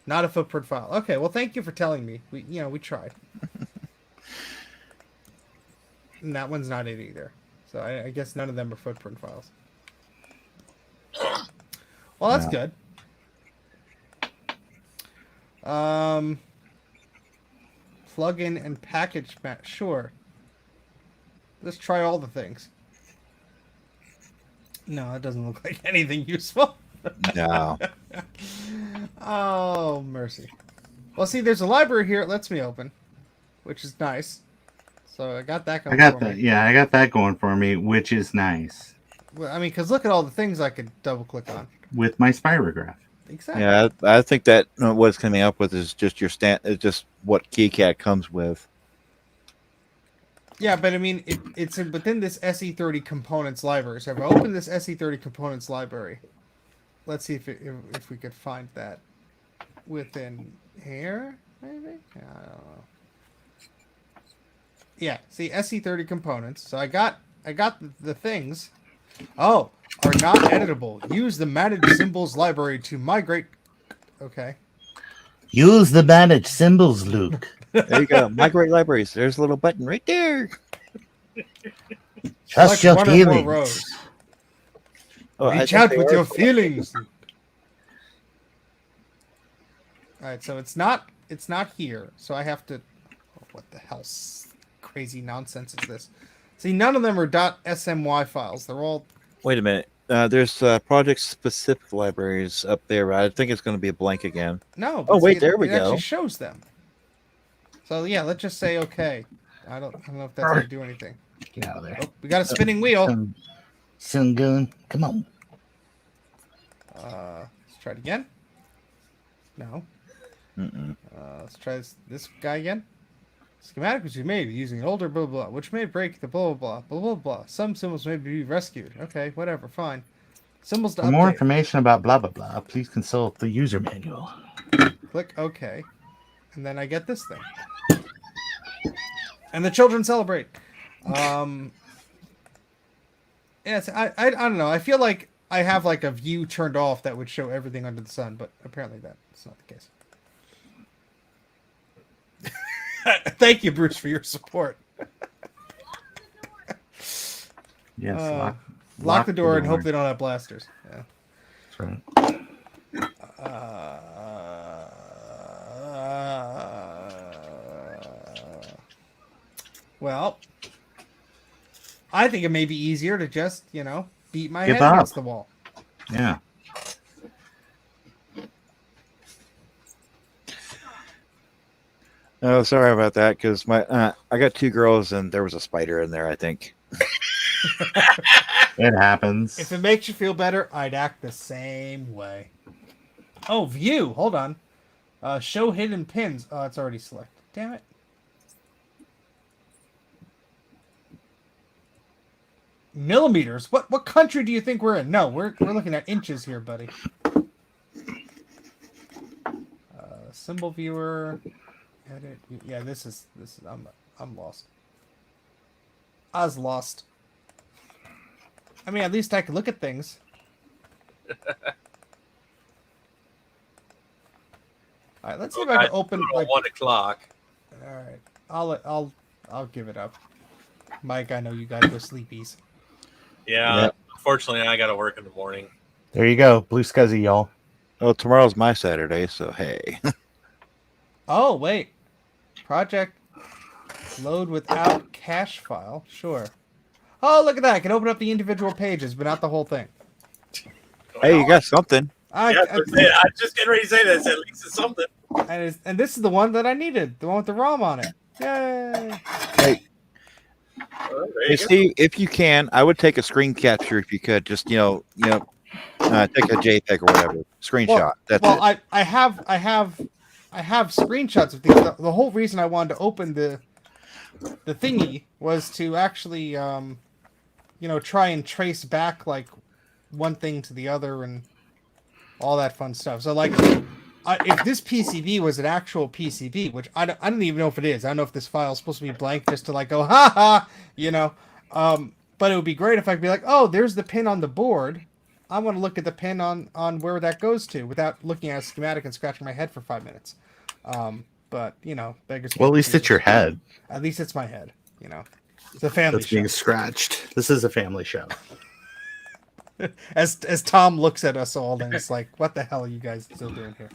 Speaker 3: Not a footprint file. Okay, well, thank you for telling me. We tried. And that one's not it either. So I guess none of them are footprint files. Well, that's good. Plug-in and package match. Sure. Let's try all the things. No, that doesn't look like anything useful.
Speaker 8: No.
Speaker 3: Oh, mercy. Well, see, there's a library here it lets me open, which is nice. So I got that going
Speaker 10: I got
Speaker 3: for
Speaker 10: that.
Speaker 3: me.
Speaker 10: Yeah, I got that going for me, which is nice.
Speaker 3: Well, I mean, because look at all the things I could double-click on.
Speaker 10: With my Spirograph.
Speaker 3: Exactly.
Speaker 8: Yeah, I think that what's coming up with is just it's just what KiCad comes with.
Speaker 3: Yeah, but I mean, it's within this SE30 components library. So if I open this SE30 components library, let's see if we could find that within here, maybe? I don't know. Yeah, see, SE30 components. So I got the things. Oh, are not editable. Use the manage symbols library to migrate. Okay.
Speaker 10: Use the manage symbols, Luke.
Speaker 8: There you go. Migrate libraries. There's a little button right there.
Speaker 10: Trust
Speaker 3: Select
Speaker 10: your
Speaker 3: one or more
Speaker 10: feelings.
Speaker 3: rows.
Speaker 8: Oh, I
Speaker 3: Reach
Speaker 8: think
Speaker 3: out
Speaker 8: they
Speaker 3: with
Speaker 8: are-
Speaker 3: your feelings. All right, so it's not here. So I have to. Oh, what the hell? Crazy nonsense is this? See, none of them are .smy files. They're all.
Speaker 8: Wait a minute. There's project-specific libraries up there. I think it's going to be a blank again.
Speaker 3: No.
Speaker 8: Oh, wait,
Speaker 3: see,
Speaker 8: there we
Speaker 3: it actually
Speaker 8: go.
Speaker 3: shows them. So yeah, let's just say okay. I don't know if that's gonna do anything.
Speaker 10: Get out of there.
Speaker 3: Oh, we got a spinning wheel.
Speaker 10: Sungoon, come on.
Speaker 3: Let's try it again. No.
Speaker 8: Mm-mm.
Speaker 3: Let's try this guy again. Schematic was made using an older blah blah, which may break the blah blah blah blah blah. Some symbols may be rescued. Okay, whatever, fine. Symbols to
Speaker 10: For more
Speaker 3: update.
Speaker 10: information about blah blah blah, please consult the user manual.
Speaker 3: Click OK, and then I get this thing. And the children celebrate. Yes, I don't know. I feel like I have like a view turned off that would show everything under the sun, but apparently that's not the case. Thank you, Bruce, for your support.
Speaker 10: Yes,
Speaker 3: Lock the door and hope they don't have blasters. Yeah.
Speaker 10: That's right.
Speaker 3: Well, I think it may be easier to just, beat my
Speaker 10: Give
Speaker 3: head
Speaker 10: up.
Speaker 3: against the wall.
Speaker 10: Yeah.
Speaker 8: Oh, sorry about that. Because I got 2 girls and there was a spider in there. I think.
Speaker 10: It happens.
Speaker 3: If it makes you feel better, I'd act the same way. Oh, view. Hold on. Show hidden pins. Oh, it's already selected. Damn it. Millimeters? What country do you think we're in? No, we're looking at inches here, buddy. Symbol viewer. Edit. Yeah, this is I'm lost. I was lost. I mean, at least I can look at things. All right, let's see if I can open.
Speaker 2: At 1 o'clock.
Speaker 3: All right, I'll give it up. Mike, I know you guys go sleepies.
Speaker 2: Yeah,
Speaker 8: Yep.
Speaker 2: unfortunately, I got to work in the morning.
Speaker 10: There you go. Blue scuzzy, y'all.
Speaker 8: Oh, tomorrow's my Saturday, so hey.
Speaker 3: Oh wait, project load without cache file. Sure. Oh, look at that! I can open up the individual pages, but not the whole thing.
Speaker 8: Hey, you got something.
Speaker 2: I was just getting ready to say this. At least it's something.
Speaker 3: And this is the one that I needed, the one with the ROM on it. Yay!
Speaker 8: Hey,
Speaker 2: Well, there
Speaker 8: hey
Speaker 2: you go.
Speaker 8: Steve, if you can, I would take a screen capture if you could. Just take a JPEG or whatever screenshot. That's
Speaker 3: Well,
Speaker 8: it.
Speaker 3: I have screenshots of these. The whole reason I wanted to open the thingy was to actually try and trace back like one thing to the other and all that fun stuff. So like if this PCB was an actual PCB, which I don't even know if it is. I don't know if this file is supposed to be blank just to like go ha ha, but it would be great if I could be like, oh, there's the pin on the board. I want to look at the pin on where that goes to without looking at a schematic and scratching my head for 5 minutes. But beggars.
Speaker 10: Well, at least it's your head
Speaker 3: At least it's my head. It's a family
Speaker 10: that's
Speaker 3: show.
Speaker 10: being scratched. This is a family show.
Speaker 3: As Tom looks at us all, and it's like, what the hell are you guys still doing here?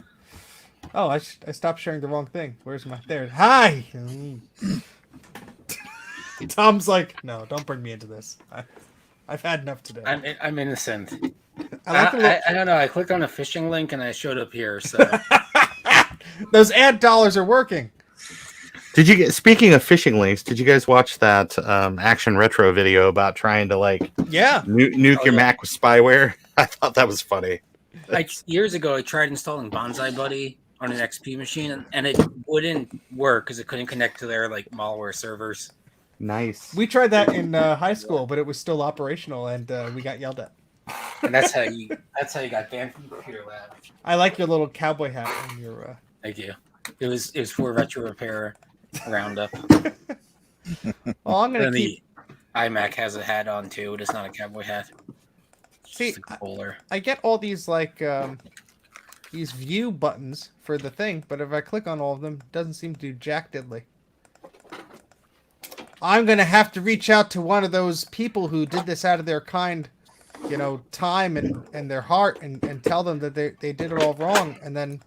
Speaker 3: Oh, I stopped sharing the wrong thing. Where's my there? Hi. Tom's like, no, don't bring me into this. I've had enough today.
Speaker 4: I'm innocent.
Speaker 3: I like the look-
Speaker 4: I don't know. I clicked on a phishing link and I showed up here. So
Speaker 3: Those ad dollars are working.
Speaker 10: Did you get? Speaking of phishing links, did you guys watch that Action Retro video about trying to
Speaker 3: Yeah.
Speaker 10: nuke your
Speaker 4: yeah.
Speaker 10: Mac with spyware? I thought that was funny.
Speaker 4: like years ago, I tried installing Bonsai Buddy on an XP machine, and it wouldn't work because it couldn't connect to their malware servers.
Speaker 10: Nice.
Speaker 3: We tried that in high school, but it was still operational, and we got yelled at.
Speaker 4: And that's how you got banned from the computer lab.
Speaker 3: I like your little cowboy hat and your.
Speaker 4: Thank you. It was for retro repair roundup.
Speaker 3: Oh, I'm gonna
Speaker 4: And
Speaker 3: keep.
Speaker 4: the iMac has a hat on too. It's not a cowboy hat. It's
Speaker 3: See,
Speaker 4: just a bowler.
Speaker 3: I get all these these view buttons for the thing, but if I click on all of them, it doesn't seem to do jack diddly. I'm gonna have to reach out to one of those people who did this out of their kind, time and their heart, and tell them that they did it all wrong, and then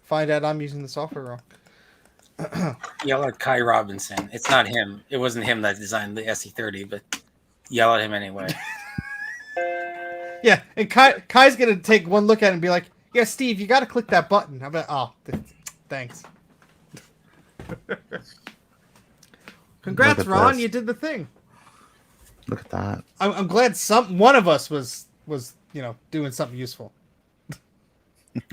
Speaker 3: find out I'm using the software wrong.
Speaker 4: Yell at Kai Robinson. It's not him. It wasn't him that designed the SE30, but yell at him anyway.
Speaker 3: Yeah, and Kai's gonna take one look at it and be like, "Yeah, Steve, you got to click that button." I'm like, "Oh, thanks." Congrats,
Speaker 10: Look at
Speaker 3: Ron!
Speaker 10: this.
Speaker 3: You did the thing.
Speaker 10: Look at that.
Speaker 3: I'm glad one of us was doing something useful.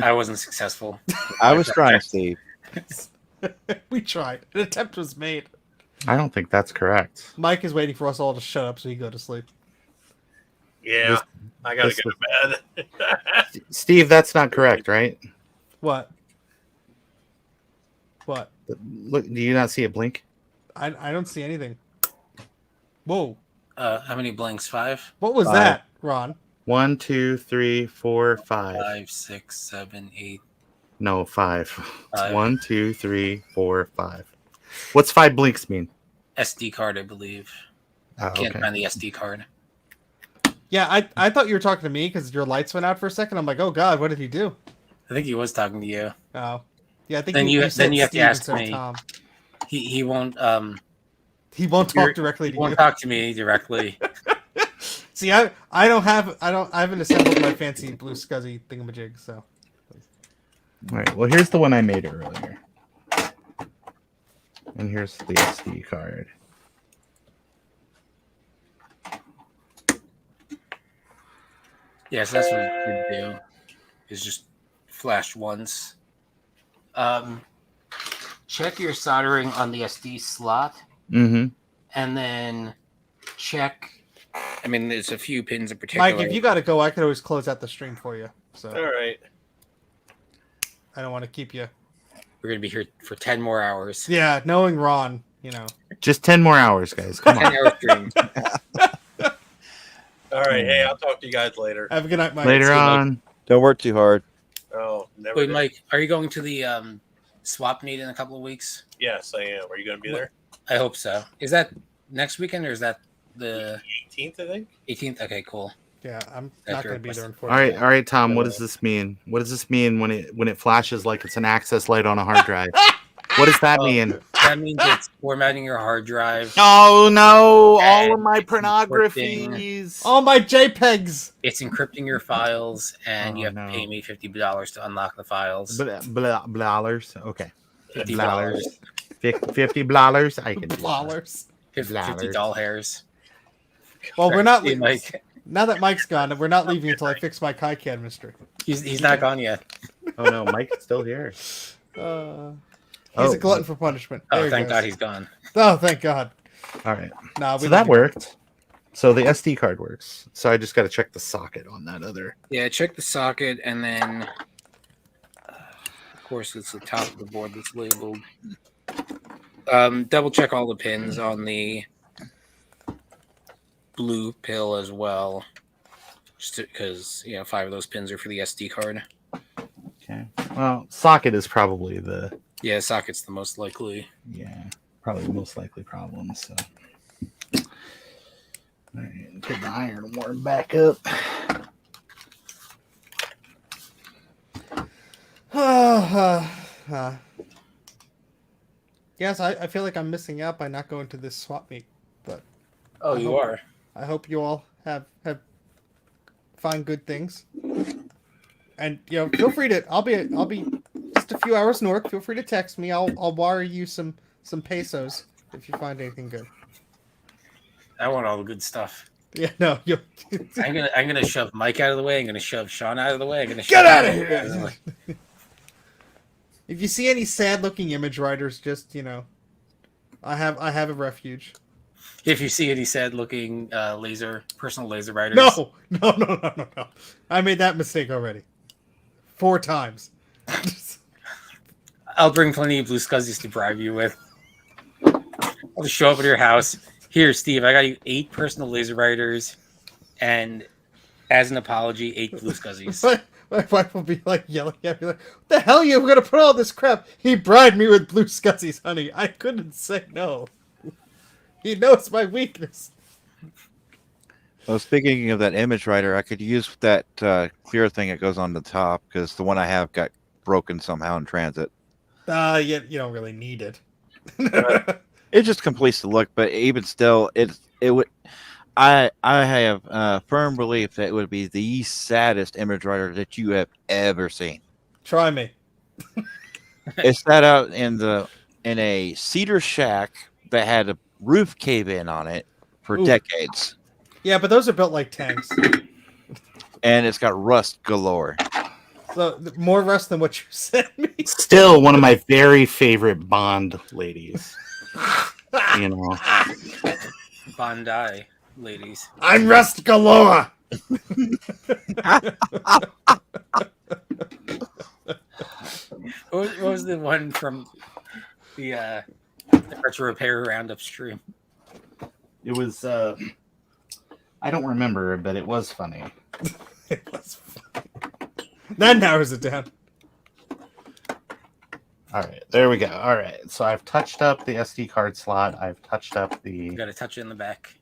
Speaker 4: I wasn't successful.
Speaker 8: I was trying, Steve.
Speaker 3: We tried. An attempt was made.
Speaker 10: I don't think that's correct.
Speaker 3: Mike is waiting for us all to shut up so he can go to sleep.
Speaker 2: Yeah, I gotta
Speaker 10: this
Speaker 2: go to bed.
Speaker 10: Steve, that's not correct, right?
Speaker 3: What? What?
Speaker 10: Look, do you not see it blink?
Speaker 3: I don't see anything. Whoa!
Speaker 4: How many blinks? 5?
Speaker 3: What was
Speaker 8: 5.
Speaker 3: that, Ron?
Speaker 10: 1, 2, 3, 4, 5.
Speaker 4: 5, 6, 7, 8.
Speaker 10: No, 5. It's
Speaker 4: 5.
Speaker 10: 1, 2, 3, 4, 5. What's 5 blinks mean?
Speaker 4: SD card, I believe.
Speaker 10: Oh,
Speaker 4: Can't
Speaker 10: okay.
Speaker 4: find the SD card.
Speaker 3: Yeah, I thought you were talking to me because your lights went out for a second. I'm like, oh god, what did he do?
Speaker 4: I think he was talking to you.
Speaker 3: Oh, yeah. I think
Speaker 4: Then you
Speaker 3: said
Speaker 4: have to
Speaker 3: Steve
Speaker 4: ask
Speaker 3: instead of
Speaker 4: me.
Speaker 3: Tom.
Speaker 4: He won't
Speaker 3: He won't talk directly
Speaker 4: he
Speaker 3: to
Speaker 4: won't
Speaker 3: you.
Speaker 4: talk to me directly.
Speaker 3: See, I haven't assembled my fancy blue scuzzy thingamajig. So
Speaker 10: All right. Well, here's the one I made earlier. And here's the SD card.
Speaker 4: Yes, that's what it would do. Is just flash once. Check your soldering on the SD slot,
Speaker 10: Mm-hmm.
Speaker 4: and then check. I mean, there's a few pins in particular.
Speaker 3: Mike, if you got to go, I could always close out the stream for you. So
Speaker 2: All right.
Speaker 3: I don't want to keep you.
Speaker 4: We're gonna be here for 10 more hours.
Speaker 3: Yeah, knowing Ron,
Speaker 10: Just 10 more hours, guys. Come
Speaker 4: 10
Speaker 10: on.
Speaker 4: hour stream.
Speaker 2: All right. Hey, I'll talk to you guys later.
Speaker 3: Have a good night, Mike.
Speaker 10: Later
Speaker 3: See you, Mike.
Speaker 10: on.
Speaker 8: Don't work too hard.
Speaker 2: Oh, never.
Speaker 4: Wait,
Speaker 2: did.
Speaker 4: Mike, are you going to the swap meet in a couple of weeks?
Speaker 2: Yes, I am. Are you going to be there?
Speaker 4: I hope so. Is that next weekend or is that the
Speaker 2: 18th, I think.
Speaker 4: 18th? Okay, cool.
Speaker 3: Yeah, I'm
Speaker 4: That's
Speaker 3: not
Speaker 4: your
Speaker 3: going to be there.
Speaker 4: request.
Speaker 3: Unfortunately.
Speaker 10: All right, Tom. What does this mean? What does this mean when it flashes like it's an access light on a hard drive? What does that mean?
Speaker 4: That means it's formatting your hard drive.
Speaker 10: Oh no! All
Speaker 4: And
Speaker 10: of my
Speaker 4: it's
Speaker 10: pornographies.
Speaker 3: All my JPEGs.
Speaker 4: It's encrypting your files, and you
Speaker 10: Oh,
Speaker 4: have to
Speaker 10: no.
Speaker 4: pay me $50 to unlock the files.
Speaker 10: Dollars. Okay.
Speaker 4: $50.
Speaker 10: $50. I can do that.
Speaker 3: Dollars.
Speaker 4: 50 doll hairs.
Speaker 3: Well, we're not
Speaker 4: See,
Speaker 3: leaving.
Speaker 4: Mike.
Speaker 3: Now that Mike's gone, we're not leaving until I fix my KiCad mystery.
Speaker 4: He's not gone yet.
Speaker 10: Oh no, Mike's still here.
Speaker 3: He's a glutton for punishment. There
Speaker 4: Oh,
Speaker 3: he
Speaker 4: thank
Speaker 3: goes.
Speaker 4: God he's gone.
Speaker 3: Oh, thank God.
Speaker 10: All right.
Speaker 3: Nah,
Speaker 10: So that worked. So the SD card works. So I just got to check the socket on that other.
Speaker 4: Yeah, check the socket, and then, of course, it's the top of the board that's labeled. Double check all the pins on the blue pill as well, just because 5 of those pins are for the SD card.
Speaker 10: Okay. Well, socket is probably the
Speaker 4: Yeah, socket's the most likely.
Speaker 10: probably the most likely problem. So. All right, get the iron worm back up.
Speaker 3: Yes, I feel like I'm missing out by not going to this swap meet, but
Speaker 4: Oh, you are.
Speaker 3: I hope you all have find good things. And feel free to. I'll be just a few hours north. Feel free to text me. I'll wire you some pesos if you find anything good.
Speaker 4: I want all the good stuff.
Speaker 3: Yeah, no, you.
Speaker 4: I'm gonna shove Mike out of the way. I'm gonna shove Sean out of the way. I'm gonna
Speaker 3: Get
Speaker 4: shove
Speaker 3: out of
Speaker 4: Mike
Speaker 3: here!
Speaker 4: the way.
Speaker 3: If you see any sad-looking image writers, just I have a refuge.
Speaker 4: If you see any sad-looking personal laser writers,
Speaker 3: No. I made that mistake already. 4 times.
Speaker 4: I'll bring plenty of blue scuzzies to bribe you with. I'll just show up at your house. Here, Steve, I got you 8 personal laser writers and
Speaker 7: As an apology, 8 blue scuzzies.
Speaker 3: My wife will be like yelling at me like, "What the hell you gonna put all this crap?" He bribed me with blue scuzzies, honey. I couldn't say no. He knows my weakness.
Speaker 8: Well, speaking of that image writer, I could use that clear thing that goes on the top because the one I have got broken somehow in transit.
Speaker 3: You don't really need it.
Speaker 8: It just completes the look, but even still, it would. I have firm belief that it would be the saddest image writer that you have ever seen.
Speaker 3: Try me.
Speaker 8: It sat out in a cedar shack that had a roof cave in on it for
Speaker 3: Ooh.
Speaker 8: decades,
Speaker 3: Yeah, but those are built like tanks.
Speaker 8: and it's got rust galore.
Speaker 3: So more rust than what you sent me.
Speaker 10: Still one of my very favorite Bond ladies. You know.
Speaker 7: Bondi, ladies.
Speaker 3: I'm rust galore.
Speaker 7: What was the one from the retro repair roundup stream?
Speaker 10: It was I don't remember, but it was funny.
Speaker 3: It was fun. That narrows it down.
Speaker 10: All right, there we go. All right, so I've touched up the SD card slot. I've touched up
Speaker 7: You
Speaker 10: the
Speaker 7: got to touch it in the back.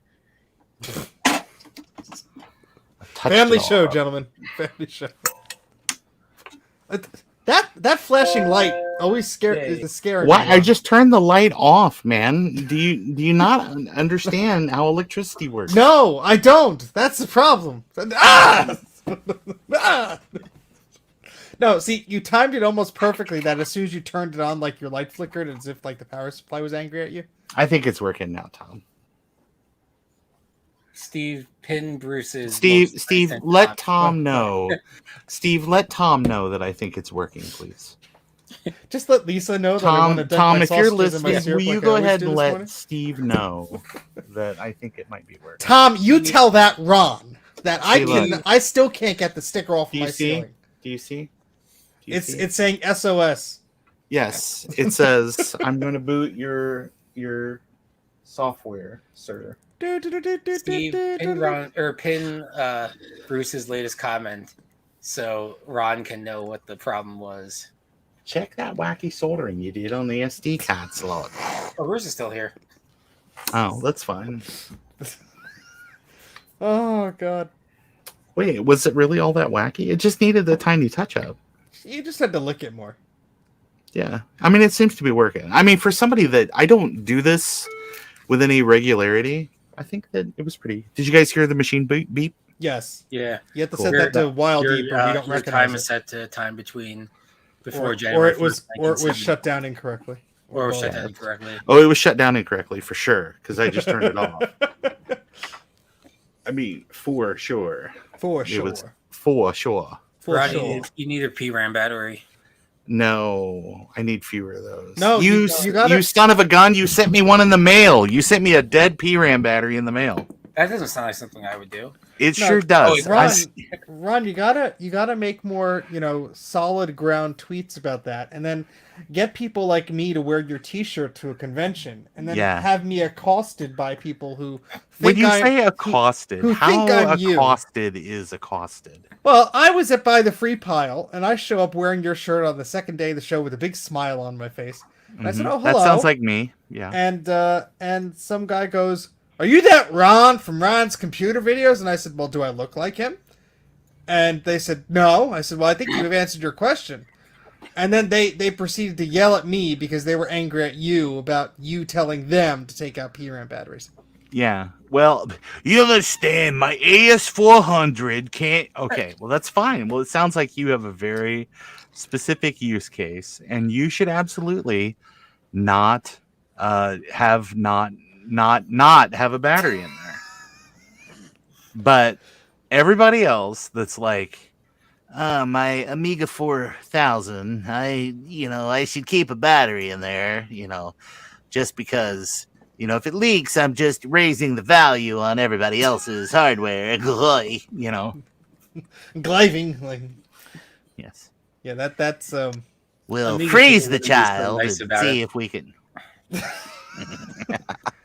Speaker 3: Family show, gentlemen. Family show. That flashing light always is scaring
Speaker 10: What?
Speaker 3: me.
Speaker 10: I just turned the light off, man. Do you not understand how electricity works?
Speaker 3: No, I don't. That's the problem. Ah! Ah! No, see, you timed it almost perfectly that as soon as you turned it on, like your light flickered as if like the power supply was angry at you.
Speaker 10: I think it's working now, Tom.
Speaker 7: Steve, pin Bruce's.
Speaker 10: Steve,
Speaker 7: most
Speaker 10: Steve,
Speaker 7: recent
Speaker 10: let
Speaker 7: comment.
Speaker 10: Tom know. Steve, let Tom know that I think it's working, please.
Speaker 3: Just let Lisa know that I
Speaker 10: Tom,
Speaker 3: want to dunk
Speaker 10: Tom,
Speaker 3: my
Speaker 10: if you're
Speaker 3: sausages in my
Speaker 10: listening,
Speaker 3: syrup
Speaker 10: will you
Speaker 3: like I
Speaker 10: go
Speaker 3: always
Speaker 10: ahead
Speaker 3: do
Speaker 10: and
Speaker 3: this
Speaker 10: let
Speaker 3: morning?
Speaker 10: Steve know that I think it might be working?
Speaker 3: Tom, you tell that Ron that
Speaker 10: See, look.
Speaker 3: I still can't get the sticker off
Speaker 10: Do
Speaker 3: of
Speaker 10: you
Speaker 3: my
Speaker 10: see?
Speaker 3: ceiling.
Speaker 10: Do you see? Do you see?
Speaker 3: It's saying SOS.
Speaker 10: Yes, it says I'm going to boot your software, sir.
Speaker 7: Steve, pin Ron or pin Bruce's latest comment, so Ron can know what the problem was.
Speaker 10: Check that wacky soldering you did on the SD card slot.
Speaker 7: Oh, Bruce is still here.
Speaker 10: Oh, that's fine.
Speaker 3: Oh God!
Speaker 10: Wait, was it really all that wacky? It just needed a tiny touch up.
Speaker 3: You just had to lick it more.
Speaker 10: Yeah, I mean, it seems to be working. I mean, for somebody that I don't do this with any regularity, I think that it was pretty. Did you guys hear the machine beep?
Speaker 3: Yes.
Speaker 7: Yeah.
Speaker 3: You have to
Speaker 10: Cool.
Speaker 3: set that to wild deep, or we don't
Speaker 7: your
Speaker 3: recognize
Speaker 7: time
Speaker 3: it.
Speaker 7: is set to time between before
Speaker 3: or
Speaker 7: January.
Speaker 3: it was
Speaker 7: 1st,
Speaker 3: or it was
Speaker 7: 1970.
Speaker 3: shut down incorrectly.
Speaker 7: Or it was
Speaker 3: both.
Speaker 7: shut down incorrectly.
Speaker 10: Oh, it was shut down incorrectly for sure because I just turned it off. I mean, for sure.
Speaker 3: For
Speaker 10: It
Speaker 3: sure.
Speaker 10: was for sure.
Speaker 3: For
Speaker 7: Ron,
Speaker 3: sure.
Speaker 7: you need a PRAM battery.
Speaker 10: No, I need fewer of those.
Speaker 3: No,
Speaker 10: you
Speaker 3: you gotta-
Speaker 10: son of a gun! You sent me one in the mail. You sent me a dead PRAM battery in the mail.
Speaker 7: That doesn't sound like something I would do.
Speaker 10: It
Speaker 3: No,
Speaker 10: sure does.
Speaker 3: Ron,
Speaker 10: I-
Speaker 3: Ron, you gotta make more, solid ground tweets about that, and then get people like me to wear your T-shirt to a convention, and then
Speaker 10: Yeah.
Speaker 3: have me accosted by people who
Speaker 10: when
Speaker 3: think
Speaker 10: you
Speaker 3: I'm-
Speaker 10: say accosted,
Speaker 3: who
Speaker 10: how
Speaker 3: think I'm you.
Speaker 10: accosted is accosted?
Speaker 3: Well, I was at By the Free Pile, and I show up wearing your shirt on the second day of the show with a big smile on my face. And I said,
Speaker 10: Mhm.
Speaker 3: "Oh, hello."
Speaker 10: That sounds like me. Yeah.
Speaker 3: And some guy goes, "Are you that Ron from Ron's computer videos?" And I said, "Well, do I look like him?" And they said, "No." I said, "Well, I think you've answered your question." And then they proceeded to yell at me because they were angry at you about you telling them to take out PRAM batteries.
Speaker 10: Yeah. Well, you understand, my AS400 can't. Okay. Well, that's fine. Well, it sounds like you have a very specific use case, and you should absolutely not have a battery in there. But everybody else that's like, my Amiga 4000, I should keep a battery in there, just because, if it leaks, I'm just raising the value on everybody else's hardware,
Speaker 3: Gliving, like,
Speaker 10: Yes.
Speaker 3: yeah, that's
Speaker 10: We'll
Speaker 7: Amiga
Speaker 10: freeze
Speaker 7: people
Speaker 10: the
Speaker 7: would be so
Speaker 10: child
Speaker 7: nice
Speaker 10: and
Speaker 7: about
Speaker 10: see
Speaker 7: it.
Speaker 10: if we can.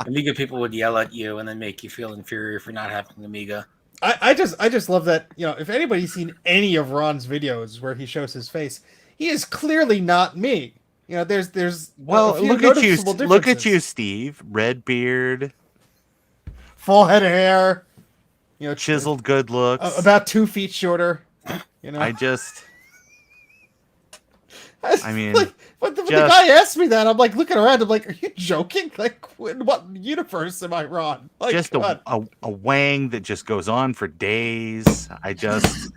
Speaker 7: Amiga people would yell at you and then make you feel inferior for not having an Amiga.
Speaker 3: I just love that, if anybody's seen any of Ron's videos where he shows his face, he is clearly not me. There's
Speaker 10: Well,
Speaker 3: a few
Speaker 10: look at you,
Speaker 3: noticeable
Speaker 10: look at you,
Speaker 3: differences.
Speaker 10: Steve. Red beard,
Speaker 3: Full head of hair,
Speaker 10: chiseled, good looks.
Speaker 3: about 2 feet shorter.
Speaker 10: I just, I mean,
Speaker 3: Like, when the
Speaker 10: just-
Speaker 3: guy asked me that, I'm like looking around. I'm like, "Are you joking? Like, in what universe am I, Ron?" Like,
Speaker 10: just
Speaker 3: come on.
Speaker 10: a wang that just goes on for days. I just,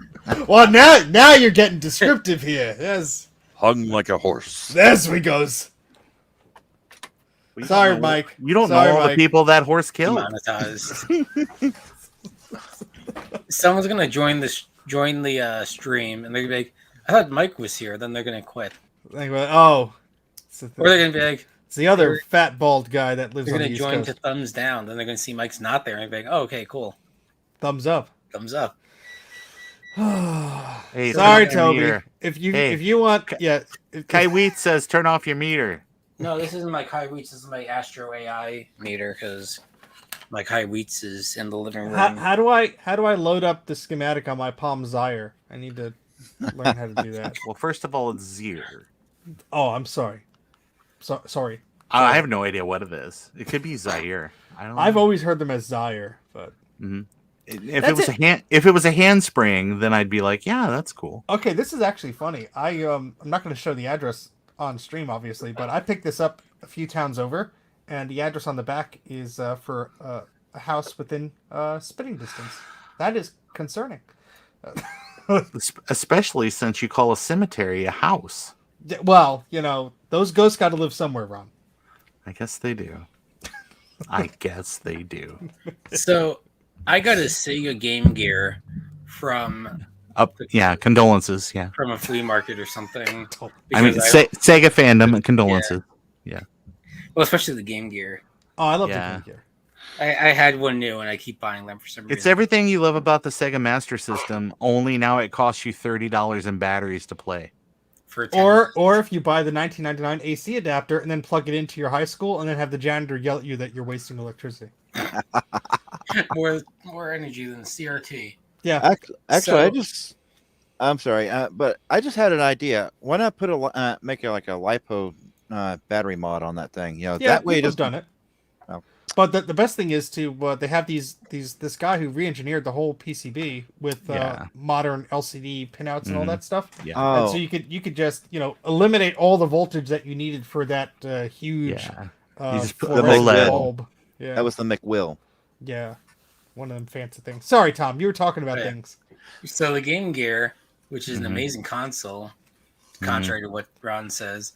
Speaker 3: Well, now you're getting descriptive here. Yes,
Speaker 8: Hung like a horse.
Speaker 3: there's we goes.
Speaker 10: you
Speaker 3: Sorry,
Speaker 10: don't know-
Speaker 3: Mike.
Speaker 10: You don't
Speaker 3: Sorry,
Speaker 10: know all
Speaker 3: Mike.
Speaker 10: the people that horse killed.
Speaker 4: Demonetized. Someone's gonna join the stream, and they're gonna be like, "I thought Mike was here." Then they're gonna quit,
Speaker 3: Like, well, it's
Speaker 4: or they're gonna be like,
Speaker 3: the other fat bald guy that lives
Speaker 4: "They're
Speaker 3: on the
Speaker 4: gonna
Speaker 3: East
Speaker 4: join
Speaker 3: Coast.
Speaker 4: to thumbs down." Then they're gonna see Mike's not there, and they're like, "Oh, okay, cool,
Speaker 3: Thumbs up.
Speaker 4: thumbs up."
Speaker 10: Hey,
Speaker 3: Sorry,
Speaker 10: turn off your
Speaker 3: Toby.
Speaker 10: meter.
Speaker 3: If you
Speaker 10: Hey.
Speaker 3: if you want, yeah.
Speaker 10: Kai Wheat says turn off your meter.
Speaker 4: No, this isn't my Kai Wheats. This is my Astro AI meter because my Kai Wheats is in the living room.
Speaker 3: How do I load up the schematic on my Palm Zyre? I need to learn how to do that.
Speaker 10: Well, first of all, it's Zier.
Speaker 3: Oh, I'm sorry. Sorry.
Speaker 10: I have no idea what it is. It could be Zaire. I don't.
Speaker 3: I've
Speaker 10: know.
Speaker 3: always heard them as Zyre, but
Speaker 10: If
Speaker 3: That's
Speaker 10: it was if it was a handspring, then I'd be like, yeah, that's cool.
Speaker 3: okay. This is actually funny. I'm not going to show the address on stream, obviously, but I picked this up a few towns over, and the address on the back is for a house within spitting distance. That is concerning.
Speaker 10: Especially since you call a cemetery a house.
Speaker 3: Well, those ghosts got to live somewhere, Ron.
Speaker 10: I guess they do. I guess they do.
Speaker 4: So I got a Sega Game Gear from
Speaker 10: Yeah, condolences. Yeah.
Speaker 4: a flea market or something.
Speaker 10: I mean,
Speaker 4: because
Speaker 10: Sega fandom and condolences.
Speaker 4: well, especially the Game Gear.
Speaker 3: Oh, I love
Speaker 10: Yeah.
Speaker 3: the Game Gear.
Speaker 4: I had one new, and I keep buying them for some reason.
Speaker 10: It's everything you love about the Sega Master System, only now it costs you $30 in batteries to play.
Speaker 4: For 10
Speaker 3: Or if you buy the 1999 AC adapter and then plug it into your high school and then have the janitor yell at you that you're wasting electricity.
Speaker 4: more energy than the CRT.
Speaker 3: Yeah.
Speaker 8: Actually,
Speaker 4: So-
Speaker 8: I'm sorry, but I just had an idea. Why not put make it like a lipo battery mod on that thing?
Speaker 3: Yeah,
Speaker 8: that way it
Speaker 3: people
Speaker 8: just
Speaker 3: have done it.
Speaker 8: Oh.
Speaker 3: But the best thing is to they have this guy who re-engineered the whole PCB with
Speaker 10: Yeah.
Speaker 3: modern LCD pinouts and all
Speaker 10: Mhm.
Speaker 3: that stuff.
Speaker 10: Yeah.
Speaker 3: And so
Speaker 8: Oh,
Speaker 3: you could just eliminate all the voltage that you needed for that huge
Speaker 10: Yeah.
Speaker 3: uh,
Speaker 10: You just put
Speaker 8: the
Speaker 3: fluorescent
Speaker 8: OLED.
Speaker 3: bulb. Yeah,
Speaker 8: that was the McWill.
Speaker 3: yeah, one of them fancy things. Sorry, Tom, you were talking about
Speaker 4: Yeah.
Speaker 3: things.
Speaker 4: So the Game Gear, which is an
Speaker 10: Mhm.
Speaker 4: amazing console,
Speaker 10: Mhm.
Speaker 4: contrary to what Ron says,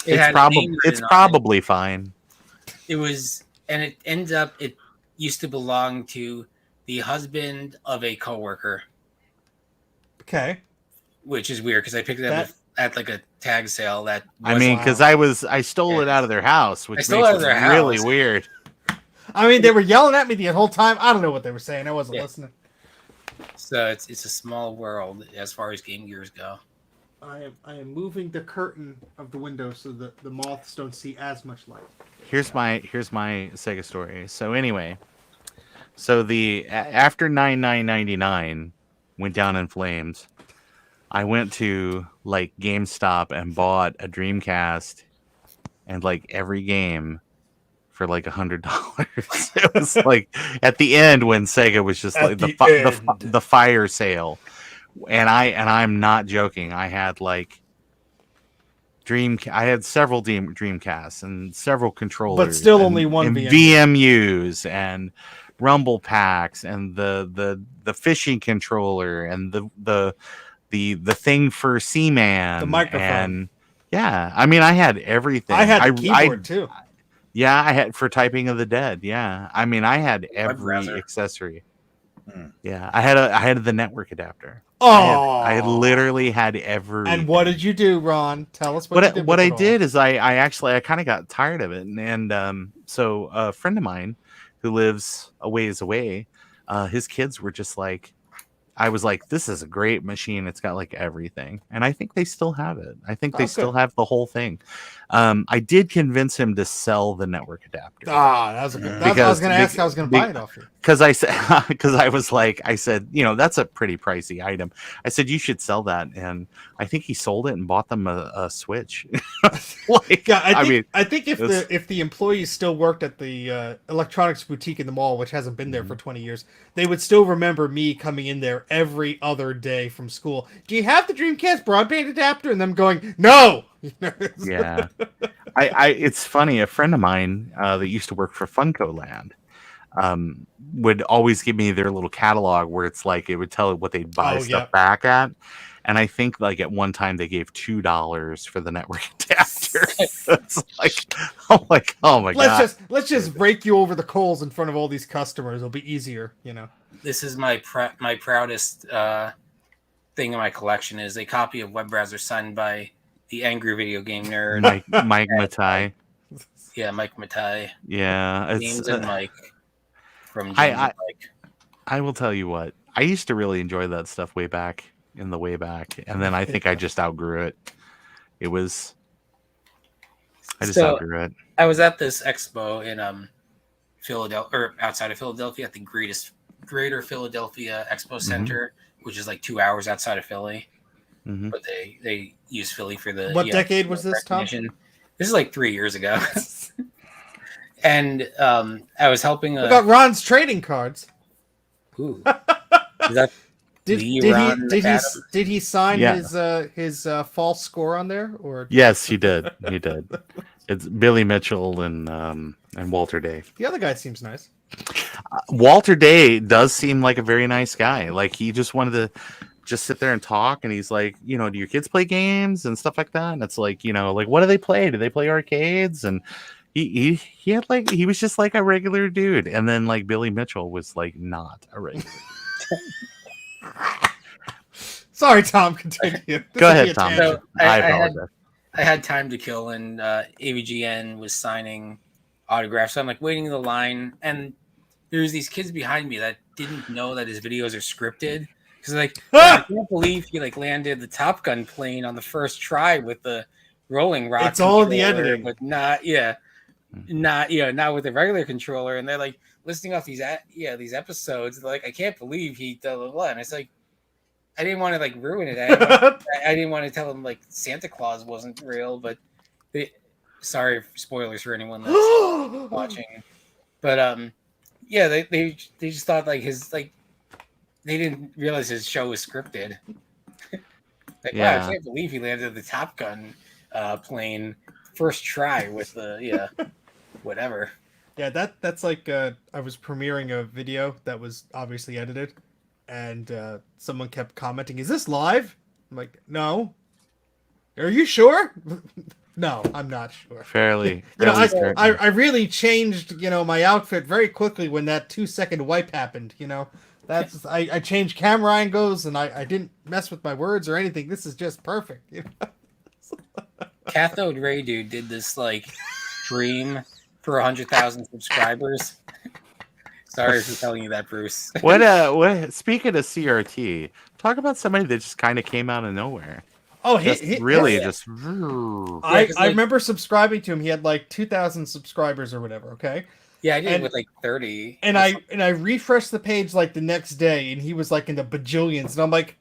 Speaker 10: It's
Speaker 4: had a
Speaker 10: probably
Speaker 4: name
Speaker 10: it's
Speaker 4: written on
Speaker 10: probably fine.
Speaker 4: It was, and it ends up. It used to belong to the husband of a coworker,
Speaker 3: Okay,
Speaker 4: which is weird because I picked it up at like a tag sale. That
Speaker 10: I mean, because I stole it out of their house, which
Speaker 4: stole
Speaker 10: makes
Speaker 4: it out of
Speaker 10: it
Speaker 4: their
Speaker 10: really
Speaker 4: house.
Speaker 10: weird.
Speaker 3: I mean they were yelling at me the whole time. I don't know what they were saying. I wasn't
Speaker 4: Yeah.
Speaker 3: listening.
Speaker 4: So it's a small world as far as Game Gears go.
Speaker 3: I am moving the curtain of the window so that the moths don't see as much light.
Speaker 10: Here's my Sega story. So anyway, so after 99.99 went down in flames, I went to like GameStop and bought a Dreamcast and like every game for like $100. It was like at the end when Sega was just
Speaker 3: At
Speaker 10: like
Speaker 3: the end.
Speaker 10: the fire sale, and I'm not joking. I had like I had several Dreamcasts and several controllers,
Speaker 3: But still
Speaker 10: and-
Speaker 3: only one
Speaker 10: and
Speaker 3: VMU.
Speaker 10: VMUs and Rumble packs and the fishing controller and the thing for Seaman,
Speaker 3: The microphone.
Speaker 10: and yeah, I mean I had everything.
Speaker 3: I had the keyboard too.
Speaker 10: Yeah, I had for Typing of the Dead. Yeah, I mean I had every
Speaker 4: browser.
Speaker 10: accessory.
Speaker 8: Hmm.
Speaker 10: Yeah, I had the network adapter.
Speaker 3: Oh,
Speaker 10: I literally had every.
Speaker 3: And what did you do, Ron? Tell us what you did.
Speaker 10: What
Speaker 3: with
Speaker 10: I
Speaker 3: it all.
Speaker 10: did is I kind of got tired of it, and so a friend of mine who lives a ways away, his kids were just like, I was like, this is a great machine. It's got like everything. And I think they still have it. I think they
Speaker 3: Oh,
Speaker 10: still
Speaker 3: good.
Speaker 10: have the whole thing. I did convince him to sell the network adapter.
Speaker 3: Ah, that was a good. That's what I was
Speaker 10: Because-
Speaker 3: going to ask. I was going to
Speaker 10: be-
Speaker 3: buy it off you.
Speaker 10: Because I said, because I said, that's a pretty pricey item. I said, you should sell that. And I think he sold it and bought them a Switch. Like,
Speaker 3: Yeah,
Speaker 10: I mean,
Speaker 3: I think
Speaker 10: it's-
Speaker 3: if the employees still worked at the electronics boutique in the mall, which hasn't been there for 20 years, they would still remember me coming in there every other day from school. Do you have the Dreamcast broadband adapter? And them going, no.
Speaker 10: yeah. It's funny. A friend of mine that used to work for Funko Land would always give me their little catalog where it's like it would tell it what they'd buy
Speaker 3: Oh,
Speaker 10: stuff
Speaker 3: yeah.
Speaker 10: back at. And I think like at one time they gave $2 for the network adapter. It's like, oh my god.
Speaker 3: Let's just rake you over the coals in front of all these customers. It'll be easier,
Speaker 7: This is my proudest thing in my collection is a copy of Web Browser signed by the angry video game nerd.
Speaker 10: Mike Matai.
Speaker 7: Yeah, Mike Matai.
Speaker 10: Yeah,
Speaker 7: James and Mike from James
Speaker 10: I-
Speaker 7: and Mike.
Speaker 10: I will tell you what. I used to really enjoy that stuff way back, and then I think I just outgrew it. I just
Speaker 7: So-
Speaker 10: outgrew it.
Speaker 7: I was at this expo in Philadelphia, or outside of Philadelphia, at the Greater Philadelphia Expo Center, which is like 2 hours outside of Philly.
Speaker 10: Mhm.
Speaker 7: But they use Philly for the
Speaker 3: What decade was this, Tom?
Speaker 7: recognition. This is like 3 years ago. And I was helping
Speaker 3: We got Ron's trading cards.
Speaker 7: Ooh. Is that
Speaker 3: Did he sign
Speaker 10: Yeah.
Speaker 3: his false score on there or
Speaker 10: Yes, he did. He did. It's Billy Mitchell and Walter Day.
Speaker 3: the other guy seems nice.
Speaker 10: Walter Day does seem like a very nice guy. Like he just wanted to just sit there and talk, and he's like, do your kids play games and stuff like that? And it's like, like what do they play? Do they play arcades? And he had like he was just like a regular dude. And then like Billy Mitchell was like not a regular.
Speaker 3: Sorry, Tom. Continue. This
Speaker 10: Go
Speaker 3: will be
Speaker 10: ahead,
Speaker 3: a
Speaker 10: Tom.
Speaker 3: tangent.
Speaker 7: So,
Speaker 10: I apologize.
Speaker 7: I had time to kill, and AVGN was signing autographs. So I'm like waiting in the line, and there's these kids behind me that didn't know that his videos are scripted. Because like, I can't believe he like landed the Top Gun plane on the first try with the rolling rock.
Speaker 3: It's all in the
Speaker 7: controller,
Speaker 3: editing.
Speaker 7: but not not with the regular controller. And they're like listing off these episodes. They're like, I can't believe he blah blah blah. And it's like, I didn't want to like ruin it. I didn't want to tell them like Santa Claus wasn't real, but sorry for spoilers for anyone that's watching. But yeah, they just thought like his like they didn't realize his show was scripted. Like, wow, I can't believe he landed the Top Gun plane first try with the whatever.
Speaker 3: Yeah, that's like I was premiering a video that was obviously edited, and someone kept commenting, "Is this live?" I'm like, "No." Are you sure? No, I'm not sure.
Speaker 10: Fairly.
Speaker 3: I really changed, my outfit very quickly when that 2-second wipe happened. That's I changed camera angles and I didn't mess with my words or anything. This is just perfect.
Speaker 7: Cathode Ray Dude did this like dream for 100,000 subscribers. Sorry for telling you that, Bruce.
Speaker 10: What speaking of CRT, talk about somebody that just kind of came out of nowhere.
Speaker 3: Oh,
Speaker 10: I
Speaker 3: remember subscribing to him. He had like 2,000 subscribers or whatever. Okay.
Speaker 7: Yeah, I did with like 30.
Speaker 3: And I refreshed the page like the next day, and he was like in the bajillions, and I'm like,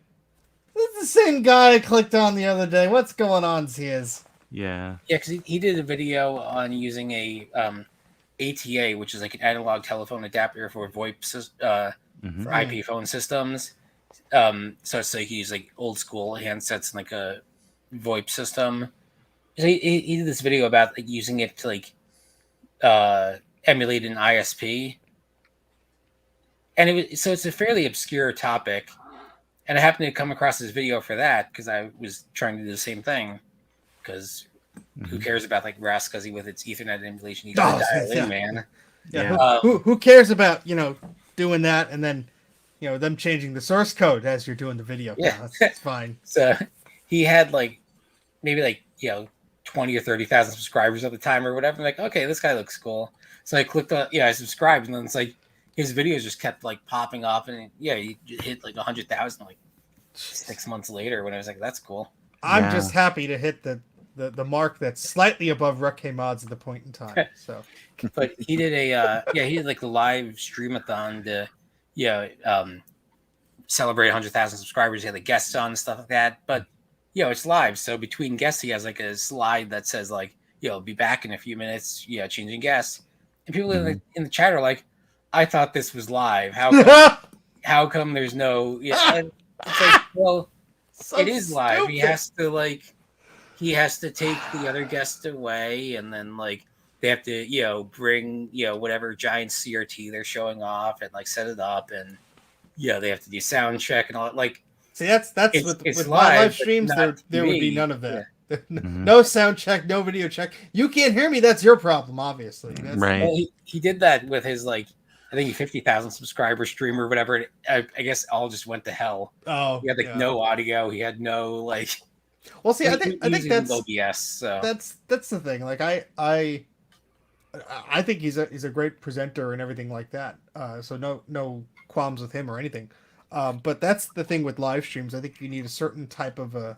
Speaker 3: this is the same guy I clicked on the other day. What's going on here?
Speaker 10: Yeah.
Speaker 7: Yeah, because he did a video on using a ATA, which is like an analog telephone adapter for VoIP for IP phone systems. So you can use like old school handsets and like a VoIP system. So he did this video about like using it to like emulate an ISP, and it's a fairly obscure topic. And I happened to come across this video for that because I was trying to do the same thing. Because who cares about like Rascuzzy with its Ethernet emulation? You gotta dial in, man.
Speaker 3: Yeah. Who cares about doing that and then them changing the source code as you're doing the video?
Speaker 7: Yeah,
Speaker 3: that's fine.
Speaker 7: So he had like maybe 20 or 30,000 subscribers at the time or whatever. I'm like, okay, this guy looks cool. So I clicked on I subscribed, and then it's like his videos just kept like popping up, and yeah, he hit like 100,000 like 6 months later. When I was like, that's cool.
Speaker 3: I'm
Speaker 5: Yeah.
Speaker 3: just happy to hit the mark that's slightly above Ruck Mods at the point in time. So,
Speaker 7: But he did he did like a live streamathon to celebrate 100,000 subscribers. He had like guests on and stuff like that. But it's live, so between guests, he has like a slide that says like, be back in a few minutes. Changing guests, and people in the chat are like, I thought this was live. How come there's no? It's like, well,
Speaker 3: so
Speaker 7: it is live.
Speaker 3: stupid.
Speaker 7: He has to take the other guests away, and then like they have to bring whatever giant CRT they're showing off and like set it up, and they have to do sound check and all that. Like,
Speaker 3: See, that's
Speaker 7: it's
Speaker 3: with
Speaker 7: live,
Speaker 3: my live
Speaker 7: but
Speaker 3: streams.
Speaker 7: not
Speaker 3: There would be
Speaker 7: TV.
Speaker 3: none of that.
Speaker 5: Mhm.
Speaker 3: No sound check, no video check. You can't hear me. That's your problem, obviously. That's,
Speaker 5: Right.
Speaker 7: Well, he did that with his like I think 50,000 subscriber stream or whatever. I guess all just went to hell.
Speaker 3: Oh,
Speaker 7: He had like
Speaker 3: yeah.
Speaker 7: no audio. He had no like.
Speaker 3: Well, see, I think that's
Speaker 7: OBS. So
Speaker 3: that's the thing. Like I think he's a great presenter and everything like that. So no qualms with him or anything. But that's the thing with live streams. I think you need a certain type of a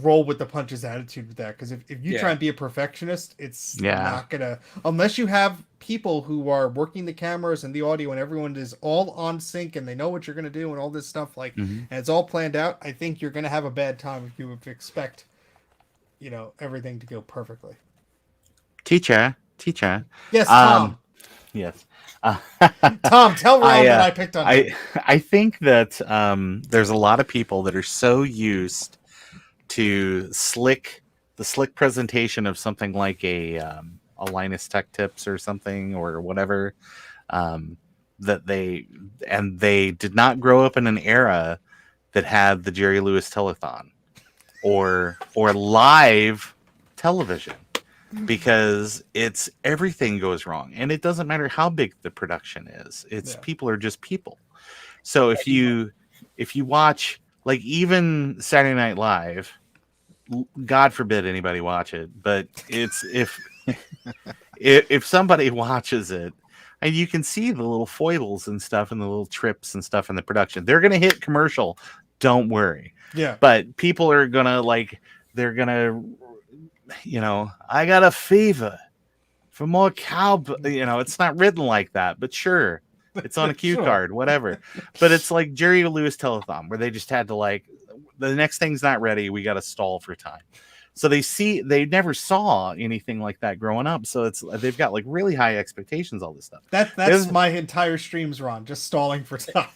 Speaker 3: roll with the punches attitude with that. Because if you try and be a perfectionist, it's not gonna, unless you have people who are working the cameras and the audio and everyone is all on sync and they know what you're gonna do and all this stuff and it's all planned out. I think you're gonna have a bad time if you expect everything to go perfectly.
Speaker 5: Teacher.
Speaker 3: Yes, Tom.
Speaker 5: Yes.
Speaker 3: Tom, tell Ron that I picked on him.
Speaker 5: I think that there's a lot of people that are so used to the slick presentation of something like a Linus Tech Tips or something or whatever, that they did not grow up in an era that had the Jerry Lewis telethon or live television. Because it's everything goes wrong, and it doesn't matter how big the production is. People are just people. So if you watch like even Saturday Night Live, God forbid anybody watch it, but it's if somebody watches it, and you can see the little foibles and stuff and the little trips and stuff in the production, they're gonna hit commercial. Don't worry.
Speaker 3: Yeah.
Speaker 5: But people are gonna I got a fever for more cow. It's not written like that, but sure, it's on a cue
Speaker 3: Sure.
Speaker 5: card, whatever. But it's like Jerry Lewis telethon where they just had to like, the next thing's not ready. We got to stall for time. So they never saw anything like that growing up. So they've got like really high expectations, all this stuff.
Speaker 3: That's my entire streams, Ron, just stalling for time.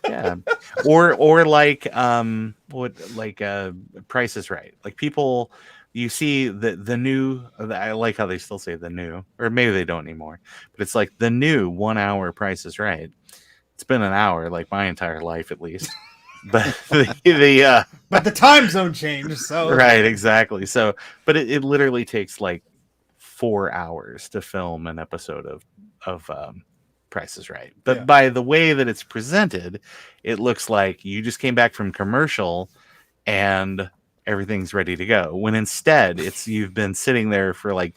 Speaker 5: Yeah. Or like, Price is Right. Like people, you see the new, I like how they still say the new, or maybe they don't anymore, but it's like the new 1 hour Price is Right. It's been an hour, like my entire life at least. But but
Speaker 3: the time zone changed, so
Speaker 5: right, exactly. So, but it literally takes like 4 hours to film an episode of Price is Right. But by the way that it's presented, it looks like you just came back from commercial and everything's ready to go, when instead you've been sitting there for like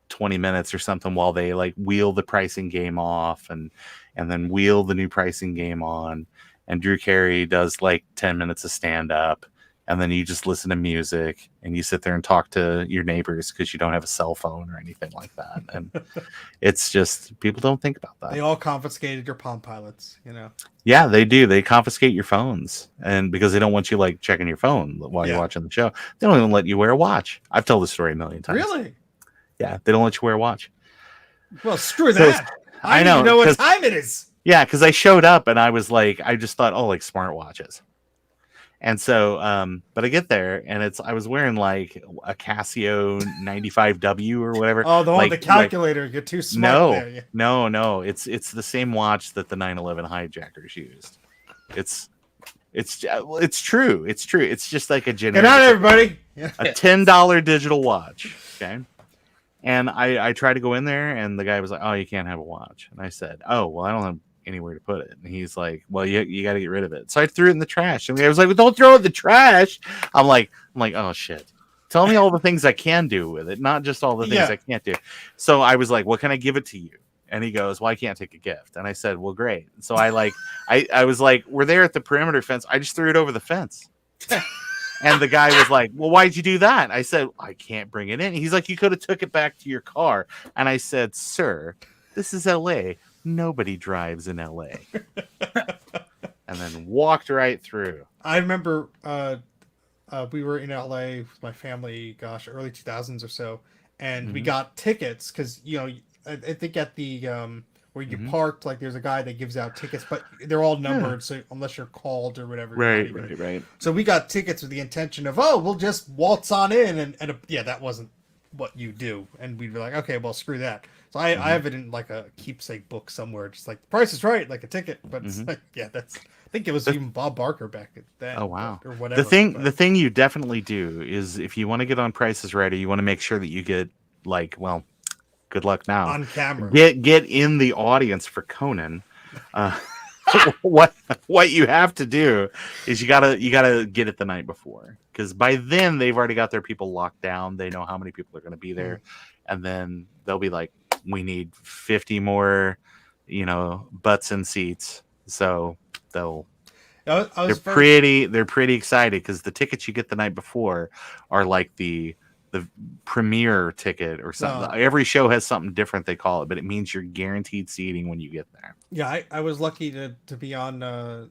Speaker 5: 20 minutes or something while they like wheel the pricing game off and then wheel the new pricing game on, and Drew Carey does like 10 minutes of stand up, and then you just listen to music and you sit there and talk to your neighbors because you don't have a cell phone or anything like that. And it's just, people don't think about that.
Speaker 3: They all confiscated your Palm Pilots,
Speaker 5: Yeah, they do. They confiscate your phones, and because they don't want you like checking your phone while you're watching the show. They don't even let you wear a watch. I've told this story a million times.
Speaker 3: Really?
Speaker 5: Yeah, they don't let you wear a watch.
Speaker 3: Well, screw that. I don't even know what time it is.
Speaker 5: Yeah, because I showed up and I was like, I just thought, oh, like smartwatches. And so, but I get there and I was wearing like a Casio 95W or whatever.
Speaker 3: Oh, the one
Speaker 5: like,
Speaker 3: with the calculator. You're too smart there.
Speaker 5: No. It's the same watch that the 9/11 hijackers used. It's true. It's true. It's just like a generic.
Speaker 3: Good night, everybody.
Speaker 5: A $10 digital watch. Okay. And I tried to go in there and the guy was like, oh, you can't have a watch. And I said, oh, well, I don't have anywhere to put it. And he's like, well, you got to get rid of it. So I threw it in the trash. And I was like, well, don't throw it in the trash. I'm like, oh shit. Tell me all the things I can do with it, not just all the things I can't do. So I was like, well, can I give it to you?
Speaker 10: And he goes, well, I can't take a gift. And I said, well, great. So I was like, we're there at the perimeter fence. I just threw it over the fence. And the guy was like, well, why'd you do that? I said, I can't bring it in. He's like, you could have took it back to your car. And I said, sir, this is LA. Nobody drives in LA. And then walked right through.
Speaker 3: I remember we were in LA with my family, gosh, early 2000s or so, and we got tickets because, you know, I think at the where you parked, like there's a guy that gives out tickets, but they're all numbered, so unless you're called or whatever.
Speaker 10: Right.
Speaker 3: So we got tickets with the intention of, oh, we'll just waltz on in, and yeah, that wasn't what you do, and we'd be like, okay, well, screw that. So I have it in like a keepsake book somewhere, just like the Price is Right, like a ticket, but it's like, yeah, that's. I think it was even Bob Barker back at that.
Speaker 10: Oh wow!
Speaker 3: Or whatever.
Speaker 10: The thing you definitely do is if you want to get on Price is Right, or you want to make sure that you get like, well, good luck now
Speaker 3: on camera.
Speaker 10: Get in the audience for Conan. What you have to do is you gotta get it the night before, because by then they've already got their people locked down. They know how many people are going to be there, and then they'll be like, we need 50 more, butts and seats. So they're pretty excited because the tickets you get the night before are like the premiere ticket or something. Every show has something different they call it, but it means you're guaranteed seating when you get there.
Speaker 3: Yeah, I was lucky to be on.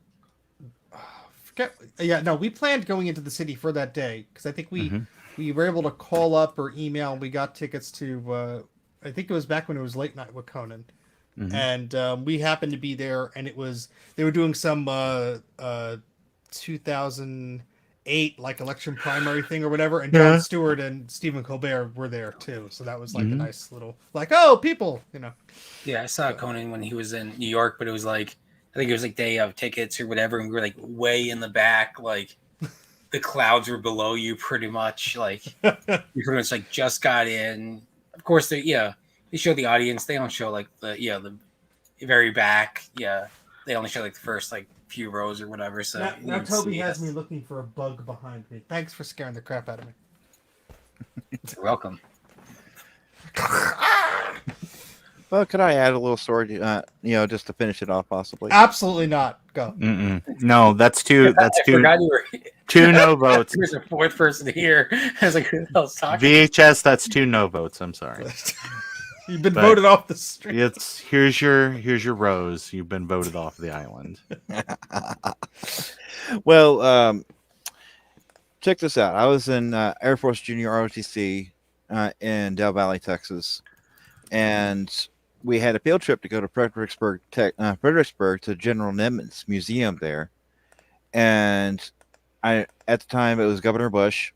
Speaker 3: We planned going into the city for that day because I think we were able to call up or email, and we got tickets to. I think it was back when it was Late Night with Conan. And we happened to be there, and they were doing some 2008 like election primary thing or whatever, and Jon Stewart and Stephen Colbert were there too, so that was like a nice little like, oh, people,
Speaker 7: Yeah, I saw Conan when he was in New York, but it was like, I think it was like day of tickets or whatever, and we were like way in the back, like the clouds were below you pretty much, like you pretty much like just got in. Of course, they show the audience. They don't show like the very back. Yeah, they only show like the first like few rows or whatever. So
Speaker 3: now Toby has me looking for a bug behind me. Thanks for scaring the crap out of me.
Speaker 7: You're welcome.
Speaker 8: Well, could I add a little story? Just to finish it off, possibly.
Speaker 3: Absolutely not. Go.
Speaker 10: No, that's two. That's two. Two no votes.
Speaker 7: There's a fourth person here. I was like, who else talking?
Speaker 10: VHS. That's two no votes. I'm sorry.
Speaker 3: You've been voted off the street.
Speaker 10: Here's your rose. You've been voted off the island.
Speaker 8: Well, check this out. I was in Air Force Junior ROTC in Del Valle, Texas, and we had a field trip to go to Fredericksburg to General Nimitz Museum there. And at the time it was Governor Bush,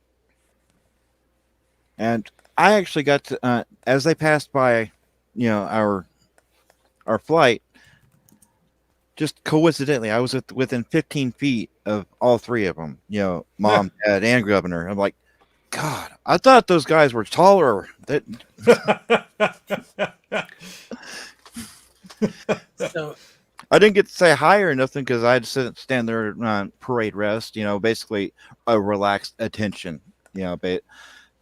Speaker 8: and I actually got to, as they passed by, our flight, just coincidentally, I was within 15 feet of all three of them, Mom, Dad, and Governor. I'm like, God, I thought those guys were taller.
Speaker 7: So
Speaker 8: I didn't get to say hi or nothing because I had to stand there on parade rest, basically a relaxed attention, but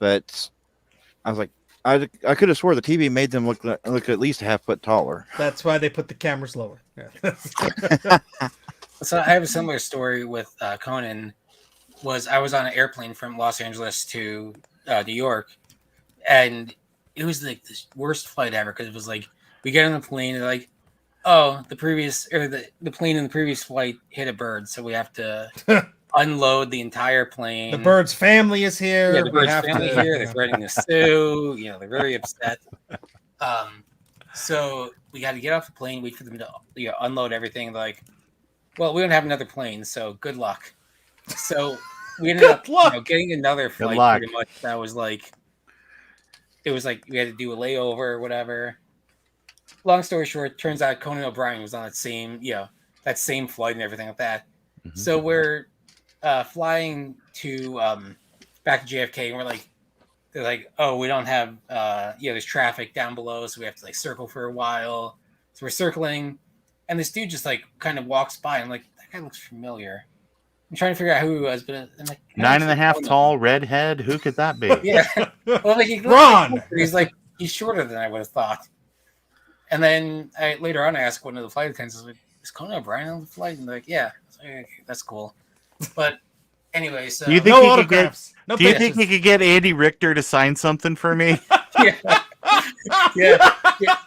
Speaker 8: I was like, I could have swore the TV made them look at least a half foot taller.
Speaker 3: That's why they put the cameras lower. Yeah.
Speaker 7: So I have a similar story with Conan. I was on an airplane from Los Angeles to New York, and it was like the worst flight ever because it was like we get on the plane and they're like, oh, the plane in the previous flight hit a bird, so we have to unload the entire plane.
Speaker 3: The bird's family is here.
Speaker 7: Yeah, the bird's family here. They're threatening to sue. They're very upset. So we got to get off the plane, wait for them to unload everything. They're like, well, we don't have another plane, so good luck. So we ended up getting another flight pretty much. That was like, it was like we had to do a layover or whatever. Long story short, turns out Conan O'Brien was on that same flight and everything like that. Mm-hmm. So we're flying to back to JFK, and they're like, oh, we don't have there's traffic down below, so we have to circle for a while. So we're circling, and this dude just kind of walks by. I'm like, that guy looks familiar. I'm trying to figure out who he was, but I'm like,
Speaker 10: 9.5 tall, redhead. Who could that be?
Speaker 7: Yeah, well,
Speaker 3: Ron.
Speaker 7: He's shorter than I would have thought.
Speaker 4: And then later on, I asked one of the flight attendants, like, "Is Conan O'Brien on the flight?" And they're like, "Yeah." I was like, "Okay, that's cool." But anyway, so
Speaker 10: Do you think
Speaker 3: No
Speaker 10: he could
Speaker 3: autographs. No
Speaker 10: Do you think
Speaker 3: pictures.
Speaker 10: he could get Andy Richter to sign something for me?
Speaker 4: yeah.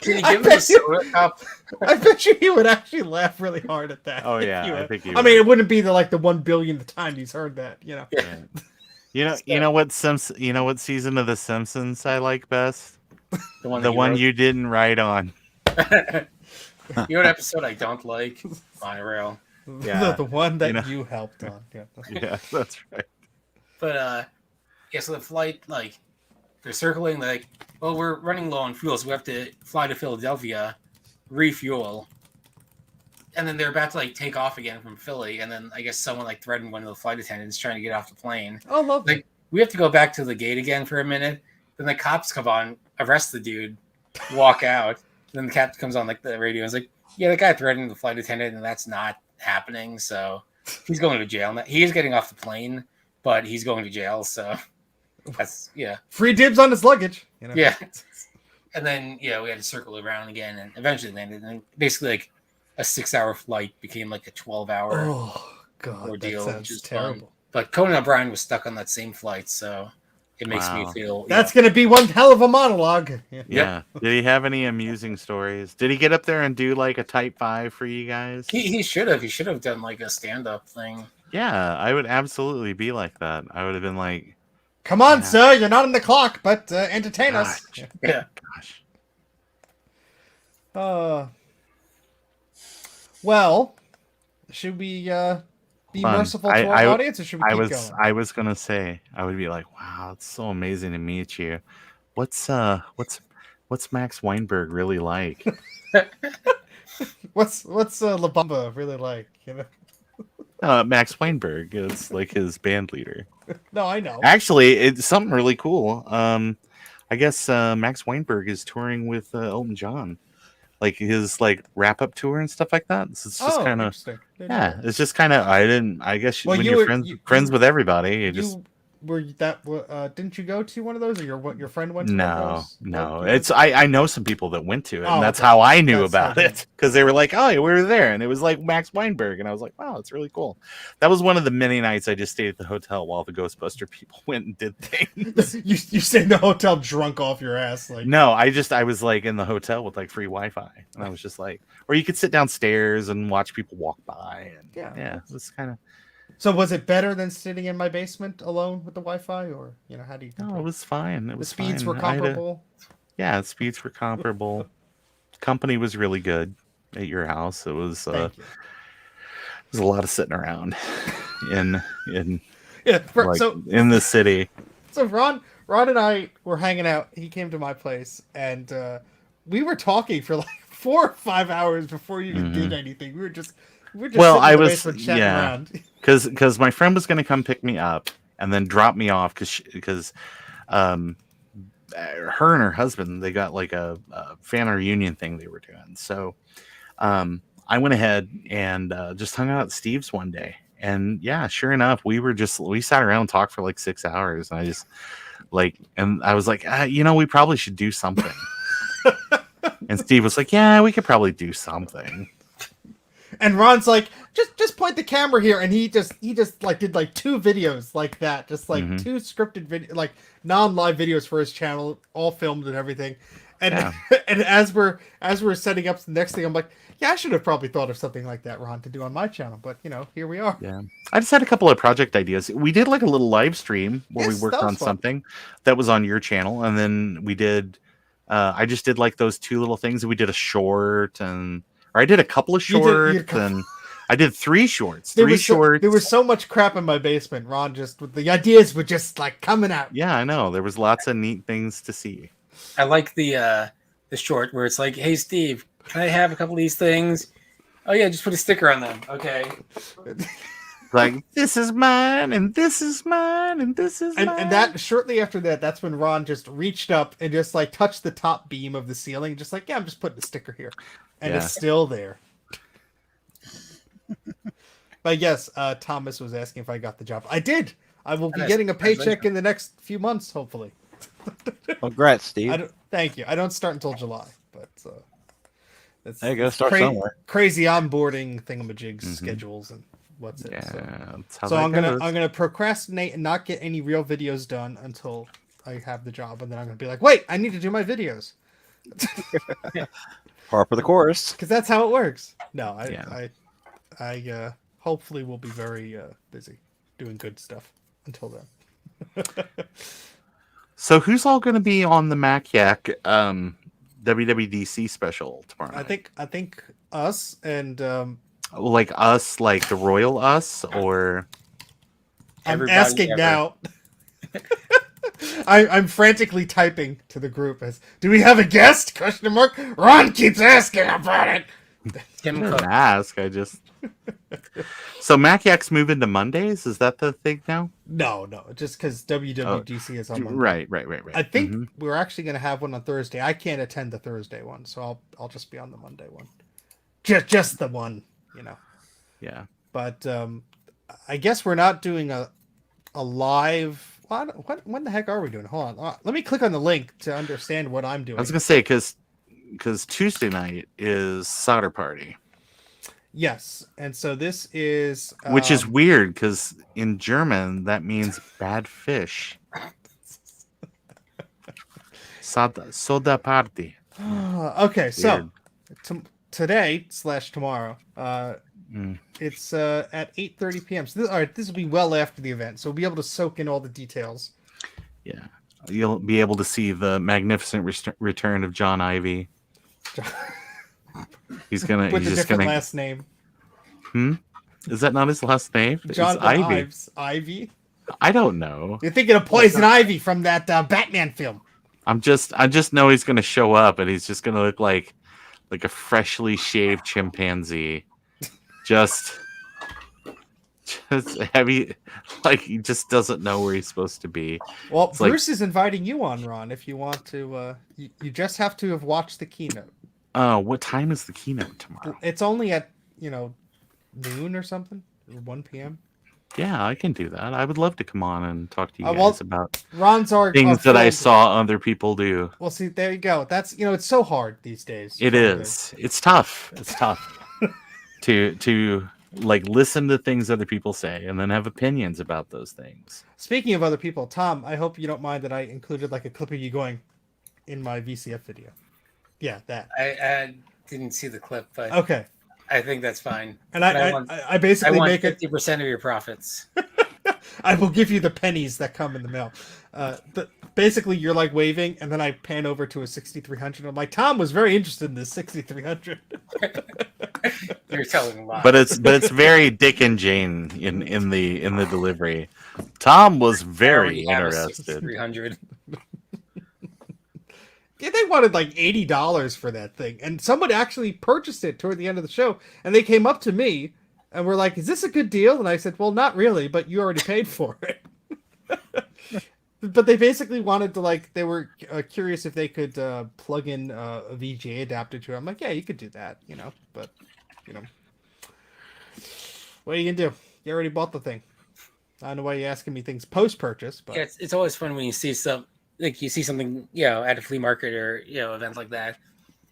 Speaker 4: Can you give me a soda cup?
Speaker 3: I bet you he would actually laugh really hard at that.
Speaker 10: Oh
Speaker 3: if
Speaker 10: yeah,
Speaker 3: you
Speaker 10: I
Speaker 3: had-
Speaker 10: think he
Speaker 3: I
Speaker 10: would.
Speaker 3: mean, it wouldn't be the 1 billionth time he's heard that.
Speaker 10: Yeah. You know what season of The Simpsons I like best?
Speaker 4: The one,
Speaker 10: The one you didn't write on.
Speaker 4: You know what episode I don't like? Monorail.
Speaker 10: Yeah.
Speaker 3: the one that
Speaker 10: You
Speaker 3: you,
Speaker 10: know.
Speaker 3: helped on. Yeah.
Speaker 10: Yeah, that's right.
Speaker 4: But yeah, so the flight, like, they're circling, like, well, we're running low on fuel, so we have to fly to Philadelphia, refuel, and then they're about to like take off again from Philly, and then I guess someone like threatened one of the flight attendants trying to get off the plane.
Speaker 3: Oh, lovely.
Speaker 4: Like, we have to go back to the gate again for a minute. Then the cops come on, arrest the dude, walk out. Then the captain comes on like the radio and is like, "Yeah, the guy threatened the flight attendant, and that's not happening. So he's going to jail now. He is getting off the plane, but he's going to jail. So that's
Speaker 3: Free dibs on his luggage. You know?
Speaker 4: yeah." And then we had to circle around again, and eventually landed. And basically, like a 6-hour flight became like a 12-hour
Speaker 3: Oh God,
Speaker 4: ordeal,
Speaker 3: that
Speaker 4: which
Speaker 3: sounds
Speaker 4: is fun.
Speaker 3: terrible.
Speaker 4: But Conan O'Brien was stuck on that same flight, so it makes me
Speaker 10: Wow.
Speaker 4: feel
Speaker 3: That's gonna be one hell of a monologue. Yeah.
Speaker 10: Yeah. Did he have any amusing stories? Did he get up there and do like a Type 5 for you guys?
Speaker 4: He should have. He should have done like a stand-up thing.
Speaker 10: Yeah, I would absolutely be like that. I would have been like,
Speaker 3: Come on,
Speaker 10: Yeah.
Speaker 3: sir. You're not on the clock, but entertain us.
Speaker 10: gosh,
Speaker 4: Yeah.
Speaker 10: gosh.
Speaker 3: Well, should we be
Speaker 10: Fun.
Speaker 3: merciful to our audience, or should we keep going?
Speaker 10: I was gonna say, I would be like, wow, it's so amazing to meet you. What's Max Weinberg really like?
Speaker 3: What's La Bamba really like? You know?
Speaker 10: Max Weinberg is like his band leader.
Speaker 3: No, I know.
Speaker 10: Actually, it's something really cool. I guess Max Weinberg is touring with Elton John, like his like wrap up tour and stuff like that. So it's just kind of
Speaker 3: interesting. Didn't know
Speaker 10: yeah,
Speaker 3: that.
Speaker 10: it's just kind of I guess
Speaker 3: Well,
Speaker 10: when
Speaker 3: you
Speaker 10: you're
Speaker 3: were-
Speaker 10: friends with everybody, you just
Speaker 3: Didn't you go to one of those, or your friend went to one of
Speaker 10: no,
Speaker 3: those?
Speaker 10: no. It's I know some people that went to it,
Speaker 3: Oh,
Speaker 10: and that's
Speaker 3: okay.
Speaker 10: how I knew
Speaker 3: That's
Speaker 10: about
Speaker 3: how you-
Speaker 10: it because they were like, "Oh, we were there," and it was like Max Weinberg, and I was like, "Wow, it's really cool." That was one of the many nights I just stayed at the hotel while the Ghostbuster people went and did things.
Speaker 3: you stayed in the hotel drunk off your ass, like
Speaker 10: No, I was like in the hotel with like free Wi-Fi, and I was just like, or you could sit downstairs and watch people walk by, and yeah, it was kind of.
Speaker 3: So was it better than sitting in my basement alone with the Wi-Fi, or how do you?
Speaker 10: No, it was fine. It
Speaker 3: The
Speaker 10: was
Speaker 3: speeds
Speaker 10: fine.
Speaker 3: were comparable.
Speaker 10: Yeah, the speeds were comparable. Company was really good at your house. It was
Speaker 3: Thank you.
Speaker 10: there's a lot of sitting around in
Speaker 3: Yeah.
Speaker 10: like, in the city.
Speaker 3: So Ron and I were hanging out. He came to my place, and we were talking for like 4 or 5 hours before you even did anything. We were just
Speaker 10: Well,
Speaker 3: sitting in
Speaker 10: I
Speaker 3: the
Speaker 10: was
Speaker 3: basement chatting around.
Speaker 10: because my friend was going to come pick me up and then drop me off because her and her husband, they got like a family reunion thing they were doing. So I went ahead and just hung out at Steve's one day. And yeah, sure enough, we sat around and talked for like 6 hours. And I just and I was like, we probably should do something. And Steve was like, yeah, we could probably do something.
Speaker 3: And Ron's like, just point the camera here, and he just like did like 2 videos like that, just like 2 scripted video, like non-live videos for his channel, all filmed and everything. And and as we're setting up the next thing, I'm like, yeah, I should have probably thought of something like that, Ron, to do on my channel, but here we are.
Speaker 10: Yeah, I just had a couple of project ideas. We did like a little live stream where
Speaker 3: Yes,
Speaker 10: we worked
Speaker 3: that was
Speaker 10: on
Speaker 3: fun.
Speaker 10: something that was on your channel, and then we did. I just did like those 2 little things. We did a short, or I did a couple of
Speaker 3: You did
Speaker 10: shorts, and I did 3 shorts. There
Speaker 3: was so much crap in my basement. Ron the ideas were just like coming out.
Speaker 10: Yeah, I know. There was lots of neat things to see.
Speaker 4: I like the short where it's like, "Hey Steve, can I have a couple of these things?" "Oh yeah, just put a sticker on them." "Okay."
Speaker 10: Like, this is mine, and this is mine, and this is mine.
Speaker 3: And that shortly after that, that's when Ron just reached up and just like touched the top beam of the ceiling, just like, yeah, I'm just putting a sticker here, and
Speaker 10: Yeah.
Speaker 3: it's still there. But yes, Thomas was asking if I got the job. I did. I will be
Speaker 4: Nice.
Speaker 3: getting a paycheck in the next few months, hopefully.
Speaker 8: Congrats, Steve.
Speaker 3: Thank you. I don't start until July, but It's,
Speaker 8: There you go.
Speaker 3: it's
Speaker 8: Start somewhere.
Speaker 3: crazy onboarding thingamajigs,
Speaker 8: Mhm.
Speaker 3: schedules, and what's it.
Speaker 10: Yeah,
Speaker 3: So,
Speaker 10: that's how
Speaker 3: so
Speaker 10: that
Speaker 3: I'm gonna
Speaker 10: goes.
Speaker 3: procrastinate and not get any real videos done until I have the job, and then I'm gonna be like, wait, I need to do my videos
Speaker 8: Par for the course.
Speaker 3: because that's how it works. No,
Speaker 10: Yeah.
Speaker 3: I hopefully will be very busy doing good stuff until then.
Speaker 10: So who's all going to be on the Mac Yak WWDC special tomorrow night?
Speaker 3: I think us and
Speaker 10: Like us, like the royal us, or
Speaker 3: I'm
Speaker 7: Everybody
Speaker 3: asking
Speaker 7: ever.
Speaker 3: now. I'm frantically typing to the group as, do we have a guest? Question mark. Ron keeps asking about it.
Speaker 7: Tim
Speaker 10: I
Speaker 7: Cook.
Speaker 10: didn't ask. I just. So Mac Yak's moving to Mondays. Is that the thing now?
Speaker 3: No, just because WWDC is on Monday.
Speaker 10: Right.
Speaker 3: I think
Speaker 10: Mhm.
Speaker 3: we're actually going to have one on Thursday. I can't attend the Thursday one, so I'll just be on the Monday one. Just the one, you know.
Speaker 10: Yeah.
Speaker 3: But I guess we're not doing a live. When the heck are we doing? Hold on. Let me click on the link to understand what I'm doing.
Speaker 10: I was gonna say because Tuesday night is Solder Party,
Speaker 3: Yes, and so this is
Speaker 10: which is weird because in German that means bad fish. Soda Party.
Speaker 3: okay. So
Speaker 10: Weird.
Speaker 3: today / tomorrow, it's at 8:30 p.m. So all right, this will be well after the event, so we'll be able to soak in all the details.
Speaker 10: Yeah, you'll be able to see the magnificent return of John Ivy. He's
Speaker 3: With a
Speaker 10: just
Speaker 3: different
Speaker 10: gonna.
Speaker 3: last name,
Speaker 10: Is that not his last name?
Speaker 3: John
Speaker 10: It's Ivy.
Speaker 3: Ives. Ivy.
Speaker 10: I don't know.
Speaker 3: You're thinking of Poison Ivy from that Batman film.
Speaker 10: I just know he's gonna show up and he's just gonna look like a freshly shaved chimpanzee. Just heavy, like he just doesn't know where he's supposed to be.
Speaker 3: Well,
Speaker 10: It's like-
Speaker 3: Bruce is inviting you on, Ron, if you want to. You just have to have watched the keynote.
Speaker 10: What time is the keynote tomorrow?
Speaker 3: It's only at noon or something, or 1 p.m.
Speaker 10: Yeah, I can do that. I would love to come on and talk to you
Speaker 3: well,
Speaker 10: guys about
Speaker 3: Ron's our
Speaker 10: things that I
Speaker 3: friend.
Speaker 10: saw other people do.
Speaker 3: Well, see, there you go. That's it's so hard these days.
Speaker 10: It is. It's tough. It's tough to like listen to things other people say and then have opinions about those things.
Speaker 3: Speaking of other people, Tom, I hope you don't mind that I included like a clip of you going in my VCF video. Yeah, that.
Speaker 4: I didn't see the clip, but
Speaker 3: Okay.
Speaker 4: I think that's fine.
Speaker 3: And
Speaker 4: But
Speaker 3: I basically
Speaker 4: want
Speaker 3: make it.
Speaker 4: 50% of your profits.
Speaker 3: I will give you the pennies that come in the mail. Basically, you're like waving, and then I pan over to a 6300. I'm like, Tom was very interested in this 6300.
Speaker 4: You're telling a lie.
Speaker 10: But it's very Dick and Jane in the delivery. Tom was very interested.
Speaker 4: 300.
Speaker 3: Yeah, they wanted like $80 for that thing, and someone actually purchased it toward the end of the show, and they came up to me and were like, "Is this a good deal?" And I said, "Well, not really, but you already paid for it." But they basically wanted to they were curious if they could plug in a VGA adapter to it. I'm like, "Yeah, you could do that, but what are you gonna do? You already bought the thing. I don't know why you're asking me things post-purchase, but
Speaker 4: Yeah, it's always fun when you see something at a flea market or event like that.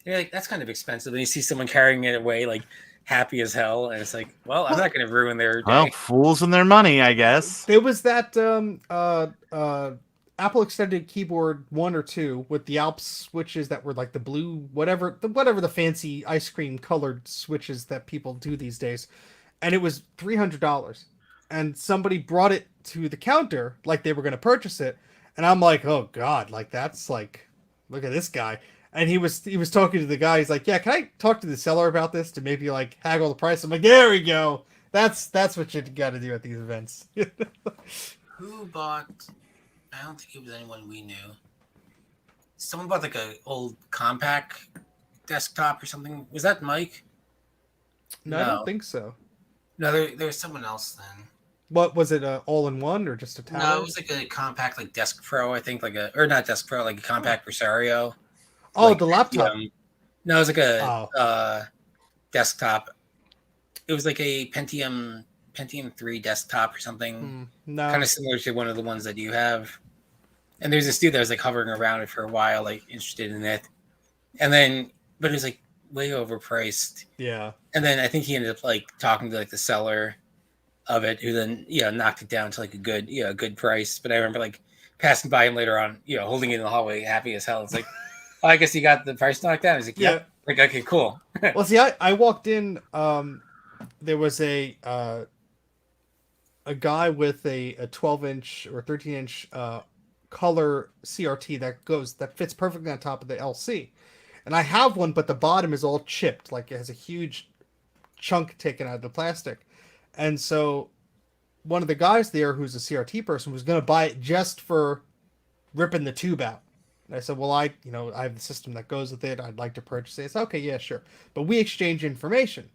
Speaker 4: You're like, that's kind of expensive, and you see someone carrying it away like happy as hell, and it's like, well, I'm not going to ruin their day.
Speaker 10: Well, fools and their money, I guess.
Speaker 3: there was that Apple Extended Keyboard 1 or 2 with the Alps switches that were like the blue, whatever the fancy ice cream colored switches that people do these days, and it was $300. And somebody brought it to the counter like they were going to purchase it, and I'm like, oh god, like that's like, look at this guy. And he was talking to the guy. He's like, yeah, can I talk to the seller about this to maybe like haggle the price? I'm like, there we go. That's what you got to do at these events.
Speaker 4: Who bought? I don't think it was anyone we knew. Someone bought like a old compact desktop or something. Was that Mike?
Speaker 3: No, I don't think so.
Speaker 4: No, there was someone else then.
Speaker 3: What was it? All-in-one or just a tower?
Speaker 4: No, it was like a compact, like Desk Pro, I think, or not Desk Pro, like a compact Presario.
Speaker 3: Oh,
Speaker 4: like,
Speaker 3: the laptop.
Speaker 4: No, it was like a desktop. It was like a Pentium 3 desktop or something.
Speaker 3: No,
Speaker 4: kind of similar to one of the ones that you have. And there's this dude that was like hovering around it for a while, like interested in it. And then, but it was like
Speaker 7: way overpriced.
Speaker 3: Yeah.
Speaker 7: And then I think he ended up like talking to like the seller of it, who then knocked it down to like a good price. But I remember like passing by him later on, holding it in the hallway, happy as hell. It's like, oh, I guess he got the price knocked down. He's like, yeah. Like, okay, cool.
Speaker 3: Well, see, I walked in. There was a guy with a 12-inch or 13-inch color CRT that fits perfectly on top of the LC, and I have one, but the bottom is all chipped, like it has a huge chunk taken out of the plastic. And so one of the guys there, who's a CRT person, was going to buy it just for ripping the tube out. And I said, well, I have the system that goes with it. I'd like to purchase it. It's okay, yeah, sure. But we exchange information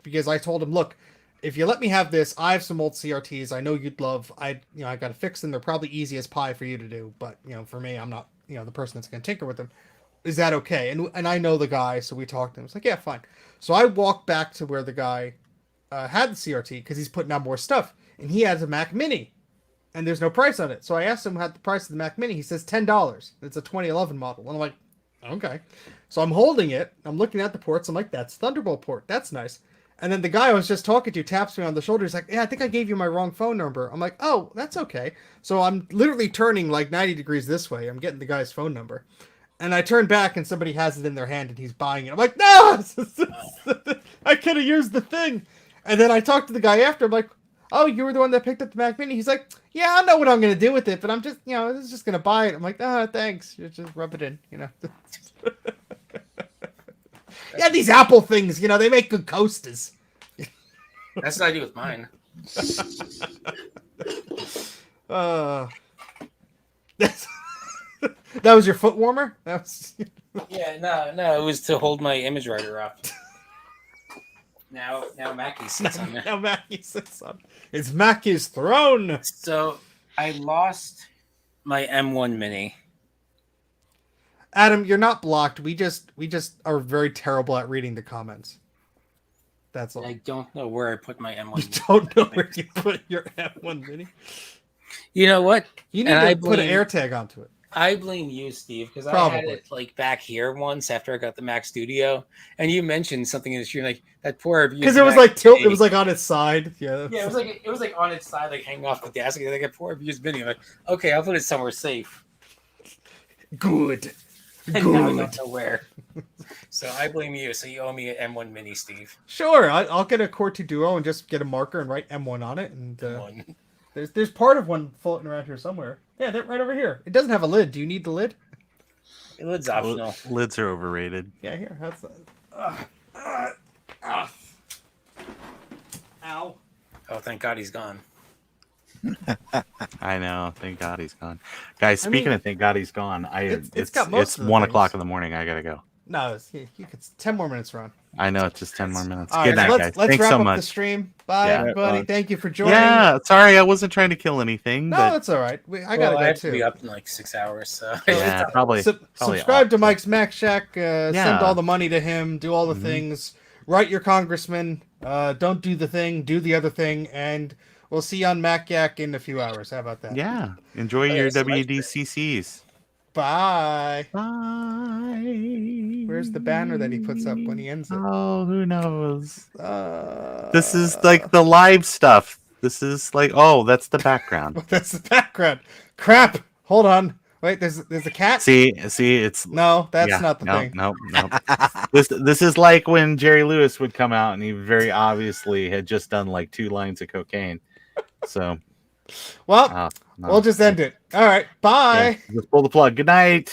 Speaker 3: because I told him, look, if you let me have this, I have some old CRTs I know you'd love. I got to fix them. They're probably easy as pie for you to do, but for me, I'm not the person that's going to tinker with them. Is that okay? And I know the guy, so we talked to him. It's like, yeah, fine. So I walked back to where the guy had the CRT because he's putting out more stuff, and he has a Mac Mini, and there's no price on it. So I asked him what the price of the Mac Mini. He says $10. It's a 2011 model, and I'm like, okay. So I'm holding it. I'm looking at the ports. I'm like, that's Thunderbolt port. That's nice. And then the guy I was just talking to taps me on the shoulder. He's like, yeah, I think I gave you my wrong phone number. I'm like, oh, that's okay. So I'm literally turning like 90 degrees this way. I'm getting the guy's phone number. And I turn back and somebody has it in their hand and he's buying it. I'm like, no, I could have used the thing. And then I talked to the guy after. I'm like, oh, you were the one that picked up the Mac Mini? He's like, yeah, I know what I'm going to do with it, but I'm just, I was just going to buy it. I'm like, oh, thanks. You just rub it in, Yeah, these Apple things, they make good coasters.
Speaker 7: That's what I do with mine.
Speaker 3: That was your foot warmer? That was...
Speaker 7: Yeah, no, it was to hold my image writer up. Now Mackie sits on it.
Speaker 3: Now Mackie sits on it. It's Mackie's throne.
Speaker 7: So I lost my M1 Mini.
Speaker 3: Adam, you're not blocked. We just are very terrible at reading the comments. That's all.
Speaker 7: I don't know where I put my M1
Speaker 3: You don't know where you put your M1 Mini?
Speaker 7: You know what?
Speaker 3: You need to put an AirTag onto it.
Speaker 7: I blame you, Steve, because I had it like back here once after I got the Mac Studio, and you mentioned something in the stream like that poor review.
Speaker 3: Because it was like tilt. It was like on its side. Yeah.
Speaker 7: Yeah, it was like on its side, like hanging off the desk. Like a poor abused Mini. I'm like, okay, I'll put it somewhere safe.
Speaker 3: Good.
Speaker 7: And now I don't know where. So I blame you. So you owe me an M1 Mini, Steve.
Speaker 3: Sure, I'll get a Core 2 Duo and just get a marker and write M1 on it. And there's part of one floating around here somewhere. Yeah, that right over here. It doesn't have a lid. Do you need the lid?
Speaker 7: The lid's optional.
Speaker 10: Lids are overrated.
Speaker 3: Yeah, here. That's Ow.
Speaker 7: Oh, thank God he's gone.
Speaker 10: I know. Thank God he's gone. Guys, speaking of thank God he's gone, it's 1 o'clock in the morning. I gotta go.
Speaker 3: No, it's 10 more minutes, Ron.
Speaker 10: I know, it's just 10 more minutes.
Speaker 3: All
Speaker 10: Good
Speaker 3: right,
Speaker 10: night, guys.
Speaker 3: Let's
Speaker 10: Thanks
Speaker 3: wrap
Speaker 10: so
Speaker 3: up
Speaker 10: much.
Speaker 3: the stream. Bye, everybody. Thank you for joining.
Speaker 10: Yeah, sorry, I wasn't trying to kill anything.
Speaker 3: No,
Speaker 10: but...
Speaker 3: that's all right. I gotta go
Speaker 7: have
Speaker 3: too.
Speaker 7: to be up in like 6 hours. So
Speaker 10: yeah, probably.
Speaker 3: Subscribe to Mike's Mac Shack. Send all the money to him. Do all the things. Write your congressman. Don't do the thing. Do the other thing. And we'll see you on Mac Yak in a few hours. How about that?
Speaker 10: Yeah. Enjoy your WDCCs.
Speaker 3: Bye.
Speaker 10: Bye.
Speaker 3: Where's the banner that he puts up when he ends it?
Speaker 10: Oh, who knows? This is like the live stuff. This is like, oh, that's the background.
Speaker 3: That's the background. Crap. Hold on. Wait, there's a cat.
Speaker 10: See, it's
Speaker 3: no, that's not the thing.
Speaker 10: No. This is like when Jerry Lewis would come out and he very obviously had just done like 2 lines of cocaine. So,
Speaker 3: well, we'll just end it. All right. Bye.
Speaker 10: Yeah, just pull the plug. Good night.